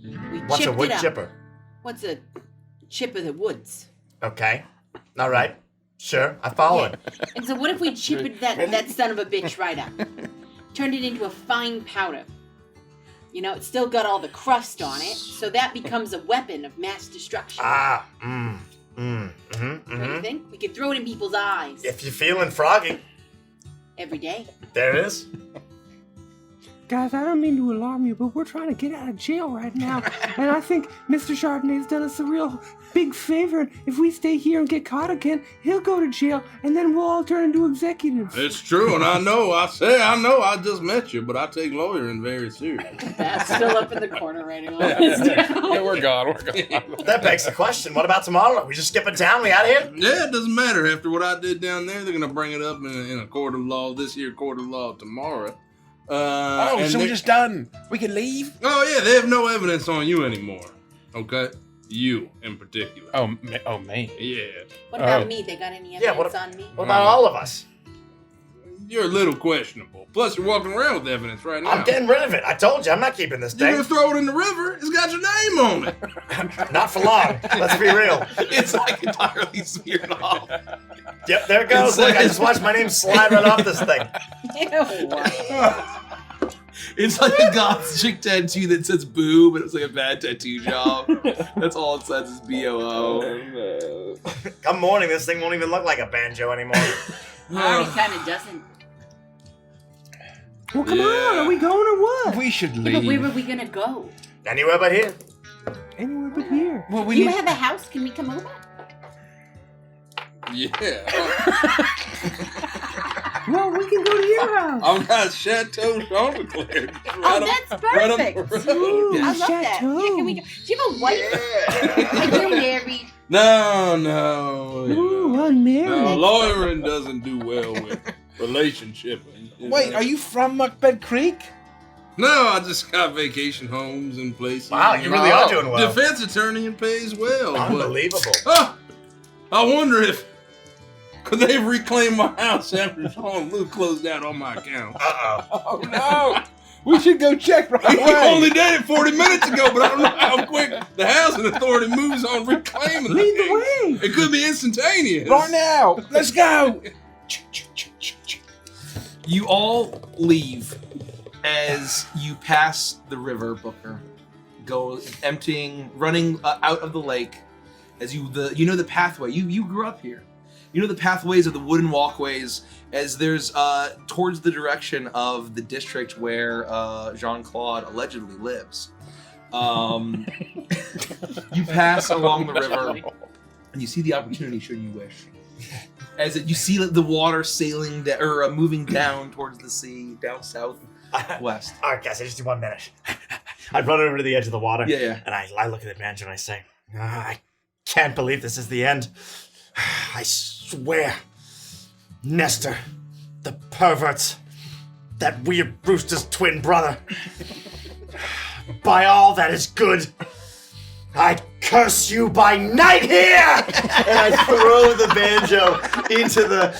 We What's a chipped wood it up. chipper? What's a chip of the woods? Okay. All right. Sure, I follow it. And so what if we chippered that son of a bitch right up? Turned it into a fine powder. You know, it's still got all the crust on it, so that becomes a weapon of mass destruction. What What do you think? We could throw it in people's eyes. If you're feeling froggy, Every day. there it is. Guys, I don't mean to alarm you, but we're trying to get out of jail right now. And I think Mr. Chardonnay's done us a real big favor. If we stay here and get caught again, he'll go to jail, and then we'll all turn into executives. It's true, and I know. I just met you, but I take lawyering very serious. That's still up in the corner writing all this down. Yeah, we're gone. That begs the question, what about tomorrow? We just skip a town, we out of here? Yeah, it doesn't matter. After what I did down there, they're gonna bring it up in a court of law this year, court of law tomorrow. So we're just done. We can leave? Oh yeah, they have no evidence on you anymore. Okay, you in particular. Oh me. Yeah. What about me? They got any evidence on me? What about all of us? You're a little questionable. Plus, you're walking around with evidence right now. I'm getting rid of it. I told you, I'm not keeping this You're thing. gonna throw it in the river? It's got your name on it. Not for long. Let's be real. It's like entirely smeared off. Yep, there it goes. Look, I just watched my name slide right off this thing. It's like a goth chick tattoo that says boo, but it's like a bad tattoo job. That's all it says is BOO. Come morning, this thing won't even look like a banjo anymore. Already kind of doesn't. Well, come on. Are we going or what? We should Yeah, leave. but where were we gonna go? Anywhere but here. Anywhere but here. Well, You have a house? Can we come over? Yeah. Well, we can go to your house. I've got Chateau Chanticleer. That's perfect. Ooh, I love that. chateau. Yeah, can we go? Do you have a wife? Are you married? No. Ooh, unmarried. No, lawyering doesn't do well with relationship. Wait, are you from Muckbed Creek? No, I just got vacation homes and places. Wow, you really are doing well. Defense attorney and pays well. Unbelievable. But, I wonder if could they reclaim my house after Sean Luke closed out on my account. Oh no! We should go check right He away. only did it 40 minutes ago, but I don't know how quick the housing authority moves on reclaiming Lead the thing. way. It could be instantaneous. Right now, let's go. You all leave as you pass the river, Booker. Go emptying, running out of the lake. As you know the pathway. You grew up here. You know the pathways of the wooden walkways. As there's towards the direction of the district where Jean-Claude allegedly lives. You pass along the river, and you see the opportunity should you wish. As you see the water sailing or moving down towards the sea, down south west. All right, guys, I just need 1 minute. I run over to the edge of the water. Yeah. And I look at the banjo and I say, I can't believe this is the end. I swear, Nestor, the perverts, that weird Rooster's twin brother, by all that is good, I curse you by night here! And I throw the banjo into the,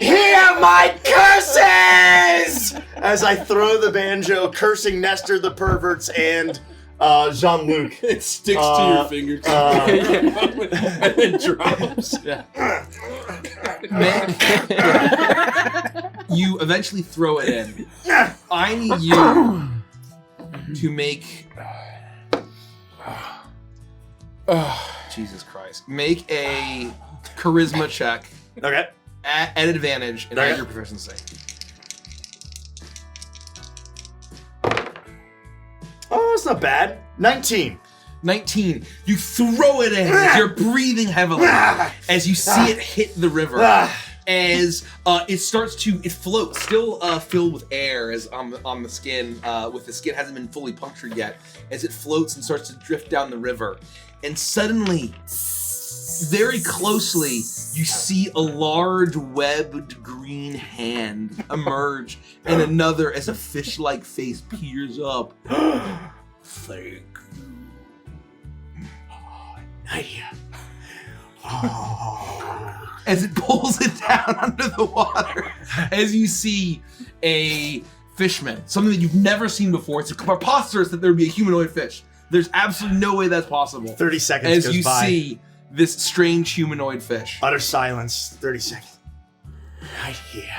hear my curses! As I throw the banjo, cursing Nestor, the perverts, and Jean-Luc. It sticks to your fingertips and it drops. You eventually throw it in. I need you to make. Jesus Christ. Make a charisma check. Okay. At advantage and add your proficiency. Oh, it's not bad. 19. 19. You throw it in. You're breathing heavily as you see it hit the river. As it floats, still filled with air as on the skin, with the skin hasn't been fully punctured yet, as it floats and starts to drift down the river. And suddenly, very closely, you see a large webbed green hand emerge, and another as a fish-like face peers up. Thank you. Nadia. As it pulls it down under the water, as you see a fishman, something that you've never seen before. It's preposterous that there would be a humanoid fish. There's absolutely no way that's possible. 30 seconds as goes you by. see this strange humanoid fish. Utter silence. 30 seconds. Right here.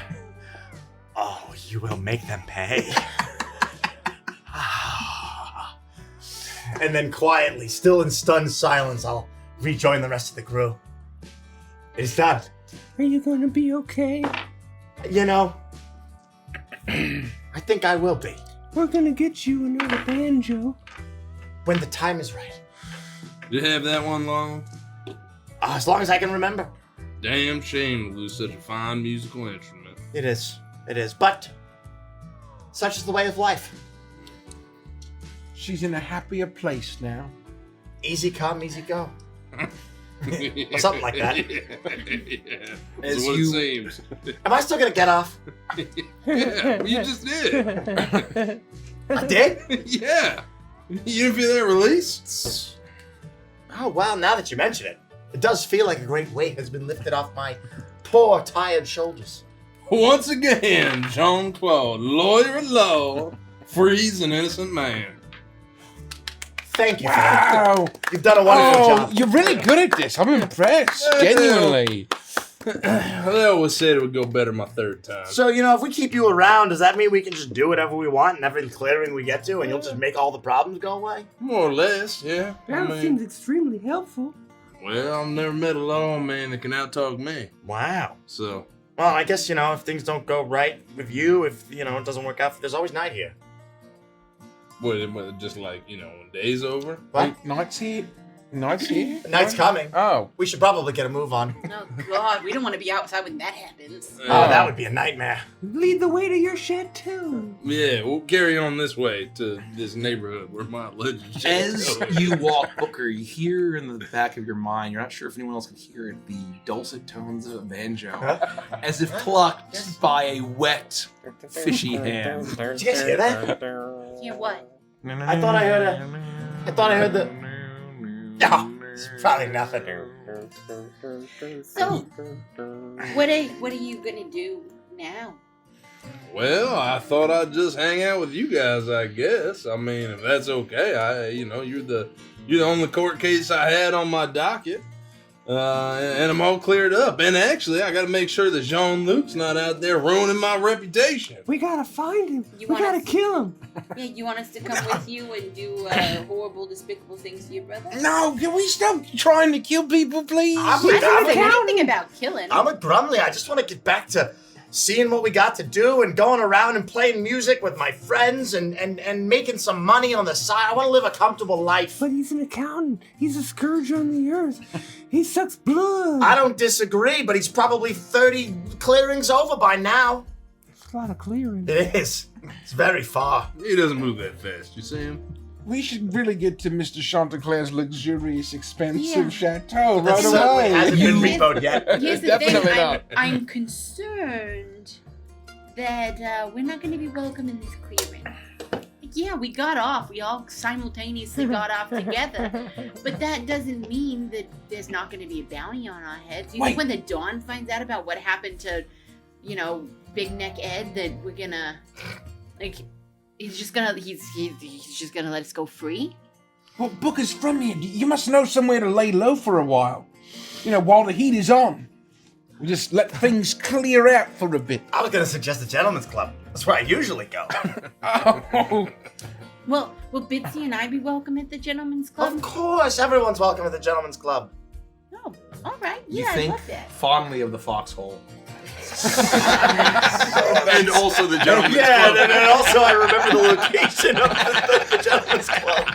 Oh, you will make them pay. And then quietly, still in stunned silence, I'll rejoin the rest of the crew. It's done. Are you going to be okay? You know, I think I will be. We're going to get you another banjo. When the time is right. Did you have that one long? As long as I can remember. Damn shame to lose such a fine musical instrument. It is. It is. But such is the way of life. She's in a happier place now. Easy come, easy go. Or something like that. Yeah, As that's what you- it seems. Am I still gonna get off? Yeah, you just did. I did? Yeah. You didn't feel that release? Oh, wow, now that you mention it, it does feel like a great weight has been lifted off my poor, tired shoulders. Once again, Jean-Claude, lawyer at law, frees an innocent man. Thank you. Wow. You've done a wonderful Oh, job. you're really good at this. I'm impressed. Genuinely. They always said it would go better my third time. So, if we keep you around, does that mean we can just do whatever we want and every clearing we get to, and you'll just make all the problems go away? More or less, yeah. That seems extremely helpful. Well, I've never met a lawman that can outtalk me. Wow. So, Well, I guess, if things don't go right with you, if, it doesn't work out, there's always night here. what, just like, when day's over? What? Night's here? Night's here? Night's coming. Oh. We should probably get a move on. Oh, God, we don't want to be outside when that happens. Oh, that would be a nightmare. Lead the way to your chateau. Yeah, we'll carry on this way to this neighborhood where my legend As you walk, Booker, you hear in the back of your mind, you're not sure if anyone else can hear it, the dulcet tones of a banjo, as if plucked by a wet, fishy hand. Did you guys hear that? Yeah, what? I thought I heard the... Oh, it's probably nothing. So, what are you gonna do now? Well, I thought I'd just hang out with you guys, I guess. I mean, if that's okay. You're the only court case I had on my docket. And I'm all cleared up. And actually, I got to make sure that Jean-Luc's not out there ruining my reputation. We gotta find him. You We want gotta us- kill him. Yeah, you want us to come with you and do horrible, despicable things to your brother? No, can we stop trying to kill people, please? I don't say anything about killing. I'm with Brumley. I just want to get back to seeing what we got to do and going around and playing music with my friends and making some money on the side. I want to live a comfortable life. But he's an accountant. He's a scourge on the earth. He sucks blood. I don't disagree, but he's probably 30 clearings over by now. It's a lot of clearing. It is. It's very far. He doesn't move that fast. You see him? We should really get to Mr. Chantecler's luxurious, expensive Yeah. chateau That right certainly away. hasn't been repoed yet. Here's the thing, Definitely not. I'm concerned that we're not going to be welcome in this clearing. Yeah, we got off. We all simultaneously got off together. But that doesn't mean that there's not going to be a bounty on our heads. You think when the Dawn finds out about what happened to, Big Neck Ed, that we're gonna, he's just gonna let us go free? Well, Booker's from here. You must know somewhere to lay low for a while. While the heat is on. We just let things clear out for a bit. I was going to suggest the Gentleman's Club. That's where I usually go. Oh. Well, will Bitsy and I be welcome at the Gentleman's Club? Of course, everyone's welcome at the Gentleman's Club. Oh, all right. You Yeah, I think love that. fondly of the foxhole. And also the gentleman's Yeah, club. and also I remember the location of the Gentleman's Club.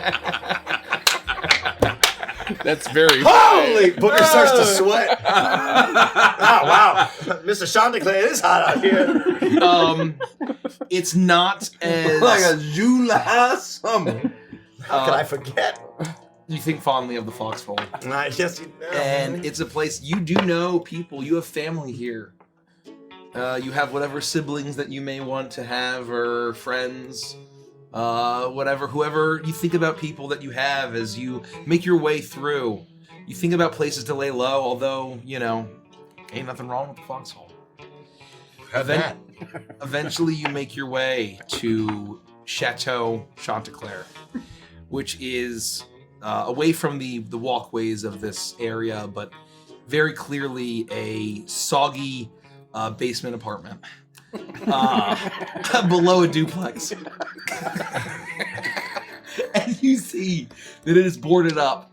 That's very Holy! Booker starts to sweat. Oh, wow. Mr. Chantecler, it is hot out here. It's not as Like a July summer. How could I forget? you think fondly of the foxhole, I guess you know. and it's a place you do know people. You have family here. You have whatever siblings that you may want to have, or friends, whoever you think about people that you have as you make your way through. You think about places to lay low, although, ain't nothing wrong with the foxhole. Eventually you make your way to Chateau Chantecler, which is away from the walkways of this area, but very clearly a soggy basement apartment below a duplex. And you see that it is boarded up,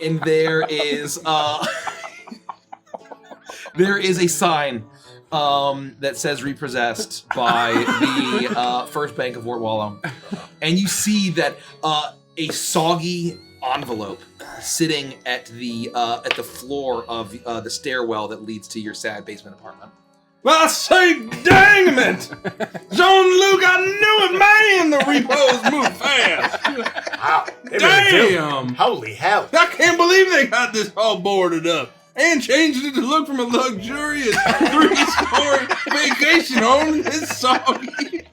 and there is a sign that says repossessed by the First Bank of Wart Wallow. And you see that a soggy envelope sitting at the floor of the stairwell that leads to your sad basement apartment. Well, I say, dang it! Jean-Luc, I knew it, man! The repos move fast! Wow, they really do. Damn! Holy hell. I can't believe they got this all boarded up and changed it to look from a luxurious 3-story vacation home to this soggy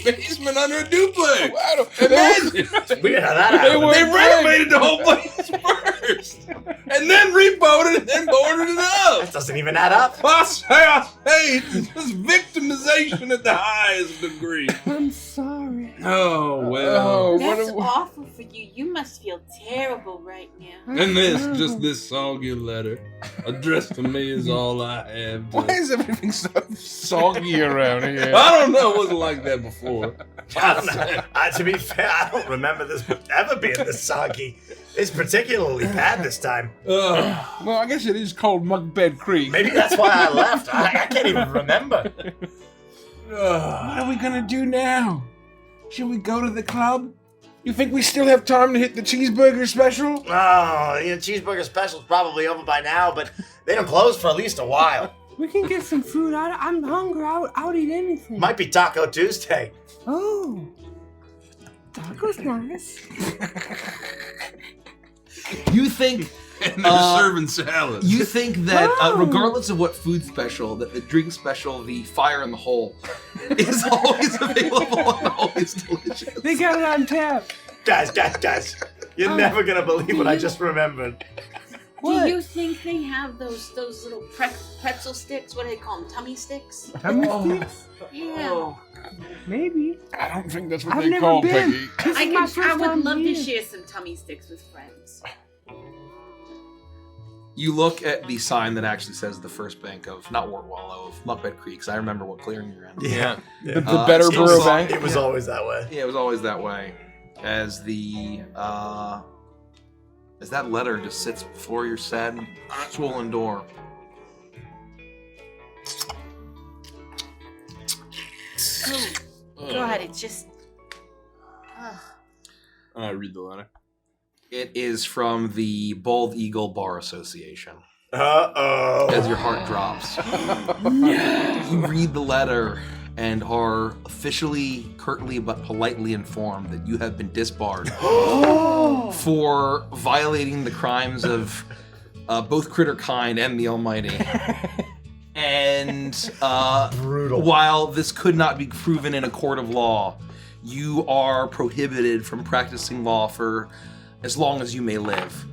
basement under a duplex. Imagine! We got that out. They renovated the whole place first, and then repoed it, and then boarded it up. That doesn't even add up. I say, it's victimization at the highest degree. I'm sorry. Oh, well. That's awful for you. You must feel terrible right now. And this soggy letter addressed to me is all I have. Why is everything so soggy around here? I don't know. It wasn't like that before. I don't know. To be fair, I don't remember this ever being this soggy. It's particularly bad this time. Well, I guess it is called Muckbed Creek. Maybe that's why I left. I can't even remember. What are we gonna do now? Should we go to the club? You think we still have time to hit the cheeseburger special? Oh, the cheeseburger special's probably over by now, but they don't close for at least a while. We can get some food. I'm hungry. I'll eat anything. Might be Taco Tuesday. Oh. Taco's nice. You think... And they're serving salad. You think that regardless of what food special, that the drink special, the Fire in the Hole, is always available and always delicious. They got it on tap. Guys. You're never going to believe what I just remembered. Do you think they have those little pretzel sticks? What do they call them? Tummy sticks? Tummy sticks? Yeah. Maybe. I don't think that's what I've they never call been. Peggy. I would love to share some tummy sticks with friends. You look at the sign that actually says the First Bank of, not Wart Wallow, of Muckbed Creek, because I remember what clearing you're in. Yeah. The Better Borough Bank? It was always that way. Yeah, it was always that way. As that letter just sits before your sad, swollen door. God, it's just... I read the letter. It is from the Bald Eagle Bar Association. Uh-oh. As your heart drops. You read the letter and are officially, curtly, but politely informed that you have been disbarred for violating the crimes of both Critterkind and the Almighty. And brutal. While this could not be proven in a court of law, you are prohibited from practicing law for as long as you may live.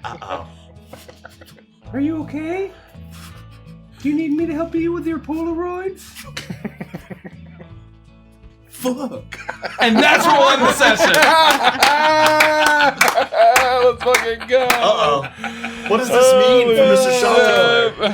Uh-oh. Are you okay? Do you need me to help you with your Polaroids? Fuck. And that's roll in the session. Let's fucking go. Uh-oh. What does this mean for Mr. Shotgun?